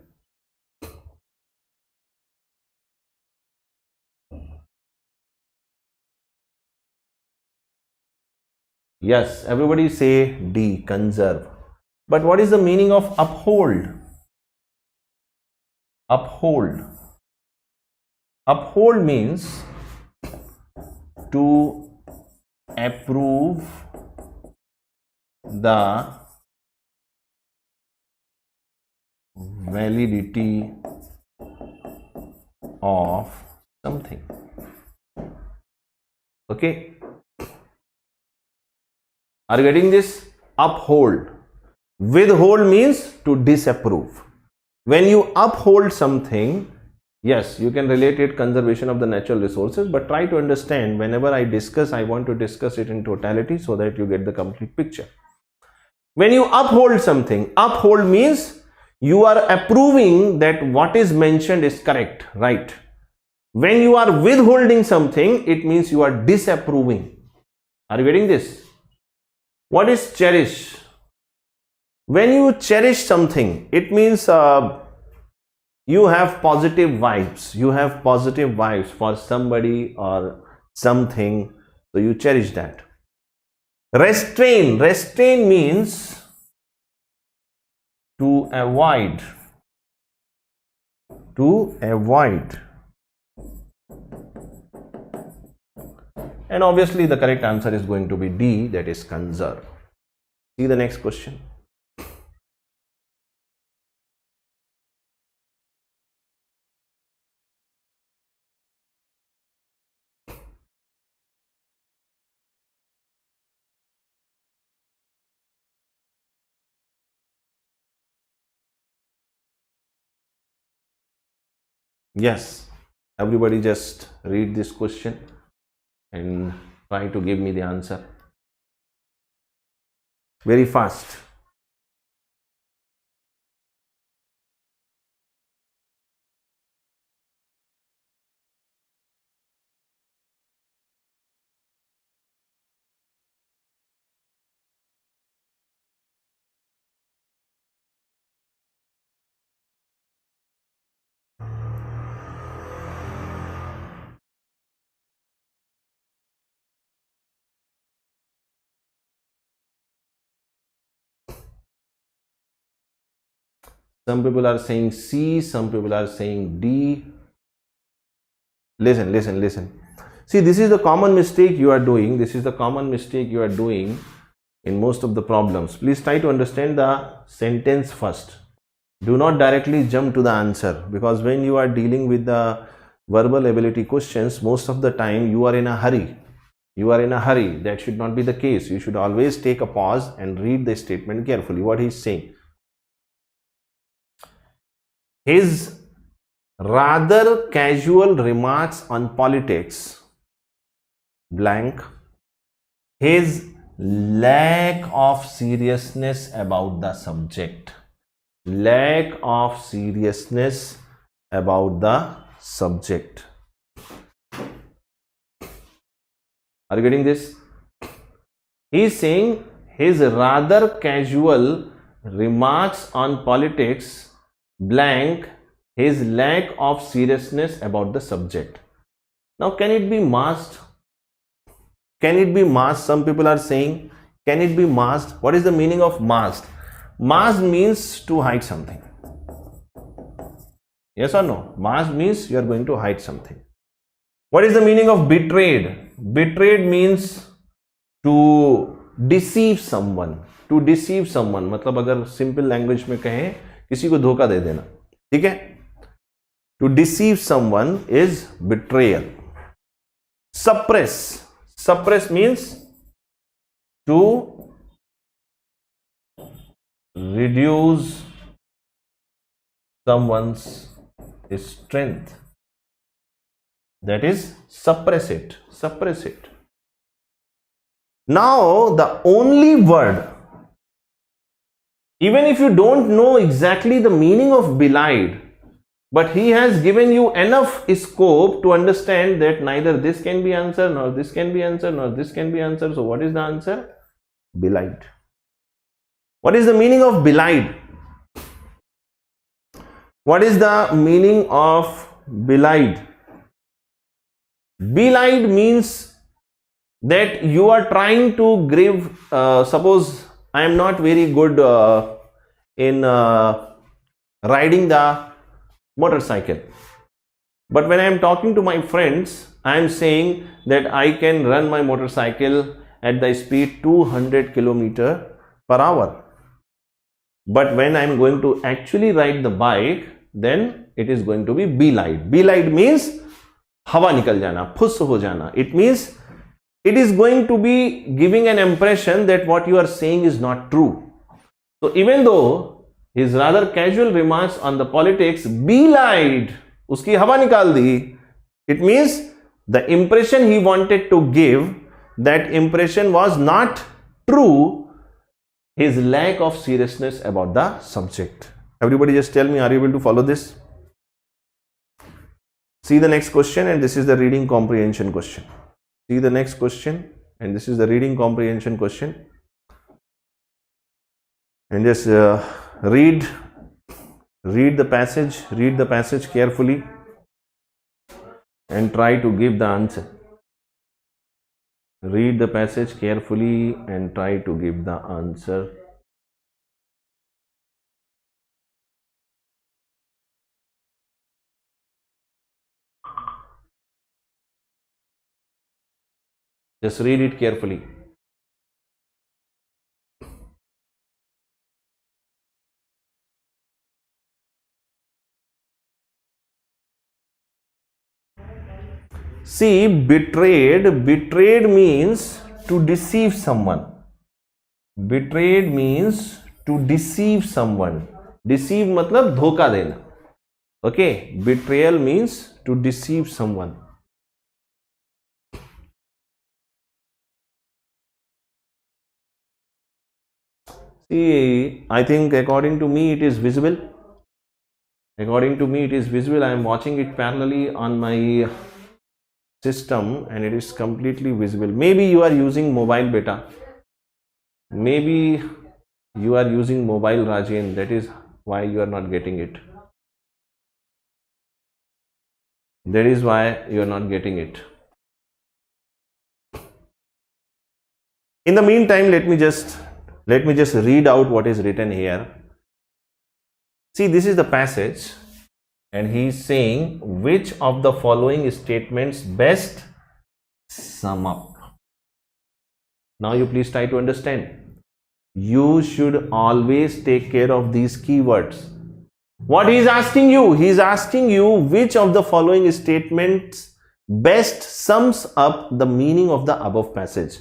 Yes, everybody say D, conserve. But what is the meaning of uphold? Uphold. Uphold means to approve the validity of something. Okay. Are you getting this? Uphold. Withhold means to disapprove. When you uphold something, yes, you can relate it conservation of the natural resources, but try to understand whenever I discuss, I want to discuss it in totality so that you get the complete picture. When you uphold something, uphold means you are approving that what is mentioned is correct, right? When you are withholding something, it means you are disapproving. Are you getting this? What is cherish? When you cherish something, it means you have positive vibes. You have positive vibes for somebody or something, so you cherish that. Restrain. Restrain means to avoid. To avoid. And obviously the correct answer is going to be D, that is conserve. See the next question. Yes, everybody just read this question and try to give me the answer very fast. Some people are saying C, some people are saying D. Listen, listen, listen. See, this is the common mistake you are doing. This is the common mistake you are doing in most of the problems. Please try to understand the sentence first. Do not directly jump to the answer, because when you are dealing with the verbal ability questions, most of the time you are in a hurry. You are in a hurry. That should not be the case. You should always take a pause and read the statement carefully. What he is saying. His rather casual remarks on politics, blank, his lack of seriousness about the subject, lack of seriousness about the subject. Are you getting this? He is saying his rather casual remarks on politics, blank, his lack of seriousness about the subject. Now, can it be masked? Can it be masked? Some people are saying, can it be masked? What is the meaning of masked? Masked means to hide something. Yes or no? Masked means you are going to hide something. What is the meaning of betrayed? Betrayed means to deceive someone. To deceive someone. मतलब अगर simple language में कहें, किसी को धोखा दे देना. ठीक है? To deceive someone is betrayal. Suppress. Suppress means to reduce someone's strength. That is, suppress it. Suppress it. Now, the only word, even if you don't know exactly the meaning of belied, but he has given you enough scope to understand that neither this can be answered, nor this can be answered, nor this can be answered. So what is the answer? Belied. What is the meaning of belied? What is the meaning of belied? Belied means that you are trying to give, suppose I am not very good in riding the motorcycle, but when I am talking to my friends, I am saying that I can run my motorcycle at the speed 200 km/h. But when I am going to actually ride the bike, then it is going to be belied. Belied means हवा निकल जाना, फुस हो जाना. It means it is going to be giving an impression that what you are saying is not true. So even though his rather casual remarks on the politics belied, उसकी हवा निकाल दी, it means the impression he wanted to give, that impression was not true. His lack of seriousness about the subject. Everybody just tell me, are you able to follow this? See the next question, and this is the reading comprehension question. See the next question, and this is the reading comprehension question. And just read the passage carefully, and try to give the answer. Read the passage carefully and try to give the answer. Just read it carefully. See, betrayed means to deceive someone. Betrayed means to deceive someone. Deceive मतलब धोखा देना. Okay, betrayal means to deceive someone. See, I think according to me it is visible. According to me it is visible. I am watching it parallelly on my system and it is completely visible. Maybe you are using mobile beta. Maybe you are using mobile, Rajan. That is why you are not getting it. That is why you are not getting it. In the meantime, let me just read out what is written here. See, this is the passage, and he is saying which of the following statements best sum up. Now you please try to understand. You should always take care of these keywords. What he is asking you? He is asking you which of the following statements best sums up the meaning of the above passage.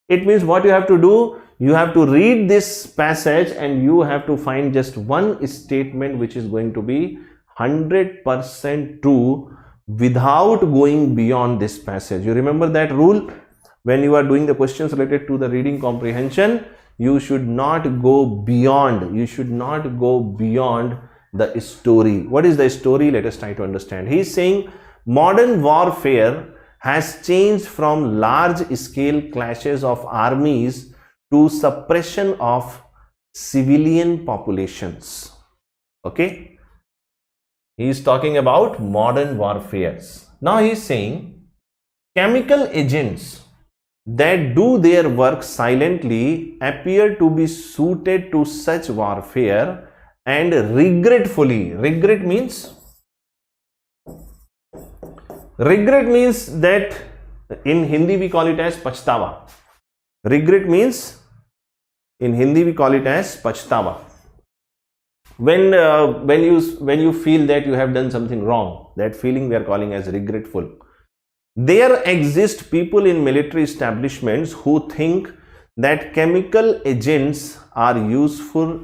It means what you have to do, you have to read this passage and you have to find just one statement which is going to be 100% true without going beyond this passage. You remember that rule? When you are doing the questions related to the reading comprehension, you should not go beyond. You should not go beyond the story. What is the story? Let us try to understand. He is saying modern warfare has changed from large scale clashes of armies to suppression of civilian populations. Okay, he is talking about modern warfares. Now he is saying chemical agents that do their work silently appear to be suited to such warfare, and regretfully, regret means that in Hindi we call it as pachtawa. Regret means in Hindi we call it as pachtawa. When you feel that you have done something wrong, that feeling we are calling as regretful. There exist people in military establishments who think that chemical agents are useful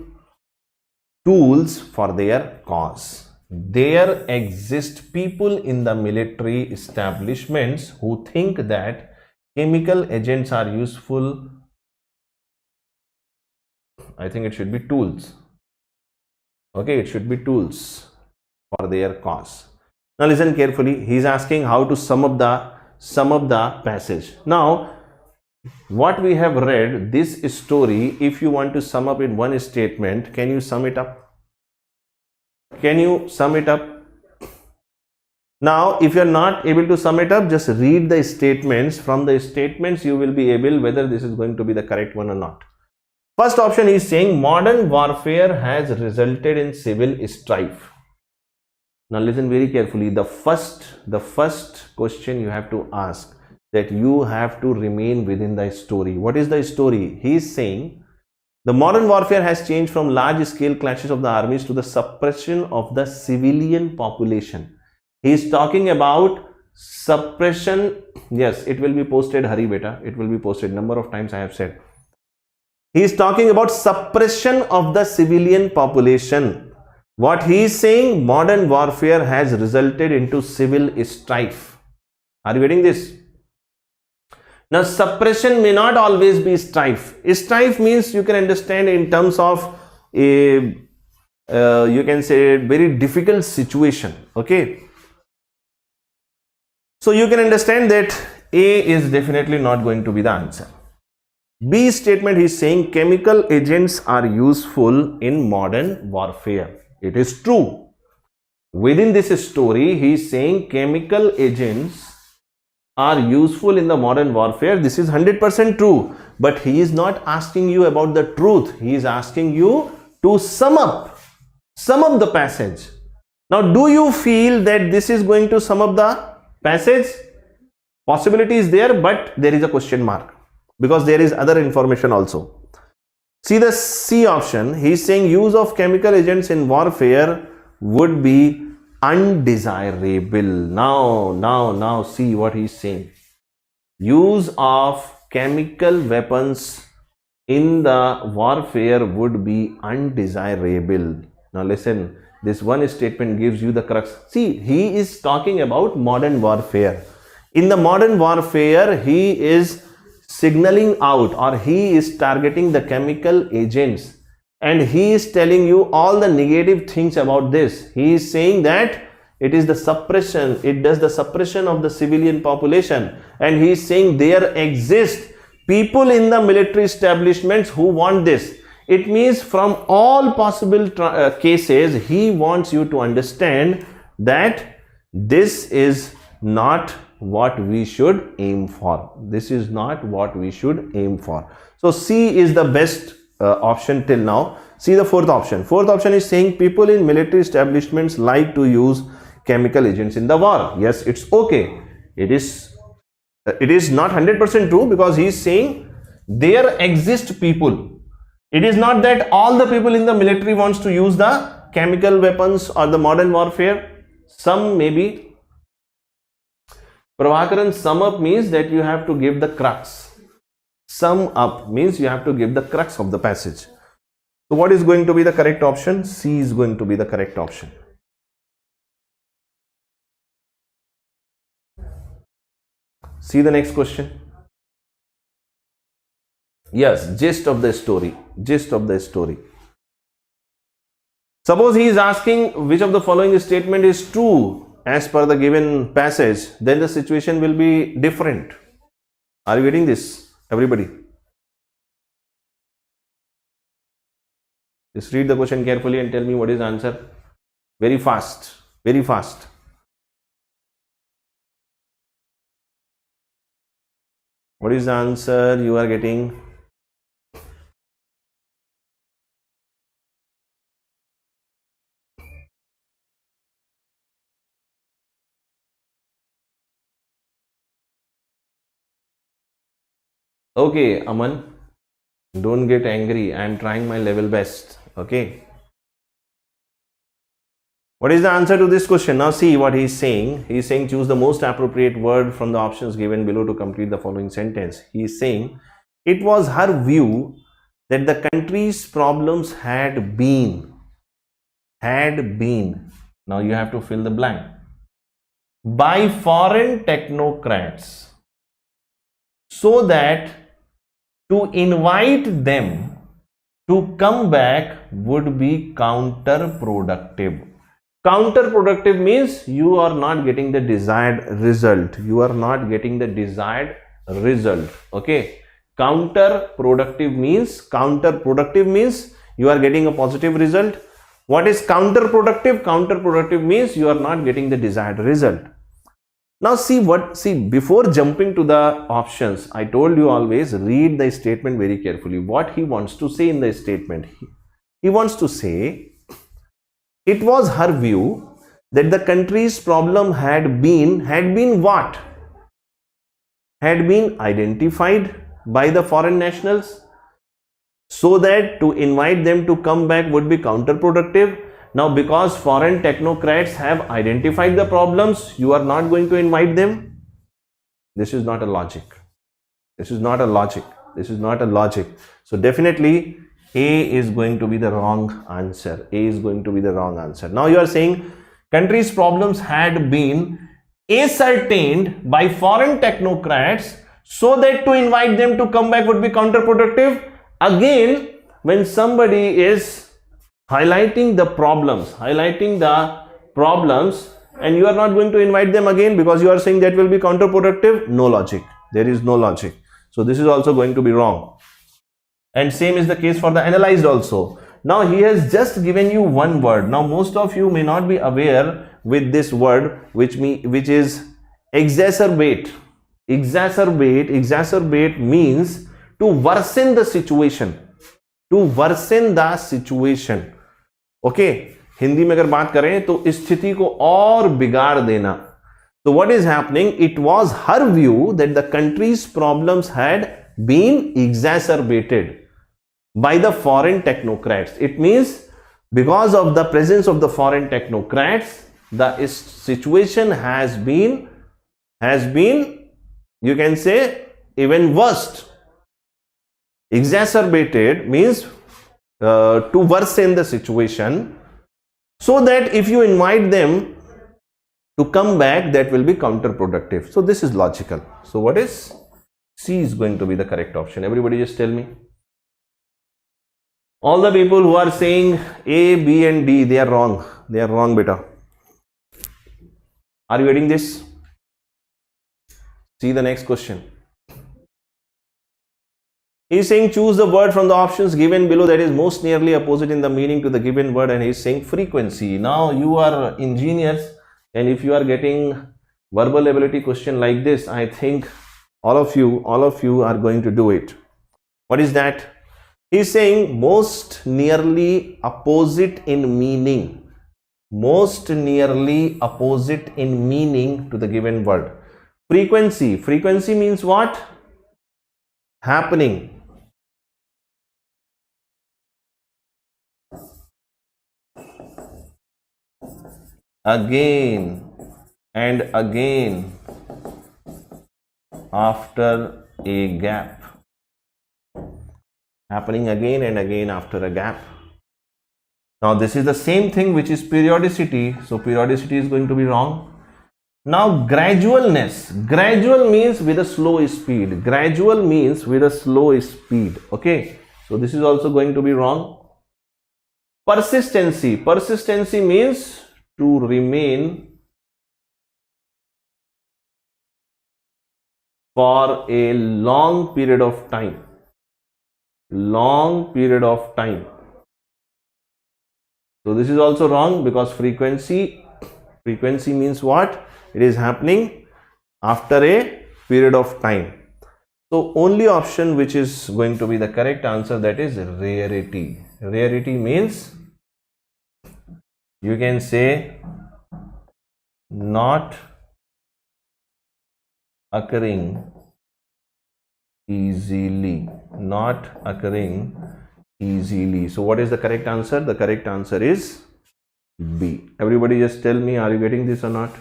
tools for their cause. There exist people in the military establishments who think that chemical agents are useful. I think it should be tools. Okay, it should be tools for their cause. Now listen carefully. He is asking how to sum up the passage. Now what we have read, this story, if you want to sum up in one statement, can you sum it up? Can you sum it up? Now, if you are not able to sum it up, just read the statements. From the statements, you will be able whether this is going to be the correct one or not. First option is saying modern warfare has resulted in civil strife. Now listen very carefully. The first question you have to ask, that you have to remain within the story. What is the story? He is saying the modern warfare has changed from large scale clashes of the armies to the suppression of the civilian population. He is talking about suppression. Yes, it will be posted, Hari beta. It will be posted. Number of times I have said. He is talking about suppression of the civilian population. What he is saying, modern warfare has resulted into civil strife. Are you getting this? Now, suppression may not always be strife. Strife means you can understand in terms of a, you can say, very difficult situation. Okay. So you can understand that A is definitely not going to be the answer. B statement, he is saying chemical agents are useful in modern warfare. It is true. Within this story, he is saying chemical agents are useful in the modern warfare. This is 100% true. But he is not asking you about the truth. He is asking you to sum up the passage. Now, do you feel that this is going to sum up the passage? Possibility is there, but there is a question mark because there is other information also. See the C option. He is saying use of chemical agents in warfare would be undesirable. Now see what he is saying. Use of chemical weapons in the warfare would be undesirable. Now listen, this one statement gives you the crux. See, he is talking about modern warfare. In the modern warfare, he is signaling out, or he is targeting the chemical agents, and he is telling you all the negative things about this. He is saying that it is the suppression, it does the suppression of the civilian population, and he is saying there exist people in the military establishments who want this. It means from all possible cases, he wants you to understand that this is not what we should aim for. This is not what we should aim for. So C is the best option till now. See the fourth option. Fourth option is saying people in military establishments like to use chemical agents in the war. Yes, it's okay. It is not 100% true because he is saying there exist people. It is not that all the people in the military wants to use the chemical weapons or the modern warfare. Some maybe. Prabhakaran, sum up means that you have to give the crux. Sum up means you have to give the crux of the passage. So what is going to be the correct option? C is going to be the correct option. See the next question. Yes, gist of the story. Gist of the story. Suppose he is asking which of the following statement is true as per the given passage, then the situation will be different. Are you getting this, everybody? Just read the question carefully and tell me what is the answer. Very fast, very fast. What is the answer you are getting? Okay, Aman, don't get angry. I am trying my level best. Okay. What is the answer to this question? Now see what he is saying. He is saying choose the most appropriate word from the options given below to complete the following sentence. He is saying it was her view that the country's problems had been. Now you have to fill the blank. By foreign technocrats, so that to invite them to come back would be counterproductive. Counterproductive means you are not getting the desired result. You are not getting the desired result. Okay. Counterproductive means you are getting a positive result. What is counterproductive? Counterproductive means you are not getting the desired result. Now see before jumping to the options, I told you always read the statement very carefully. What he wants to say in the statement, he wants to say it was her view that the country's problem had been what? Had been identified by the foreign nationals, so that to invite them to come back would be counterproductive. Now because foreign technocrats have identified the problems, you are not going to invite them. This is not a logic. This is not a logic. This is not a logic. So definitely A is going to be the wrong answer. A is going to be the wrong answer. Now you are saying country's problems had been ascertained by foreign technocrats, so that to invite them to come back would be counterproductive. Again, when somebody is highlighting the problems, and you are not going to invite them again because you are saying that will be counterproductive, no logic. There is no logic. So this is also going to be wrong. And same is the case for the analyzed also. Now he has just given you one word. Now most of you may not be aware with this word, which is exacerbate. Exacerbate means to worsen the situation. Okay, Hindi में अगर बात करें तो स्थिति को और बिगाड़ देना. So what is happening? It was her view that the country's problems had been exacerbated by the foreign technocrats. It means because of the presence of the foreign technocrats, the situation has been, you can say, even worse. Exacerbated means to worsen the situation, so that if you invite them to come back, that will be counterproductive. So this is logical. So what is C is going to be the correct option? Everybody just tell me. All the people who are saying A, B and D, they are wrong. They are wrong, beta. Are you getting this? See the next question. He is saying choose the word from the options given below that is most nearly opposite in the meaning to the given word, and he is saying frequency. Now you are engineers, and if you are getting verbal ability question like this, I think all of you are going to do it. What is that? He is saying most nearly opposite in meaning. Most nearly opposite in meaning to the given word. Frequency. Frequency means what? Happening. Again and again after a gap. Happening again and again after a gap. Now this is the same thing which is periodicity. So periodicity is going to be wrong. Now gradualness. Gradual means with a slow speed. Gradual means with a slow speed. Okay. So this is also going to be wrong. Persistency. Persistency means to remain for a long period of time. Long period of time. So this is also wrong, because frequency means what? It is happening after a period of time. So only option which is going to be the correct answer, that is rarity. Rarity means, you can say, not occurring easily. Not occurring easily. So what is the correct answer? The correct answer is B. Everybody just tell me, are you getting this or not?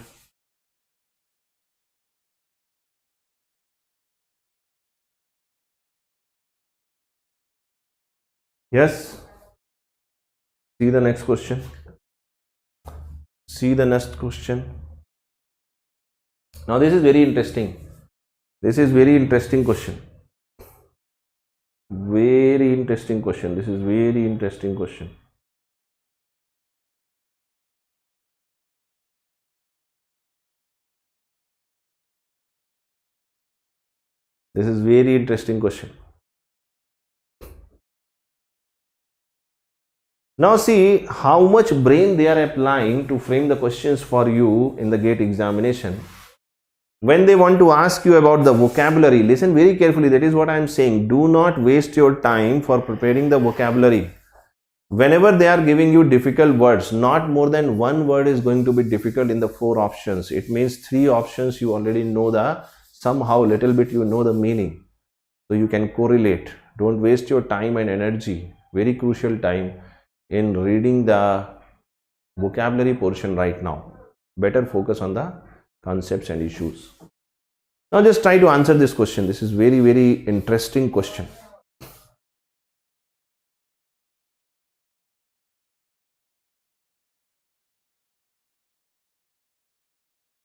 Yes? See the next question. See the next question. Now this is very interesting. This is very interesting question. Very interesting question. This is very interesting question. This is very interesting question. Now see how much brain they are applying to frame the questions for you in the GATE examination. When they want to ask you about the vocabulary, listen very carefully. That is what I am saying. Do not waste your time for preparing the vocabulary. Whenever they are giving you difficult words, not more than one word is going to be difficult in the 4 options. It means 3 options you already know the somehow little bit you know the meaning. So you can correlate. Don't waste your time and energy, very crucial time, in reading the vocabulary portion right now. Better focus on the concepts and issues. Now just try to answer this question. This is very, very interesting question.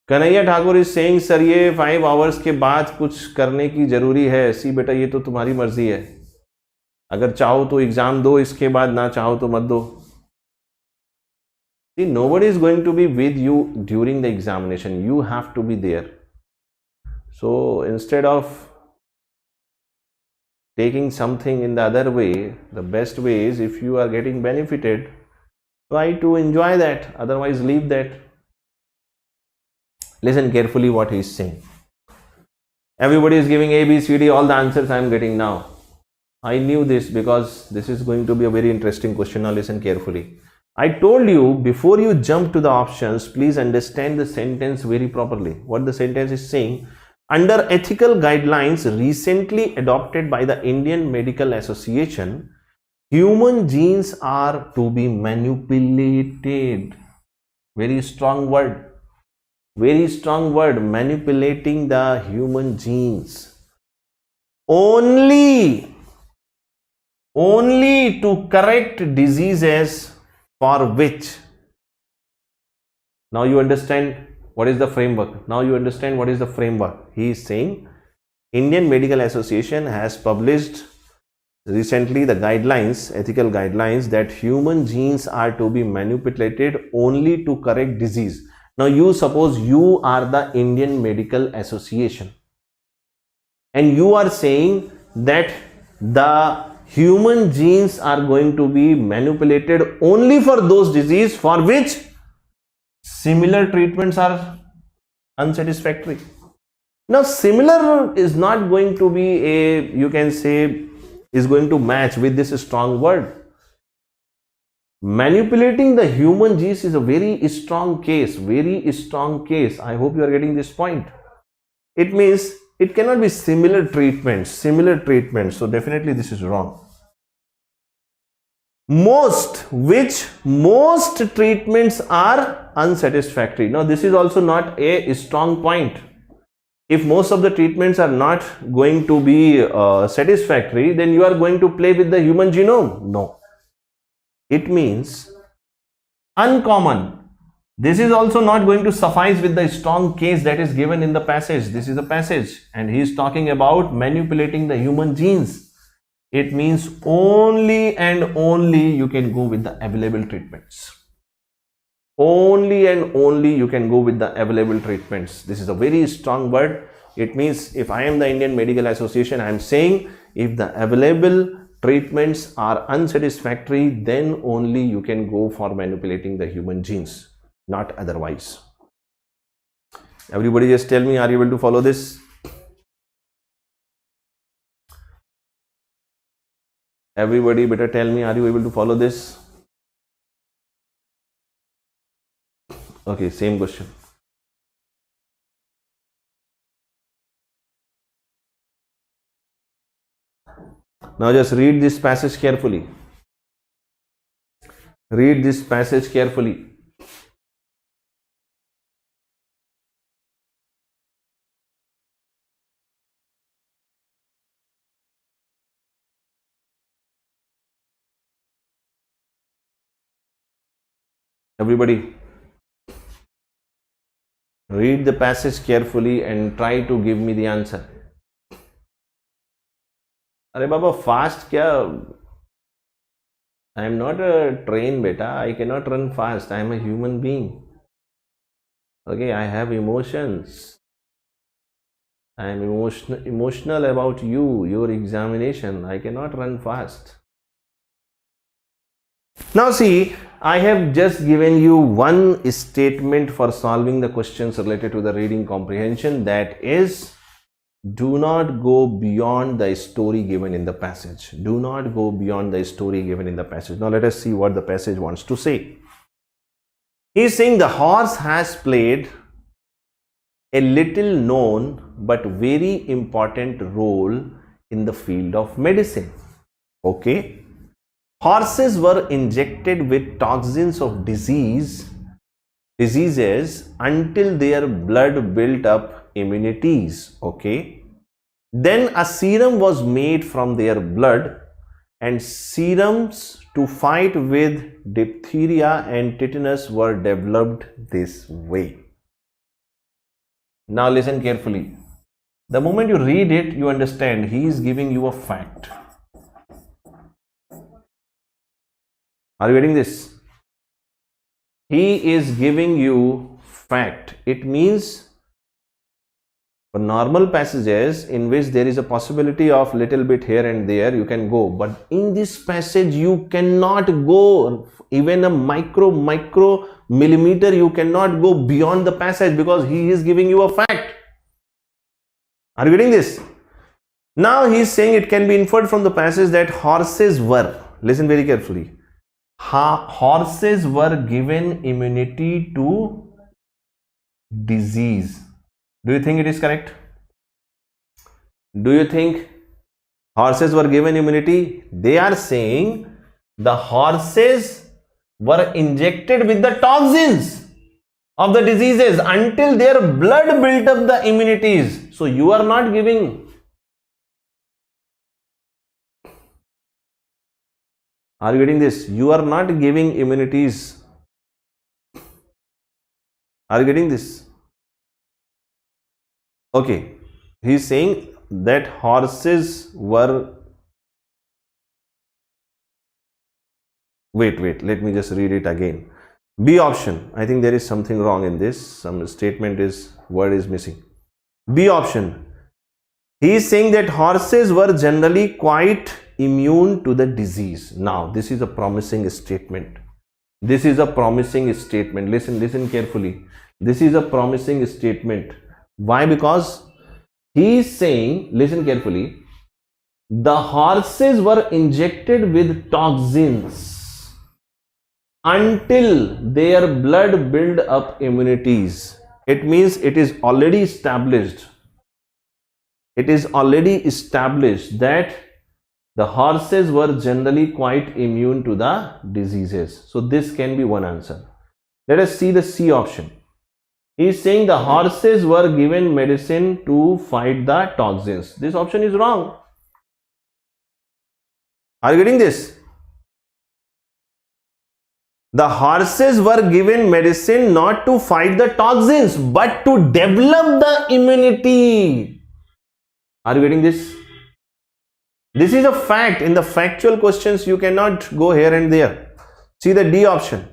Kanhaiya Thakur is saying sir ये 5 hours के बाद कुछ करने की जरूरी है। सी बेटा ये तो तुम्हारी मर्जी है, अगर चाहो तो एग्जाम दो, इसके बाद ना चाहो तो मत दो। See, nobody is going to be with you during the examination. You have to be there. So instead of taking something in the other way, the best way is, if you are getting benefited, try to enjoy that, otherwise leave that. Listen carefully what he is saying. Everybody is giving A, B, C, D, all the answers I am getting now. I knew this because this is going to be a very interesting question. Now listen carefully. I told you before you jump to the options, please understand the sentence very properly. What the sentence is saying: under ethical guidelines recently adopted by the Indian Medical Association, human genes are to be manipulated. Very strong word. Very strong word. Manipulating the human genes. Only to correct diseases for which. Now you understand what is the framework. Now you understand what is the framework. He is saying Indian Medical Association has published recently the guidelines, ethical guidelines, that human genes are to be manipulated only to correct disease. Now you suppose you are the Indian Medical Association and you are saying that the human genes are going to be manipulated only for those diseases for which similar treatments are unsatisfactory. Now similar is not going to be a, you can say, is going to match with this strong word. Manipulating the human genes is a very strong case, very strong case. I hope you are getting this point. It means it cannot be similar treatments. So definitely this is wrong. Most treatments are unsatisfactory. Now this is also not a strong point. If most of the treatments are not going to be satisfactory, then you are going to play with the human genome. No. It means uncommon. This is also not going to suffice with the strong case that is given in the passage. This is a passage and he is talking about manipulating the human genes. It means only and only you can go with the available treatments. Only and only you can go with the available treatments. This is a very strong word. It means if I am the Indian Medical Association, I am saying if the available treatments are unsatisfactory, then only you can go for manipulating the human genes, not otherwise. Everybody just tell me, are you able to follow this? Everybody better tell me, are you able to follow this? Okay, same question. Now just read this passage carefully. Read this passage carefully. Everybody, read the passage carefully and try to give me the answer. अरे बाबा fast क्या? I am not a train beta. I cannot run fast. I am a human being. Okay, I have emotions. I am emotional about you, your examination. I cannot run fast. Now see, I have just given you one statement for solving the questions related to the reading comprehension, that is, do not go beyond the story given in the passage. Do not go beyond the story given in the passage. Now let us see what the passage wants to say. He is saying the horse has played a little known but very important role in the field of medicine. Okay. Horses were injected with toxins of diseases until their blood built up immunities. Okay. Then a serum was made from their blood, and serums to fight with diphtheria and tetanus were developed this way. Now listen carefully. The moment you read it, you understand he is giving you a fact. Are you getting this? He is giving you fact. It means for normal passages in which there is a possibility of little bit here and there, you can go. But in this passage, you cannot go even a micro millimeter. You cannot go beyond the passage because he is giving you a fact. Are you getting this? Now he is saying it can be inferred from the passage that horses were, listen very carefully, horses were given immunity to disease. Do you think it is correct? Do you think horses were given immunity? They are saying the horses were injected with the toxins of the diseases until their blood built up the immunities. So you are not giving. Are you getting this? You are not giving immunities. Are you getting this? Okay. He is saying that horses were. Wait, let me just read it again. B option. I think there is something wrong in this. Some statement word is missing. B option. He is saying that horses were generally quite immune to the disease. Now, this is a promising statement. This is a promising statement. Listen carefully. This is a promising statement. Why? Because he is saying, listen carefully, the horses were injected with toxins until their blood build up immunities. It means it is already established. It is already established that the horses were generally quite immune to the diseases. So this can be one answer. Let us see the C option. He is saying the horses were given medicine to fight the toxins. This option is wrong. Are you getting this? The horses were given medicine not to fight the toxins, but to develop the immunity. Are you getting this? This is a fact. In the factual questions, you cannot go here and there. See the D option.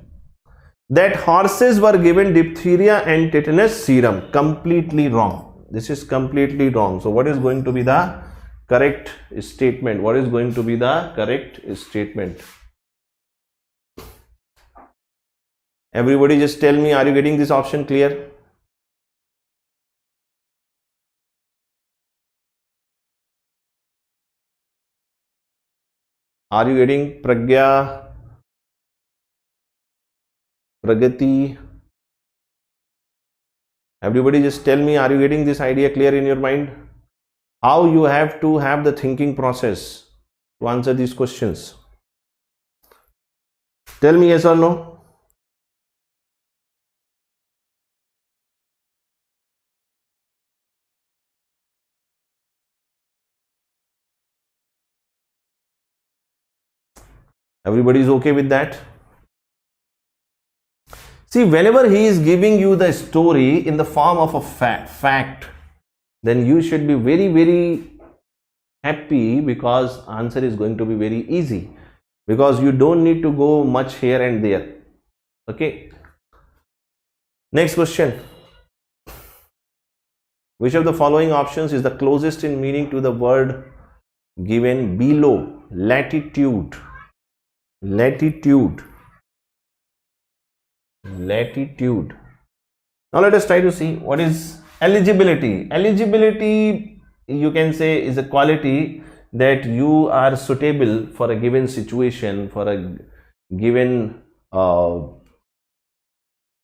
That horses were given diphtheria and tetanus serum. Completely wrong. This is completely wrong. So what is going to be the correct statement? What is going to be the correct statement? Everybody just tell me, are you getting this option clear? Are you getting Pragya, Pragati? Everybody just tell me, are you getting this idea clear in your mind? How you have to have the thinking process to answer these questions? Tell me yes or no. Everybody is okay with that? See, whenever he is giving you the story in the form of a fact, then you should be very, very happy, because answer is going to be very easy, because you don't need to go much here and there. Okay. Next question. Which of the following options is the closest in meaning to the word given below? Latitude. Latitude. Latitude. Now let us try to see what is eligibility. Eligibility, you can say, is a quality that you are suitable for a given situation, for a given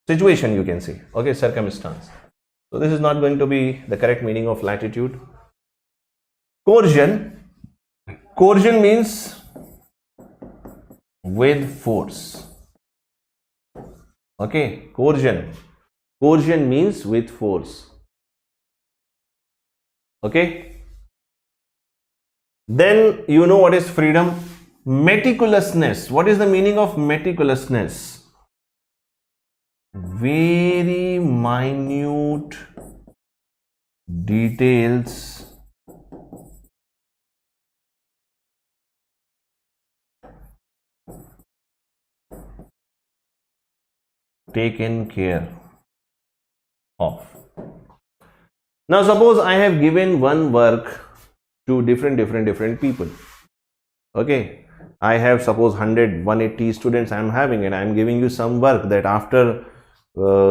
situation, you can say, okay, circumstance. So this is not going to be the correct meaning of latitude. Coercion. Coercion means with force. Okay, coercion. Coercion means with force. Okay. Then you know what is freedom. Meticulousness. What is the meaning of meticulousness? Very minute details taken care of. Now suppose I have given one work to different people. Okay, I have suppose 180 students I am having, and I am giving you some work that after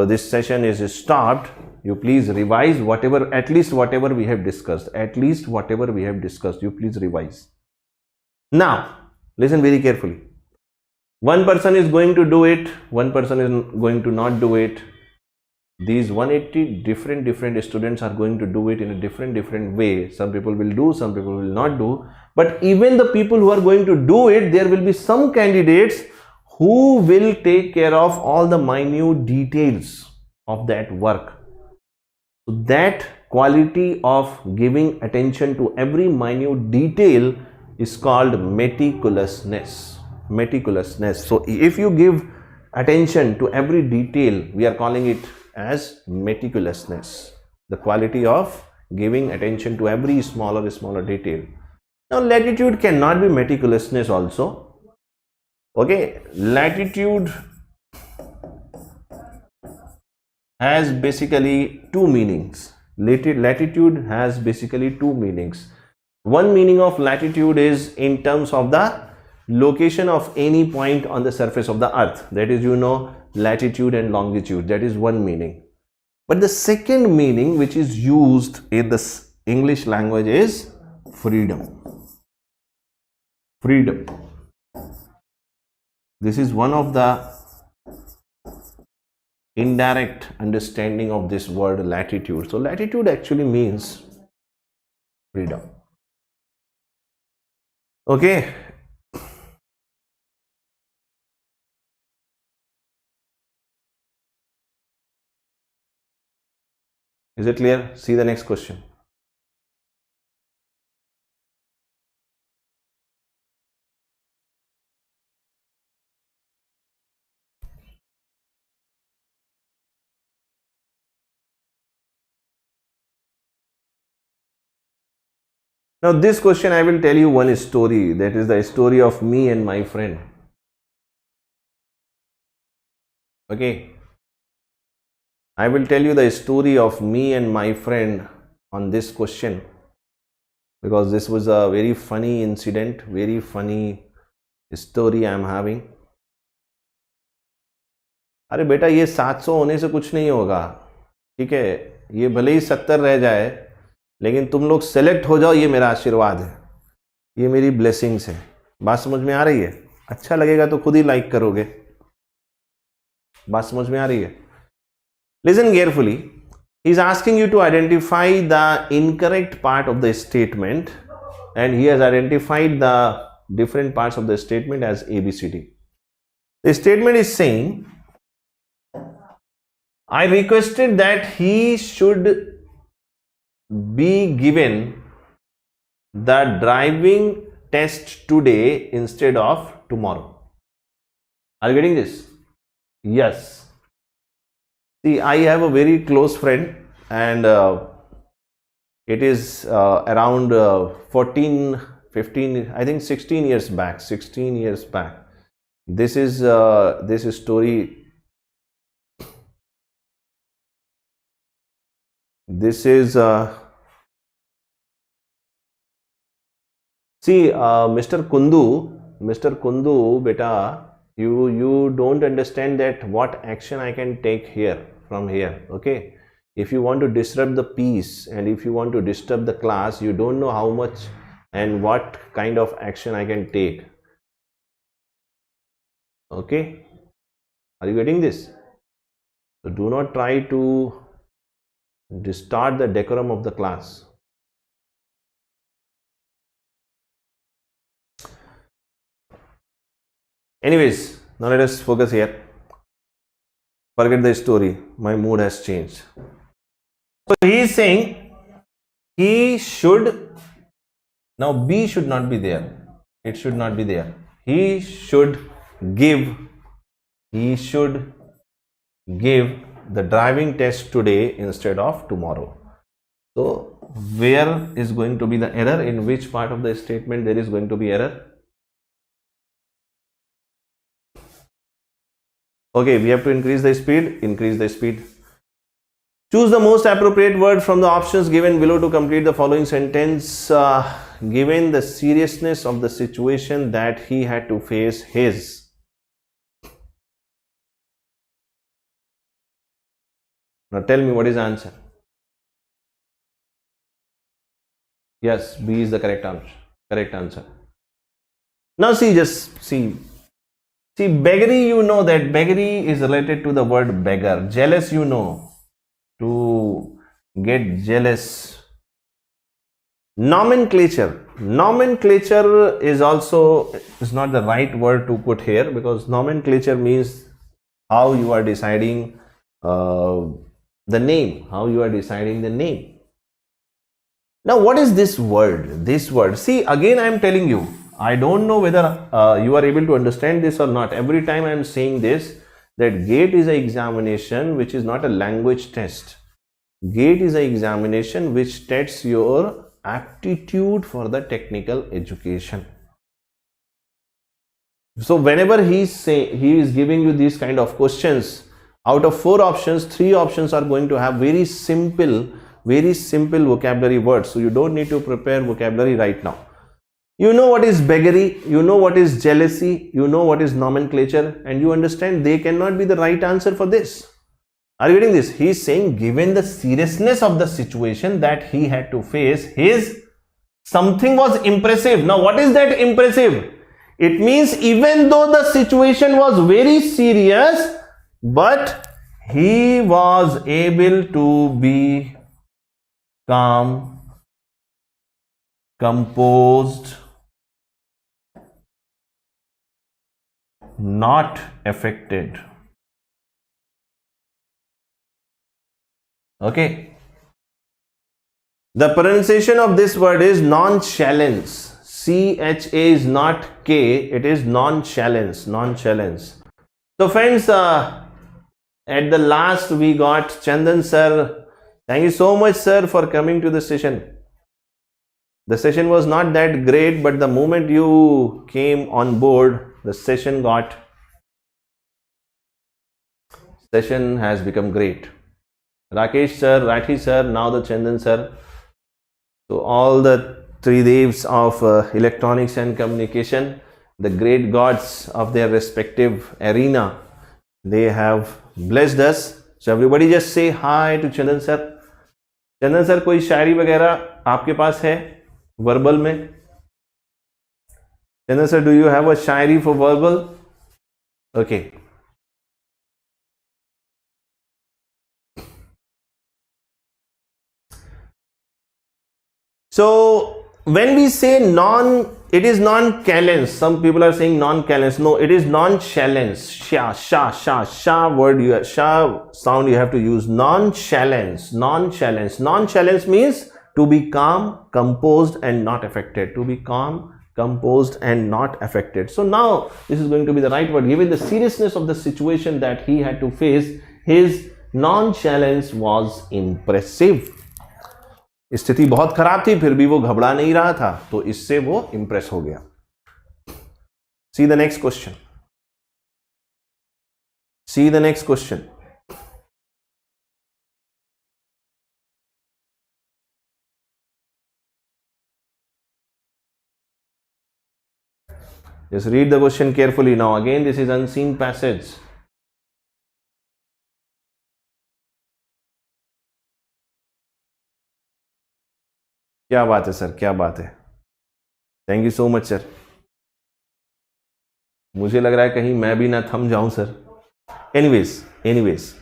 this session is stopped, you please revise whatever, at least whatever we have discussed, you please revise. Now listen very carefully. One person is going to do it, one person is going to not do it. These 180 different students are going to do it in a different way. Some people will do, some people will not do. But even the people who are going to do it, there will be some candidates who will take care of all the minute details of that work. So that quality of giving attention to every minute detail is called meticulousness. Meticulousness. So if you give attention to every detail, we are calling it as meticulousness, the quality of giving attention to every smaller detail. Now latitude cannot be meticulousness also. Okay, latitude has basically two meanings. Latitude has basically two meanings. One meaning of latitude is in terms of the location of any point on the surface of the earth. That is, you know, latitude and longitude. That is one meaning. But the second meaning which is used in the English language is freedom. Freedom. This is one of the indirect understanding of this word latitude. So latitude actually means freedom. Okay. Is it clear? See the next question. Now this question I will tell you one story, that is the story of me and my friend. Okay. I will tell you the story of me and my friend on this question, because this was a very funny incident, very funny story I am having. अरे बेटा, ये 700 होने से कुछ नहीं होगा, ठीक है, ये भले ही 70 रह जाए, लेकिन तुम लोग सेलेक्ट हो जाओ, ये मेरा आशीर्वाद है, ये मेरी ब्लेसिंग्स है. बात समझ में आ रही है? अच्छा लगेगा तो खुद ही लाइक करोगे. बात समझ में आ रही है? Listen carefully. He is asking you to identify the incorrect part of the statement, and he has identified the different parts of the statement as ABCD. The statement is saying, I requested that he should be given the driving test today instead of tomorrow. Are you getting this? Yes. See, I have a very close friend, and it is around 14, 15, I think 16 years back. 16 years back. This is this story. This is see, Mr. Kundu Mr. Kundu, beta, you don't understand that what action I can take here from here. Okay, if you want to disrupt the peace and if you want to disturb the class, you don't know how much and what kind of action I can take. Okay, are you getting this? So do not try to distort the decorum of the class. Anyways, now let us focus here. Forget the story. My mood has changed. So he is saying he should. Now B should not be there. It should not be there. He should give. He should give the driving test today instead of tomorrow. So where is going to be the error? In which part of the statement there is going to be error? Okay, we have to increase the speed. Increase the speed. Choose the most appropriate word from the options given below to complete the following sentence. Given the seriousness of the situation that he had to face his. Now tell me what is the answer. Yes, B is the correct answer. Correct answer. Now see, just see. See, beggary, you know that beggary is related to the word beggar. Jealous, you know. To get jealous. Nomenclature. Nomenclature is not the right word to put here, because nomenclature means how you are deciding the name. How you are deciding the name. Now, what is this word? This word. See, again, I am telling you. I don't know whether you are able to understand this or not. Every time I am saying this, that GATE is an examination which is not a language test. GATE is an examination which tests your aptitude for the technical education. So whenever he is giving you these kind of questions, out of 4 options, 3 options are going to have very simple vocabulary words. So you don't need to prepare vocabulary right now. You know what is beggary, you know what is jealousy, you know what is nomenclature, and you understand they cannot be the right answer for this. Are you getting this? He is saying, given the seriousness of the situation that he had to face, something was impressive. Now, what is that impressive? It means even though the situation was very serious, but he was able to be calm, composed, not affected. Okay. The pronunciation of this word is nonchalance. CHA is not K, it is nonchalance. Nonchalance. So friends, at the last we got Chandan sir. Thank you so much, sir, for coming to the session. The session was not that great, but the moment you came on board, the session has become great. Rakesh sir, Rathi sir, now the Chandan sir. So all the 3 devs of electronics and communication, the great gods of their respective arena, they have blessed us. So everybody just say hi to Chandan sir. Chandan sir, कोई शायरी वगैरह आपके पास है verbal में? Chandan sir, do you have a Shayari for verbal? Okay. So when we say it is non-chalance. Some people are saying non-chalance. No, it is non-chalance. Sha word, sha sound you have to use. Non-chalance. Non-chalance means to be calm, composed and not affected. To be calm, composed and not affected. So now this is going to be the right word. Given the seriousness of the situation that he had to face, his non-chalance was impressive. स्थिति बहुत खराब थी, फिर भी वो घबरा नहीं रहा था, तो इससे वो इंप्रेस हो गया. See the next question. See the next question. Just read the question carefully. Now again, this is unseen passage. क्या बात है सर, क्या बात है. Thank you so much sir. मुझे लग रहा है कहीं मैं भी ना थम जाऊं sir. Anyways,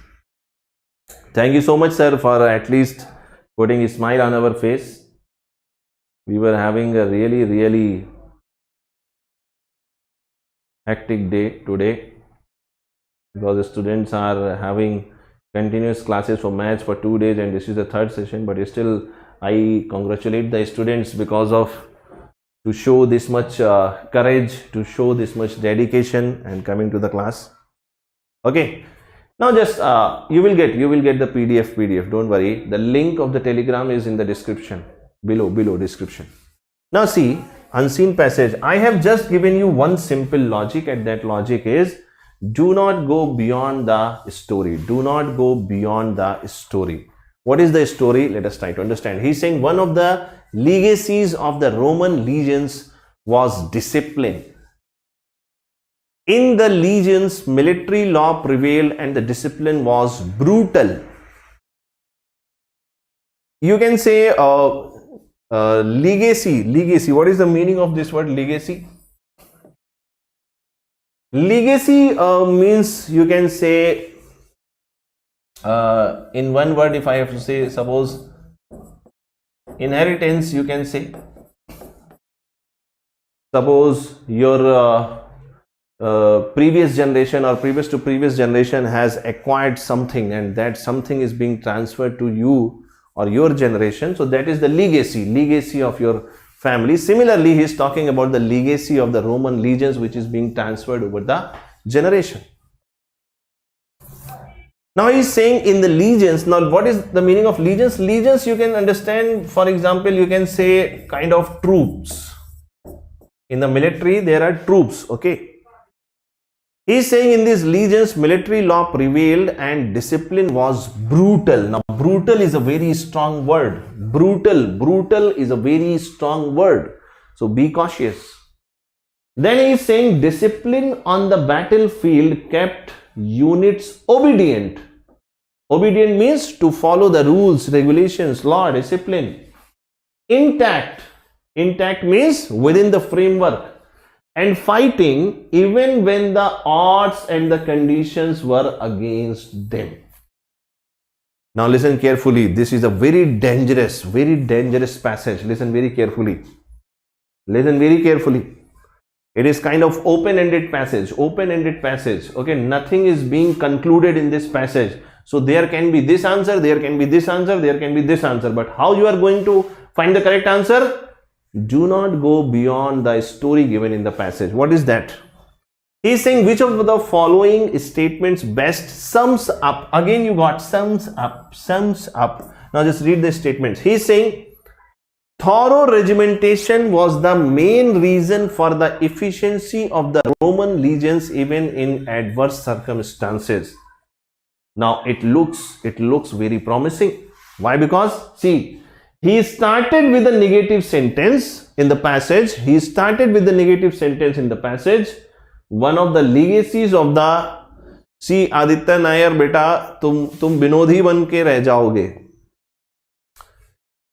thank you so much sir for at least putting a smile on our face. We were having a really hectic day today because the students are having continuous classes for maths for 2 days, and this is the third session, but still I congratulate the students because of to show this much courage, to show this much dedication and coming to the class. Okay, now just you will get the PDF. Don't worry, the link of the Telegram is in the description below description. Now see, unseen passage. I have just given you one simple logic, and that logic is do not go beyond the story. Do not go beyond the story. What is the story? Let us try to understand. He's saying one of the legacies of the Roman legions was discipline. In the legions, military law prevailed and the discipline was brutal. You can say legacy. What is the meaning of this word legacy? Legacy means, you can say, in one word, if I have to say, suppose inheritance, you can say. Suppose your previous generation or previous to previous generation has acquired something, and that something is being transferred to you or your generation. So that is the legacy of your family. Similarly, he is talking about the legacy of the Roman legions, which is being transferred over the generation. Now he is saying in the legions. Now what is the meaning of legions? Legions, you can understand, for example, you can say kind of troops. In the military there are troops. Okay, he is saying in these legions military law prevailed and discipline was brutal. Now brutal is a very strong word. Brutal is a very strong word, so be cautious. Then he is saying discipline on the battlefield kept units obedient. Obedient means to follow the rules, regulations, law, discipline. Intact means within the framework, and fighting even when the odds and the conditions were against them. Now listen carefully. This is a very dangerous passage. Listen very carefully. It is kind of open-ended passage. Okay, nothing is being concluded in this passage. So there can be this answer, there can be this answer, there can be this answer. But how you are going to find the correct answer? Do not go beyond the story given in the passage. What is that? He is saying which of the following statements best sums up. Again you got sums up. Now just read the statements. He is saying thorough regimentation was the main reason for the efficiency of the Roman legions even in adverse circumstances. Now it looks very promising. Why? Because see, he started with a negative sentence in the passage. One of the legacies of the, see Aditya Nair beta, tum binodhi ban ke reh jaoge.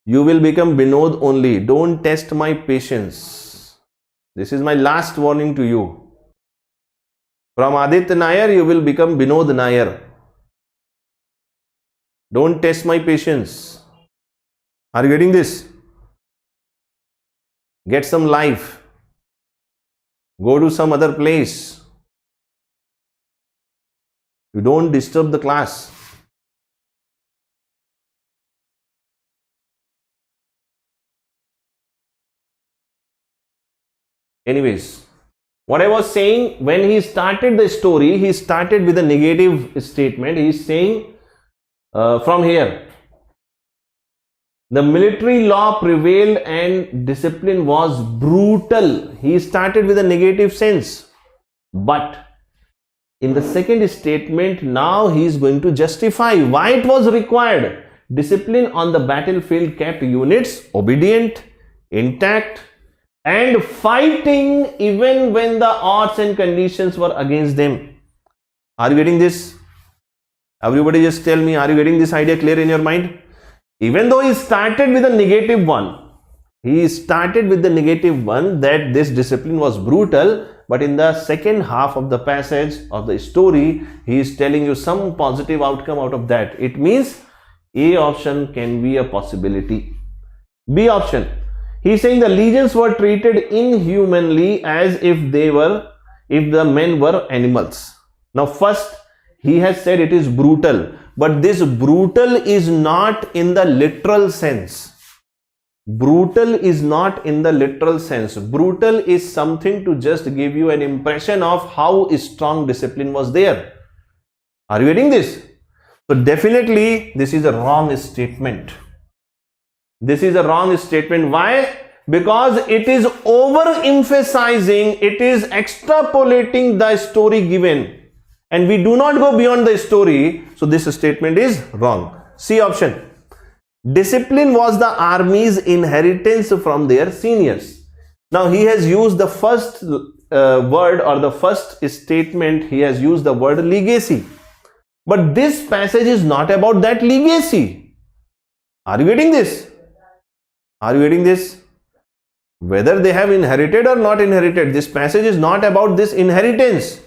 You will become Binod only. Don't test my patience. This is my last warning to you. From Aditya Nair, you will become Binod Nair. Don't test my patience. Are you getting this? Get some life. Go to some other place. You don't disturb the class. Anyways, what I was saying, when he started the story, he started with a negative statement. He is saying from here, the military law prevailed and discipline was brutal. He started with a negative sense. But in the second statement, now he is going to justify why it was required. Discipline on the battlefield kept units obedient, intact, and fighting even when the odds and conditions were against them. Are you getting this? Everybody just tell me, are you getting this idea clear in your mind? Even though he started with a negative one, that this discipline was brutal, but in the second half of the passage of the story, he is telling you some positive outcome out of that. It means A option can be a possibility. B option, he is saying the legions were treated inhumanly as if the men were animals. Now first, he has said it is brutal, but this brutal is not in the literal sense. Brutal is not in the literal sense. Brutal is something to just give you an impression of how strong discipline was there. Are you getting this? So definitely this is a wrong statement. This is a wrong statement. Why? Because it is overemphasizing, it is extrapolating the story given, and we do not go beyond the story. So this statement is wrong. C option. Discipline was the army's inheritance from their seniors. Now he has used the first word, or the first statement, he has used the word legacy. But this passage is not about that legacy. Are you getting this? Are you getting this? Whether they have inherited or not inherited, this passage is not about this inheritance.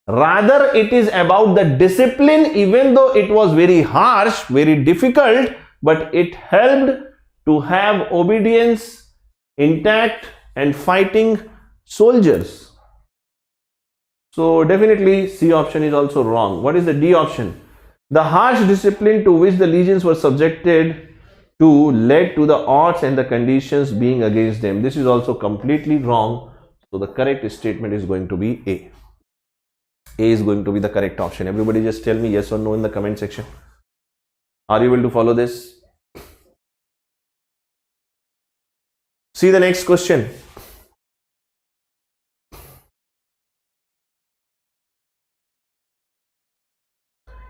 Rather, it is about the discipline, even though it was very harsh, very difficult, but it helped to have obedience intact and fighting soldiers. So definitely C option is also wrong. What is the D option? The harsh discipline to which the legions were subjected to led to the odds and the conditions being against them. This is also completely wrong. So the correct statement is going to be A. A is going to be the correct option. Everybody just tell me yes or no in the comment section. Are you able to follow this? See the next question.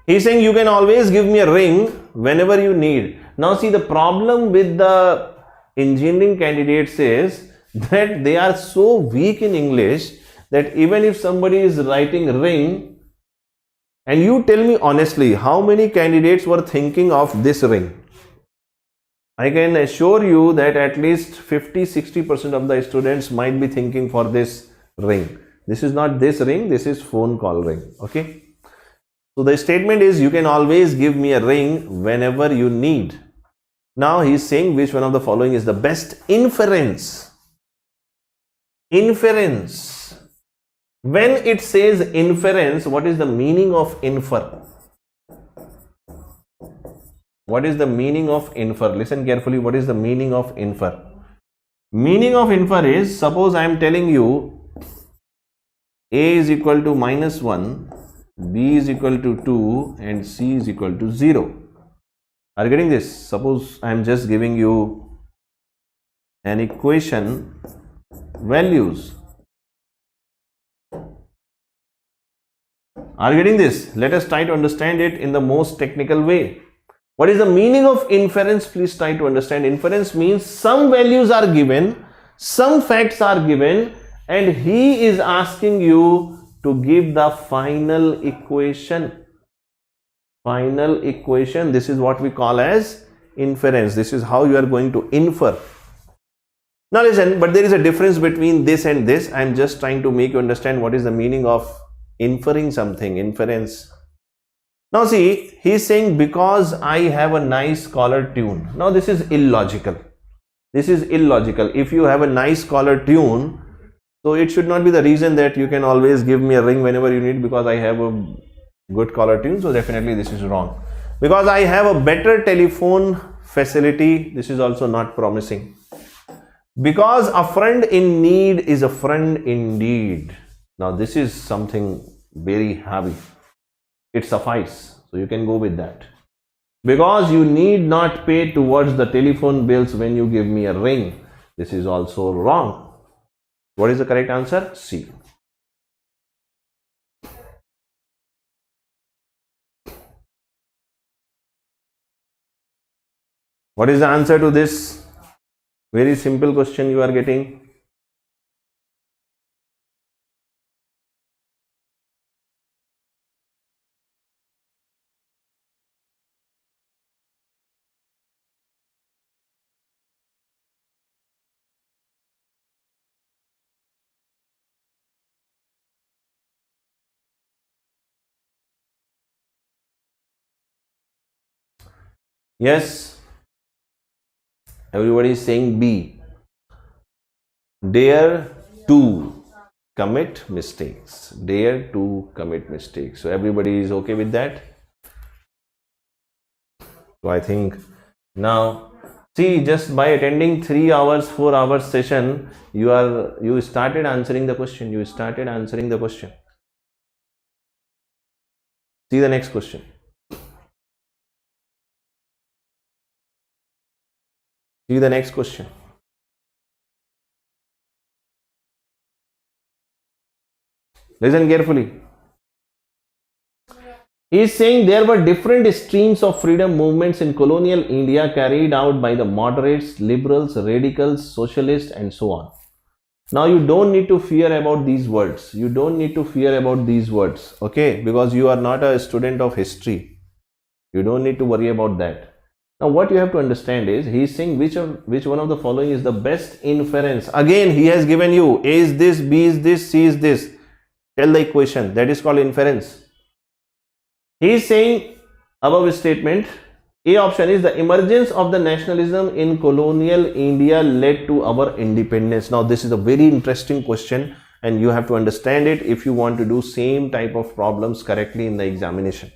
He's saying you can always give me a ring whenever you need. Now see, the problem with the engineering candidates is that they are so weak in English that even if somebody is writing ring, and you tell me honestly, how many candidates were thinking of this ring? I can assure you that at least 50-60% of the students might be thinking for this ring. This is not this ring, this is phone call ring. Okay. So the statement is you can always give me a ring whenever you need. Now he is saying which one of the following is the best inference. Inference. When it says inference, what is the meaning of infer? What is the meaning of infer? Listen carefully. What is the meaning of infer? Meaning of infer is, suppose I am telling you A is equal to -1, B is equal to 2 and C is equal to 0. Are you getting this? Suppose I am just giving you an equation, values. Are you getting this? Let us try to understand it in the most technical way. What is the meaning of inference? Please try to understand. Inference means some values are given, some facts are given, and he is asking you to give the final equation. Final equation. This is what we call as inference. This is how you are going to infer. Now listen, but there is a difference between this and this. I am just trying to make you understand what is the meaning of inferring something, inference. Now see, he is saying because I have a nice collar tune. Now this is illogical. This is illogical. If you have a nice collar tune, so it should not be the reason that you can always give me a ring whenever you need because I have a good collar tune. So definitely this is wrong. Because I have a better telephone facility, this is also not promising. Because a friend in need is a friend indeed. Now this is something very heavy. It suffices. So you can go with that. Because you need not pay towards the telephone bills when you give me a ring. This is also wrong. What is the correct answer? C. What is the answer to this very simple question you are getting? Yes. Everybody is saying B. Dare to commit mistakes. Dare to commit mistakes. So everybody is okay with that. So I think now, see, just by attending 3 hours, 4 hours session, you started answering the question. You started answering the question. See the next question. See the next question. Listen carefully. He is saying there were different streams of freedom movements in colonial India carried out by the moderates, liberals, radicals, socialists, and so on. Now you don't need to fear about these words. You don't need to fear about these words, okay? Because you are not a student of history. You don't need to worry about that. Now what you have to understand is, he is saying which one of the following is the best inference. Again, he has given you A is this, B is this, C is this. Tell the equation. That is called inference. He is saying above statement, A option is the emergence of the nationalism in colonial India led to our independence. Now this is a very interesting question and you have to understand it if you want to do same type of problems correctly in the examination.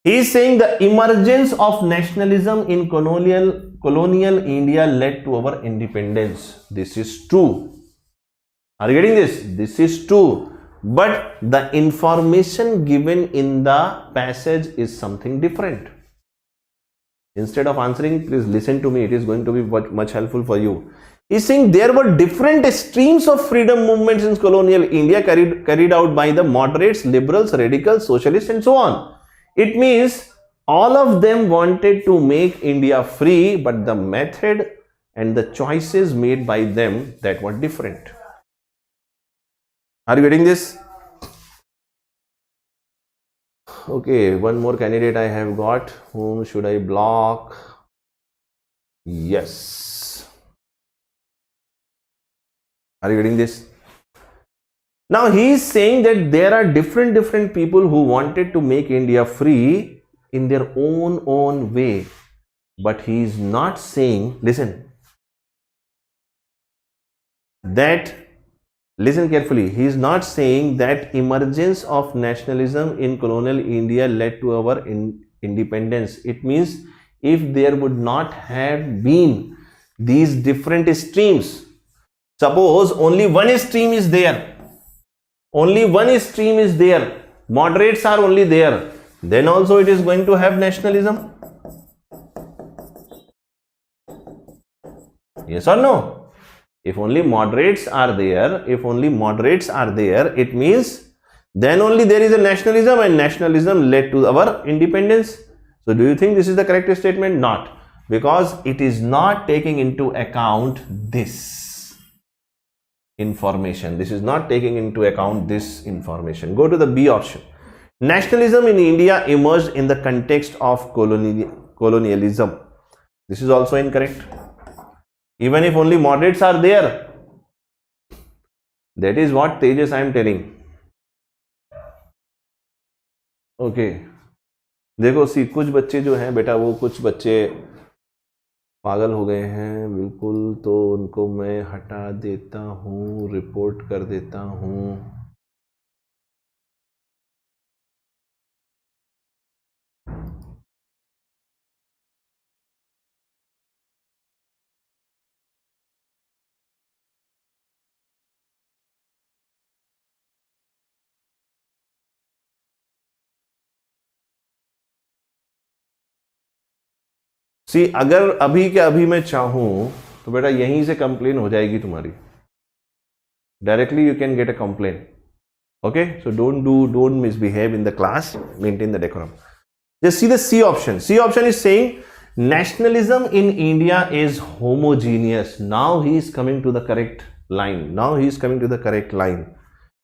He is saying the emergence of nationalism in colonial India led to our independence. This is true. Are you getting this? This is true. But the information given in the passage is something different. Instead of answering, please listen to me. It is going to be much helpful for you. He's saying there were different streams of freedom movements in colonial India carried out by the moderates, liberals, radicals, socialists, and so on. It means all of them wanted to make India free, but the method and the choices made by them that were different. Are you getting this? Okay, one more candidate I have got. Whom should I block? Yes. Are you getting this? Now he is saying that there are different people who wanted to make India free in their own way. But he is not saying, listen carefully, he is not saying that emergence of nationalism in colonial India led to our independence. It means if there would not have been these different streams, suppose only one stream is there, moderates are only there, then also it is going to have nationalism. Yes or no? If only moderates are there, it means then only there is a nationalism, and nationalism led to our independence. So do you think this is the correct statement? Not, because it is not taking into account this information. This is not taking into account this information. Go to the B option. Nationalism in India emerged in the context of colonialism. This is also incorrect. Even if only moderates are there, that is what Tejas I am telling. Okay, देखो सी कुछ बच्चे जो हैं बेटा, वो कुछ बच्चे पागल हो गए हैं बिल्कुल, तो उनको मैं हटा देता हूँ, रिपोर्ट कर देता हूँ. सी अगर अभी के अभी मैं चाहूं तो बेटा यहीं से कंप्लेन हो जाएगी तुम्हारी. Directly you can get a complaint. Okay, so don't misbehave in the class. Maintain the decorum. Just see the C option. C option is saying nationalism in India is homogeneous. Now he is coming to the correct line.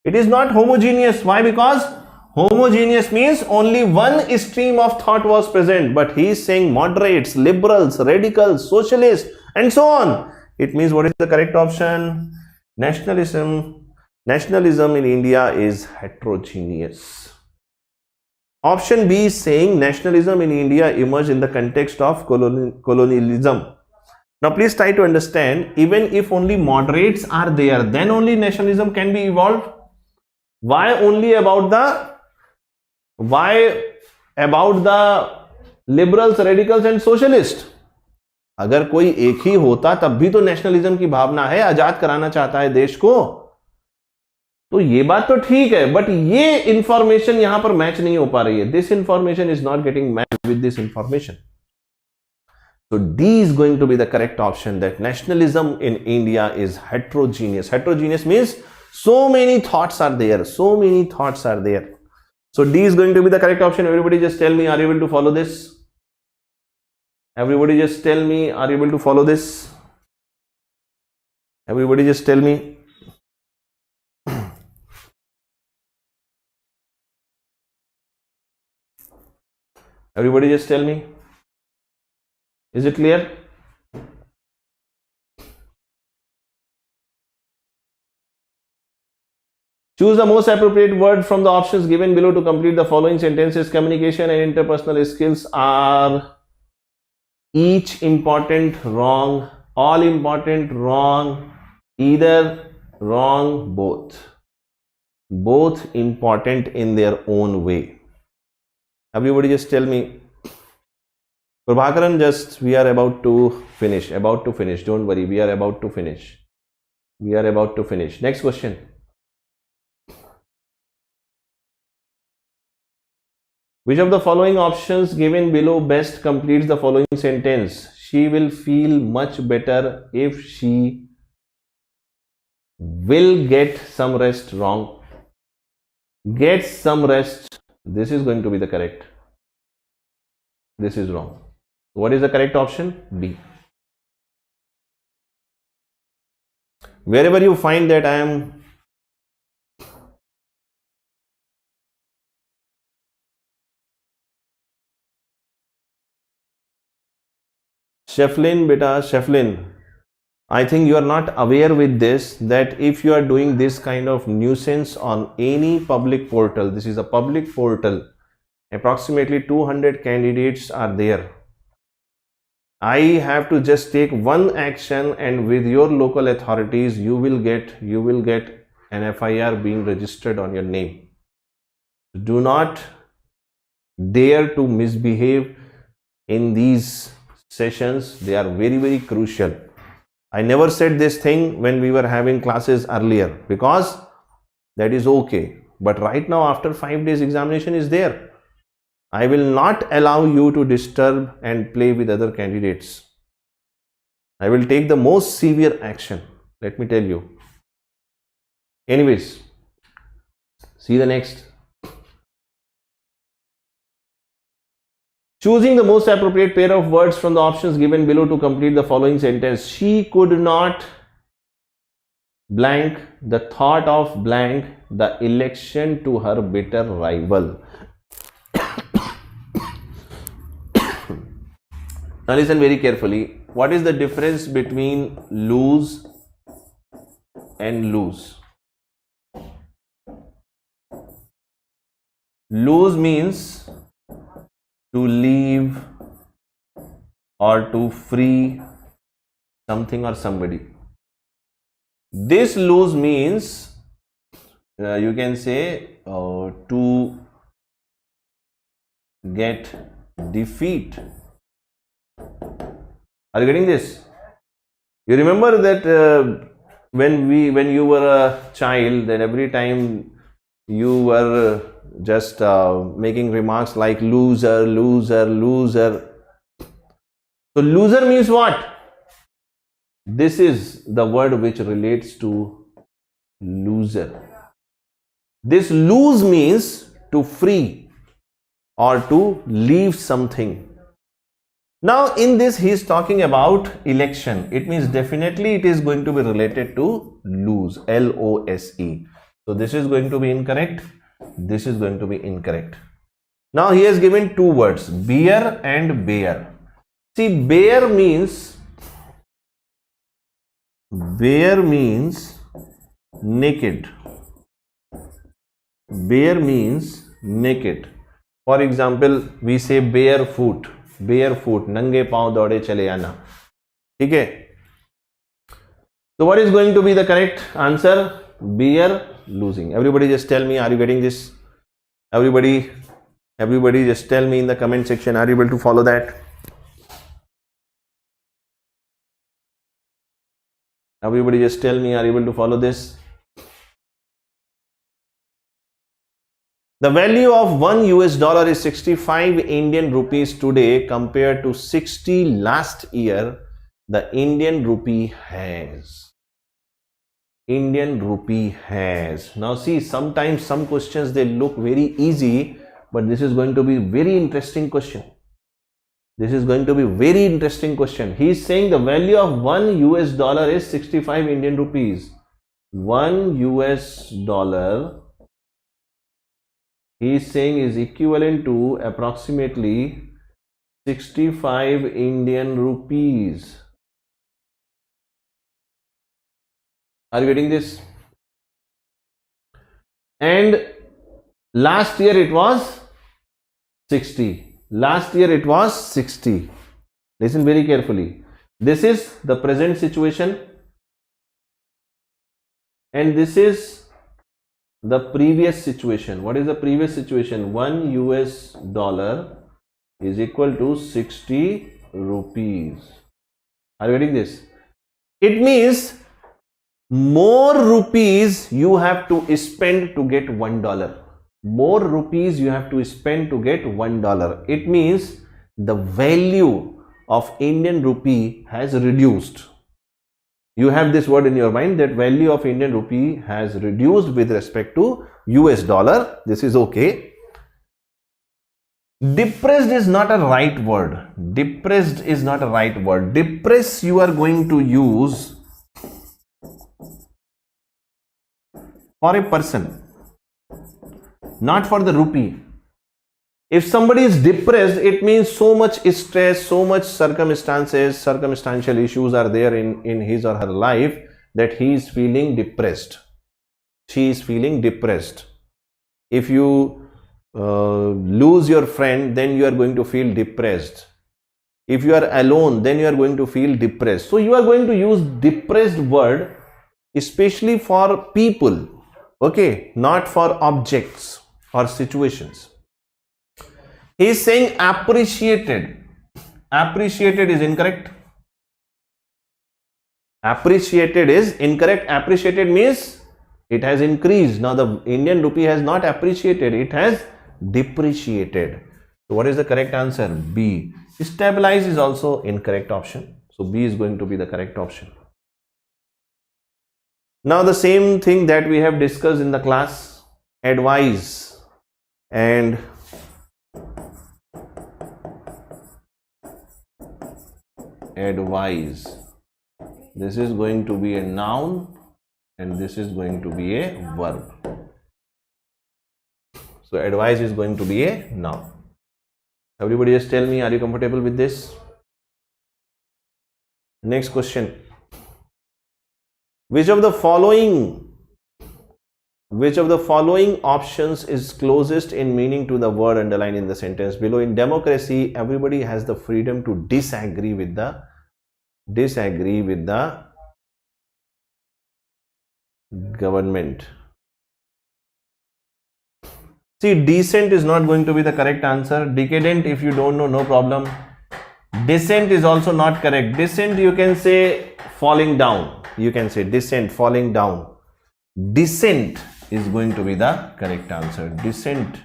It is not homogeneous. Why? Because homogeneous means only one stream of thought was present, but he is saying moderates, liberals, radicals, socialists, and so on. It means what is the correct option? Nationalism in India is heterogeneous. Option B is saying nationalism in India emerged in the context of colonialism. Now please try to understand, even if only moderates are there, then only nationalism can be evolved. Why about the liberals, radicals and socialists? अगर कोई एक ही होता तब भी तो nationalism की भावना है, आजाद कराना चाहता है देश को, तो ये बात तो ठीक है, बट ये इंफॉर्मेशन यहां पर मैच नहीं हो पा रही है. This information is not getting match with this information. So D is going to be the correct option, that nationalism in India is heterogeneous. Heterogeneous means so many thoughts are there. So many thoughts are there. So D is going to be the correct option. Everybody just tell me, are you able to follow this? Everybody just tell me, are you able to follow this? Everybody just tell me. Everybody just tell me. Is it clear? Choose the most appropriate word from the options given below to complete the following sentences. Communication and interpersonal skills are each important, wrong, all important, wrong, either, wrong, both. Both important in their own way. Everybody just tell me. Prabhakaran, just we are about to finish. Don't worry, we are about to finish. Next question. Which of the following options given below best completes the following sentence? She will feel much better if she will get some rest. Wrong. Get some rest. This is going to be the correct. This is wrong. What is the correct option? B. Wherever you find that I am Sheflin, beta, Sheflin, I think you are not aware with this, that if you are doing this kind of nuisance on any public portal, this is a public portal, approximately 200 candidates are there. I have to just take one action, and with your local authorities, you will get an FIR being registered on your name. Do not dare to misbehave in these sessions. They are very, very crucial. I never said this thing when we were having classes earlier, because that is okay. But right now, after 5 days examination is there, I will not allow you to disturb and play with other candidates. I will take the most severe action, let me tell you. Anyways, see the next. Choosing the most appropriate pair of words from the options given below to complete the following sentence. She could not blank the thought of blank the election to her bitter rival. Now listen very carefully. What is the difference between lose and lose? Lose means to leave or to free something or somebody. This lose means you can say to get defeat. Are you getting this? You remember that when you were a child, that every time you were just making remarks like loser, loser, loser. So loser means what? This is the word which relates to loser. This lose means to free or to leave something. Now in this he is talking about election. It means definitely it is going to be related to lose, L-O-S-E. So this is going to be incorrect. This is going to be incorrect. Now he has given two words, bear and bear. See, bear means naked. Bear means naked. For example, we say barefoot, barefoot, नंगे पांव दौड़े चले आना. ठीक है? So what is going to be the correct answer? Beer losing. Everybody just tell me, are you getting this? Everybody just tell me in the comment section, are you able to follow that? Everybody just tell me, are you able to follow this? The value of $1 is 65 Indian rupees today compared to 60 last year. The Indian rupee has. Now see, sometimes some questions they look very easy, but this is going to be very interesting question. This is going to be very interesting question. He is saying the value of $1 is 65 Indian rupees. $1 he is saying is equivalent to approximately 65 Indian rupees. Are you getting this? And last year it was 60. Last year it was 60. Listen very carefully. This is the present situation and this is the previous situation. What is the previous situation? $1 is equal to 60 rupees. Are you getting this? It means more rupees you have to spend to get $1. More rupees you have to spend to get $1. It means the value of Indian rupee has reduced. You have this word in your mind that value of Indian rupee has reduced with respect to US dollar. This is okay. Depressed is not a right word. Depressed is not a right word. Depress you are going to use for a person, not for the rupee. If somebody is depressed, it means so much stress, so much circumstantial issues are there in his or her life that he is feeling depressed. She is feeling depressed. If you lose your friend, then you are going to feel depressed. If you are alone, then you are going to feel depressed. So you are going to use depressed word especially for people, okay, not for objects or situations. He is saying appreciated. Appreciated is incorrect. Appreciated is incorrect. Appreciated means it has increased. Now the Indian rupee has not appreciated, it has depreciated. So what is the correct answer? B. Stabilize is also incorrect option. So B is going to be the correct option. Now the same thing that we have discussed in the class, advise and advise. This is going to be a noun and this is going to be a verb. So advise is going to be a noun. Everybody just tell me, are you comfortable with this? Next question. Which of the following options is closest in meaning to the word underlined in the sentence below? In democracy, everybody has the freedom to disagree with the government. See, decent is not going to be the correct answer. Decadent, if you don't know, no problem. Descent is also not correct. Descent, you can say falling down. You can say descent, falling down. Descent is going to be the correct answer. Descent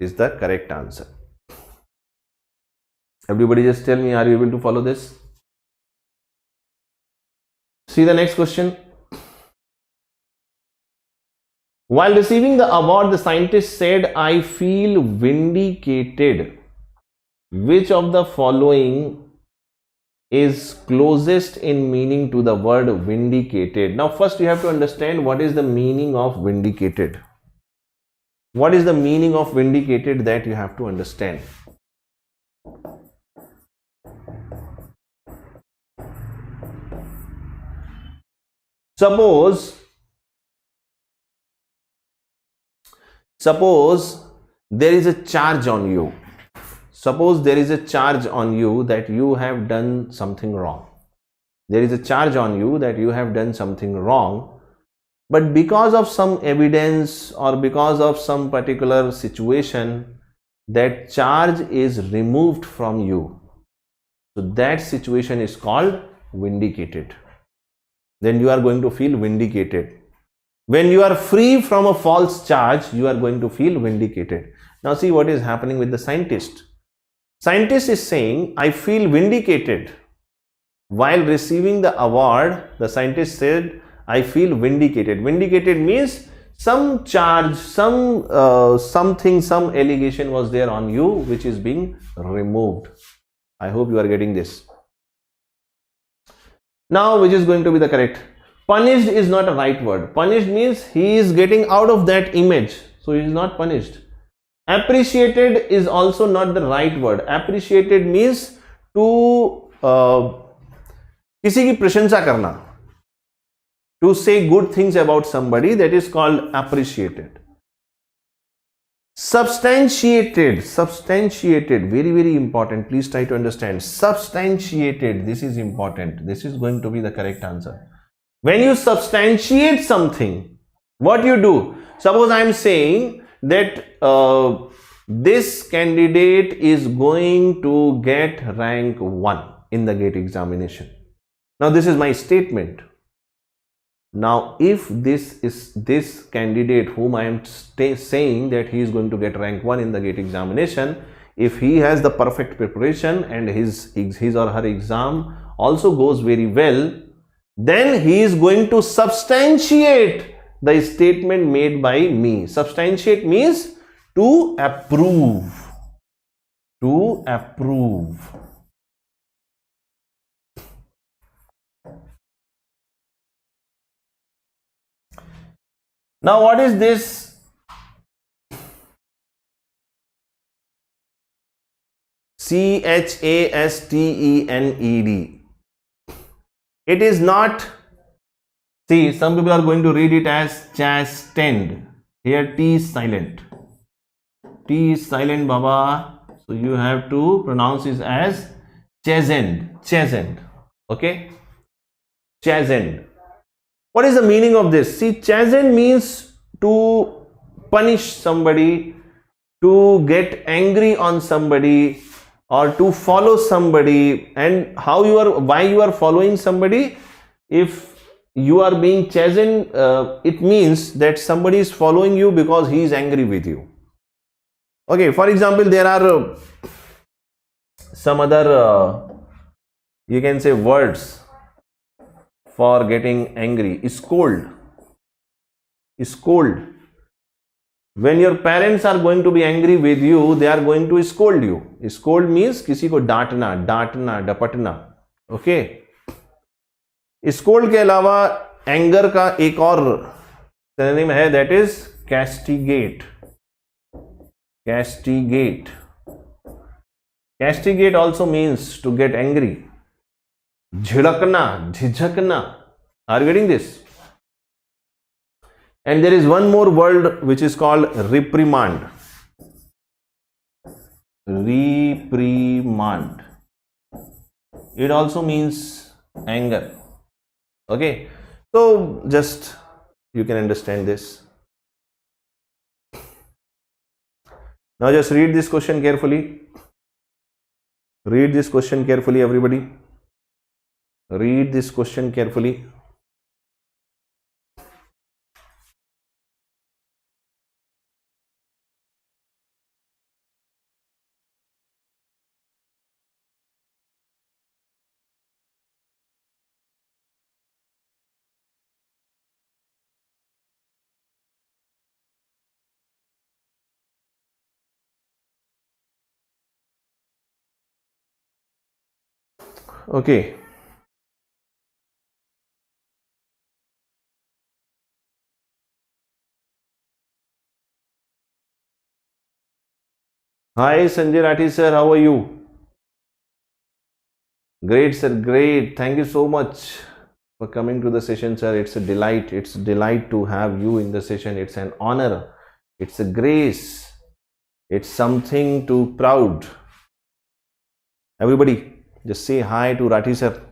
is the correct answer. Everybody just tell me, are you able to follow this? See the next question. While receiving the award, the scientist said, I feel vindicated. Which of the following is closest in meaning to the word vindicated? Now first you have to understand what is the meaning of vindicated. What is the meaning of vindicated that you have to understand. Suppose Suppose there is a charge on you. Suppose there is a charge on you that you have done something wrong. There is a charge on you that you have done something wrong, but because of some evidence or because of some particular situation, that charge is removed from you. So that situation is called vindicated. Then you are going to feel vindicated. When you are free from a false charge, you are going to feel vindicated. Now see what is happening with the scientist. Scientist is saying, I feel vindicated. While receiving the award, the scientist said, I feel vindicated. Vindicated means some charge, some allegation was there on you which is being removed. I hope you are getting this. Now, which is going to be the correct? Punished is not a right word. Punished means he is getting out of that image, so he is not punished. Appreciated is also not the right word. Appreciated means to किसी की प्रशंसा करना, to say good things about somebody, that is called appreciated. Substantiated, very very important, please try to understand. Substantiated, this is important, this is going to be the correct answer. When you substantiate something, what you do? Suppose I am saying that this candidate is going to get rank 1 in the GATE examination. Now this is my statement. Now if this candidate whom I am saying that he is going to get rank 1 in the GATE examination, if he has the perfect preparation and his or her exam also goes very well, then he is going to substantiate the statement made by me. Substantiate means to approve. To approve. Now what is this? CHASTENED. It is not, see, some people are going to read it as chastened. Here T is silent. T is silent, Baba. So you have to pronounce it as chastened. Chastened. Okay? Chastened. What is the meaning of this? See, chastened means to punish somebody, to get angry on somebody, or to follow somebody. And why you are following somebody? If you are being chastened, it means that somebody is following you because he is angry with you. Okay, for example, there are some other you can say words for getting angry. Scold. Scold. When your parents are going to be angry with you, they are going to scold you. Scold means किसी को डांटना, डपटना. Okay. Scold के अलावा anger का एक और synonym है, that is castigate. Castigate. Castigate also means to get angry. झिड़कना, झिझकना. Are you getting this? And there is one more word which is called reprimand. Reprimand. It also means anger. Okay. So just you can understand this. Now just read this question carefully. Read this question carefully, everybody. Read this question carefully. Okay. Hi Sanjay Rathi sir, how are you? Great sir, great. Thank you so much for coming to the session, sir. It's a delight. It's a delight to have you in the session. It's an honor It's a grace. It's something to proud. Everybody, just say hi to Rathi sir.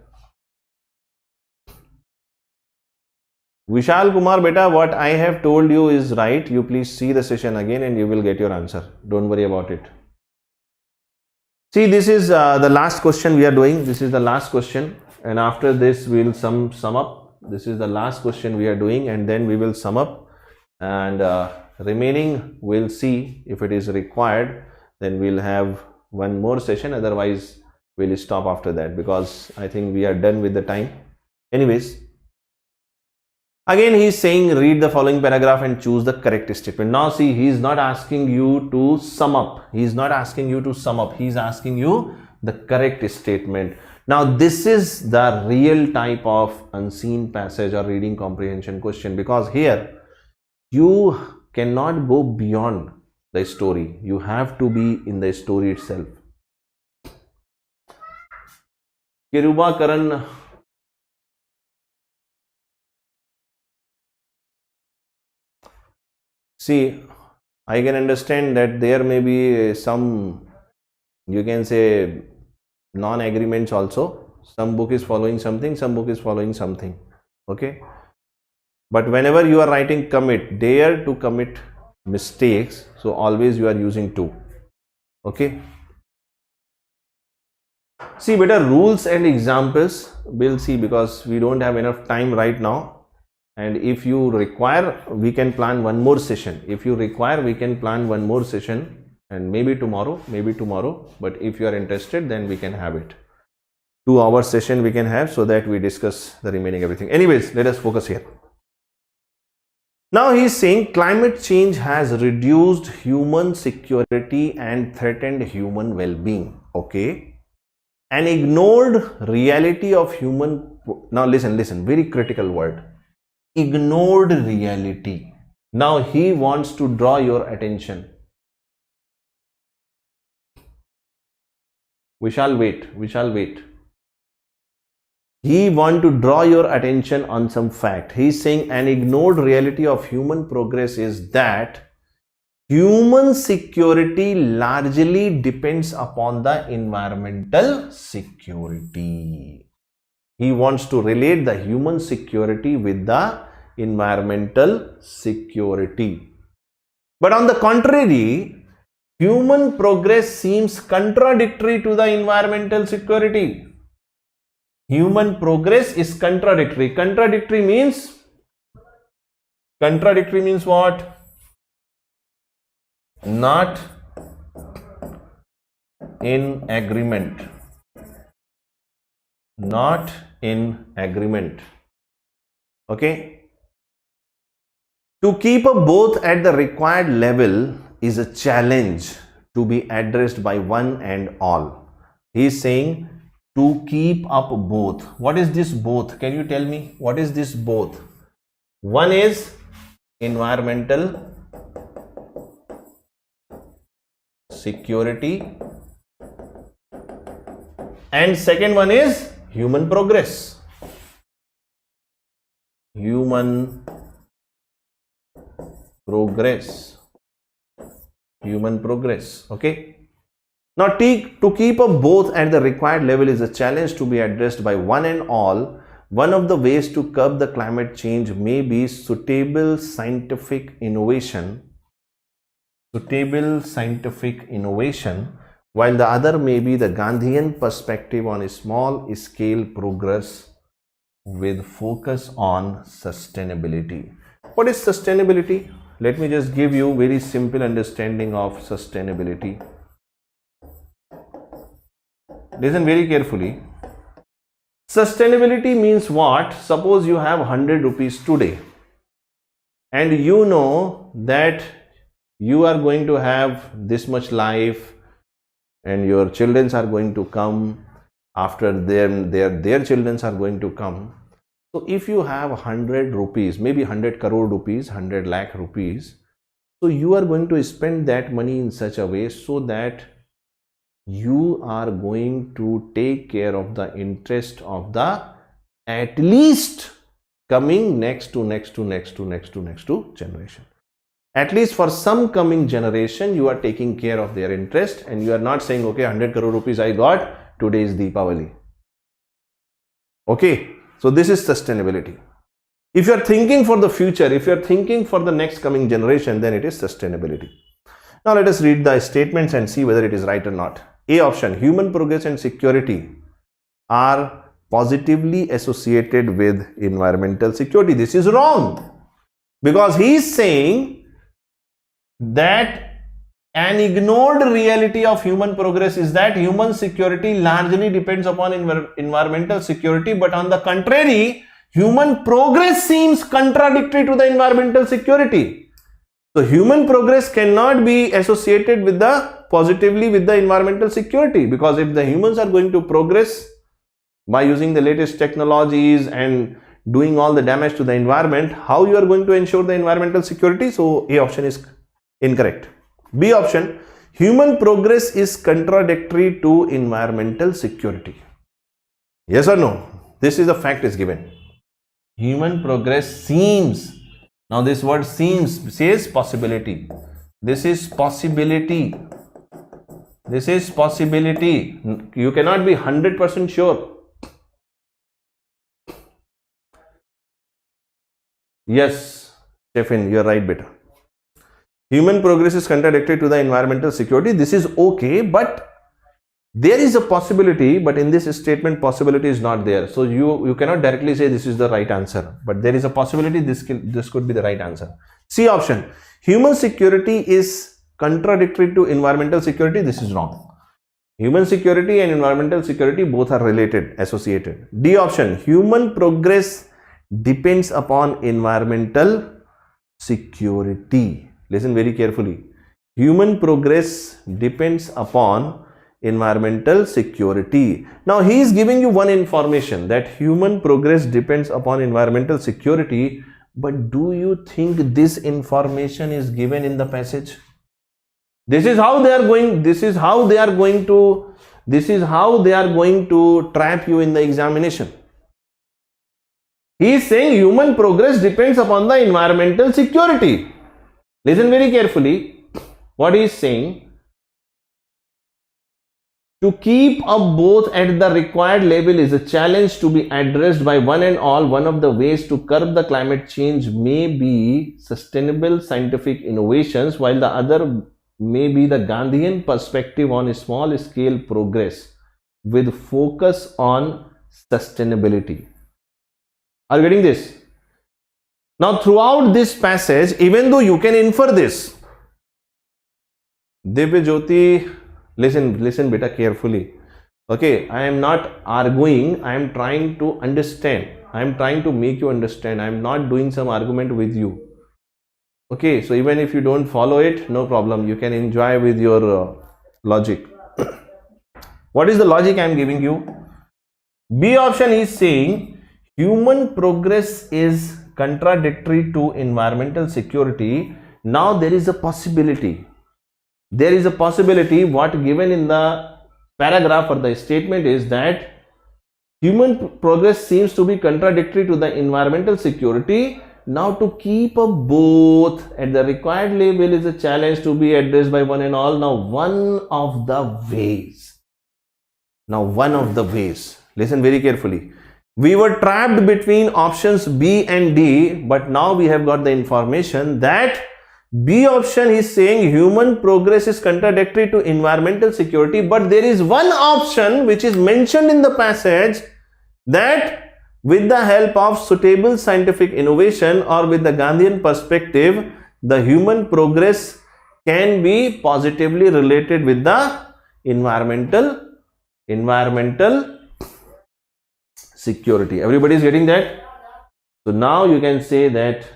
Vishal Kumar, beta, what I have told you is right. You please see the session again and you will get your answer. Don't worry about it. See, this is the last question we are doing. This is the last question, and after this we will sum up. This is the last question we are doing, and then we will sum up, and remaining we'll see if it is required. Then we'll have one more session. Otherwise, we'll stop after that because I think we are done with the time. Anyways. Again, he is saying read the following paragraph and choose the correct statement. Now see, he is not asking you to sum up. He is not asking you to sum up. He is asking you the correct statement. Now this is the real type of unseen passage or reading comprehension question, because here you cannot go beyond the story. You have to be in the story itself. Kiruba Karan. See, I can understand that there may be some, you can say, non-agreements also. Some book is following something, some book is following something. Okay. But whenever you are writing commit, dare to commit mistakes. So always you are using to. Okay. See, better rules and examples we'll see, because we don't have enough time right now. And if you require, we can plan one more session. If you require, we can plan one more session, and maybe tomorrow. But if you are interested, then we can have it. 2-hour session we can have, so that we discuss the remaining everything. Anyways, let us focus here. Now he is saying climate change has reduced human security and threatened human well-being. Okay. An ignored reality of human. Now listen, very critical word. Ignored reality. Now he wants to draw your attention. We shall wait. He wants to draw your attention on some fact. He is saying an ignored reality of human progress is that human security largely depends upon the environmental security. He wants to relate the human security with the environmental security. But on the contrary, human progress seems contradictory to the environmental security. Human progress is contradictory. Contradictory means what? Not in agreement. Not in agreement. Okay. To keep up both at the required level is a challenge to be addressed by one and all. He is saying to keep up both. What is this both? Can you tell me what is this both? One is environmental security, and second one is human progress. Human progress. Okay. Now, to keep up both at the required level is a challenge to be addressed by one and all. One of the ways to curb the climate change may be suitable scientific innovation, while the other may be the Gandhian perspective on a small scale progress with focus on sustainability. What is sustainability? Let me just give you very simple understanding of sustainability. Listen very carefully. Sustainability means what? Suppose you have 100 rupees today, and you know that you are going to have this much life, and your children are going to come after them, their children are going to come. So if you have 100 rupees, maybe 100 crore rupees, 100 lakh rupees, so you are going to spend that money in such a way so that you are going to take care of the interest of the at least coming next to generation. at least for some coming generation, you are taking care of their interest, and you are not saying, okay, 100 crore rupees I got, today is Deepavali. Okay, so this is sustainability. If you are thinking for the future, if you are thinking for the next coming generation, then it is sustainability. Now let us read the statements and see whether it is right or not. A option, human progress and security are positively associated with environmental security. This is wrong, because he is saying that an ignored reality of human progress is that human security largely depends upon environmental security, but on the contrary, human progress seems contradictory to the environmental security. So human progress cannot be associated with positively with the environmental security, because if the humans are going to progress by using the latest technologies and doing all the damage to the environment, how you are going to ensure the environmental security? So A option is incorrect. B option, human progress is contradictory to environmental security. Yes or no? This is the fact is given. Human progress seems, now this word seems says possibility. This is possibility. This is possibility. You cannot be 100% sure. Yes, Stephen, you are right, beta. Human progress is contradictory to the environmental security. This is okay, but there is a possibility, but in this statement possibility is not there. So you cannot directly say this is the right answer, but there is a possibility this could be the right answer. C option, human security is contradictory to environmental security. This is wrong. Human security and environmental security both are related, associated. D option, human progress depends upon environmental security. Listen very carefully. Human progress depends upon environmental security. Now he is giving you one information, that human progress depends upon environmental security, but do you think this information is given in the passage? This is how they are going to trap you in the examination. He is saying human progress depends upon the environmental security. Listen very carefully what he is saying. To keep up both at the required level is a challenge to be addressed by one and all. One of the ways to curb the climate change may be sustainable scientific innovations, while the other may be the Gandhian perspective on a small scale progress with focus on sustainability. Are you getting this? Now throughout this passage, even though you can infer this, Divya Jyoti, listen beta carefully. Okay, I am not arguing, I am trying to understand. I am trying to make you understand. I am not doing some argument with you. Okay, so even if you don't follow it, no problem. You can enjoy with your logic. What is the logic I am giving you? B option is saying human progress is contradictory to environmental security. Now there is a possibility. There is a possibility. What given in the paragraph or the statement is that human progress seems to be contradictory to the environmental security. Now to keep up both at the required level is a challenge to be addressed by one and all. Now one of the ways. Listen very carefully. We were trapped between options B and D, but now we have got the information that B option is saying human progress is contradictory to environmental security, but there is one option which is mentioned in the passage that with the help of suitable scientific innovation or with the Gandhian perspective, the human progress can be positively related with the environmental security. Everybody is getting that? So now you can say that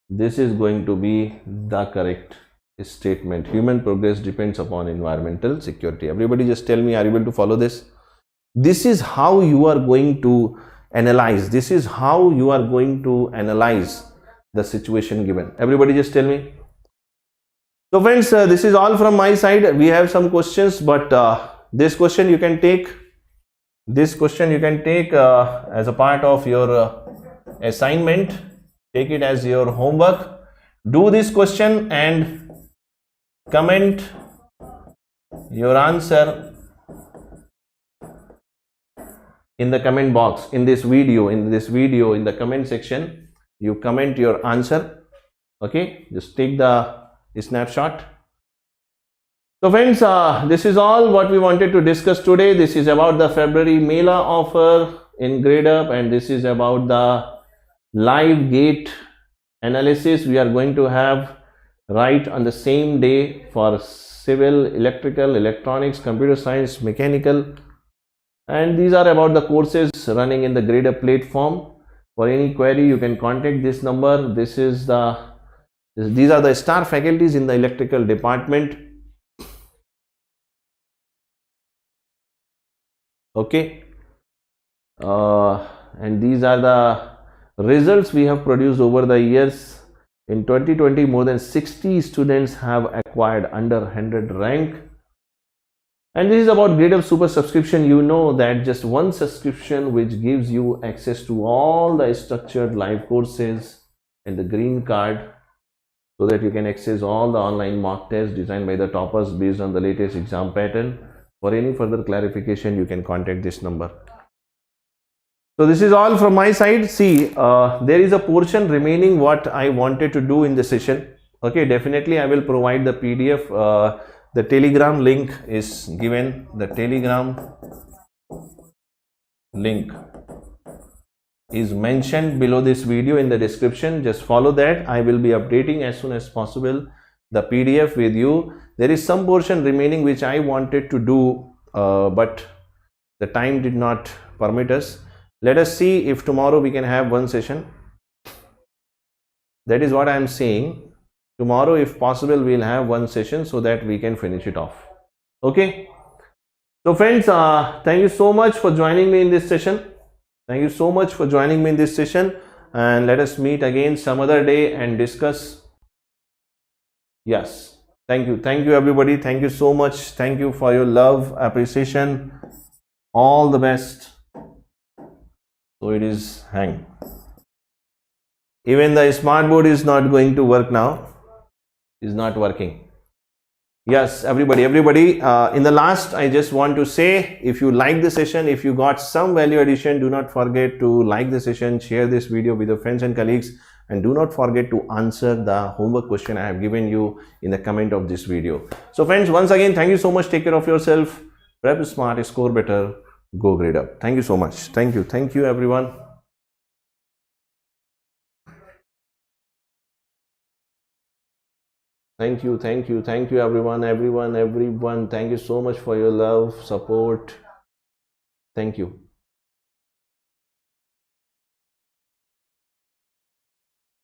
this is going to be the correct statement. Human progress depends upon environmental security. Everybody just tell me, are you able to follow this? This is how you are going to analyze. This is how you are going to analyze the situation given. Everybody just tell me. So friends, this is all from my side. We have some questions, but this question you can take. This question you can take as a part of your assignment. Take it as your homework. Do this question and comment your answer in the comment box, in this video, in the comment section. You comment your answer. Okay, just take the snapshot. So friends, this is all what we wanted to discuss today. This is about the February Mela offer in GradeUp, and this is about the live gate analysis we are going to have right on the same day for civil, electrical, electronics, computer science, mechanical, and these are about the courses running in the GradeUp platform. For any query, you can contact this number. These are the star faculties in the electrical department. Okay, and these are the results we have produced over the years. In 2020, more than 60 students have acquired under 100 rank. And this is about GradeUp Super subscription. You know that just one subscription which gives you access to all the structured live courses and the green card, so that you can access all the online mock tests designed by the toppers based on the latest exam pattern. For any further clarification, you can contact this number. So this is all from my side. See, there is a portion remaining what I wanted to do in the session. Okay, definitely I will provide the PDF. The Telegram link is given. The Telegram link is mentioned below this video in the description. Just follow that. I will be updating as soon as possible the PDF with you. There is some portion remaining which I wanted to do, but the time did not permit us. Let us see if tomorrow we can have one session. That is what I am saying. Tomorrow, if possible, we'll have one session so that we can finish it off. Okay. So friends, thank you so much for joining me in this session. Thank you so much for joining me in this session, and let us meet again some other day and discuss. Yes. Thank you everybody. Thank you so much. Thank you for your love, appreciation. All the best. So it is hang. Even the smart board is not going to work now. Is not working. Yes, everybody. In the last, I just want to say, if you like the session, if you got some value addition, do not forget to like the session, share this video with your friends and colleagues, and do not forget to answer the homework question I have given you in the comment of this video. So friends, once again, thank you so much. Take care of yourself. Prep smart, score better, go GradeUp. Thank you so much. Thank you everyone. Thank you everyone. Thank you so much for your love, support. Thank you.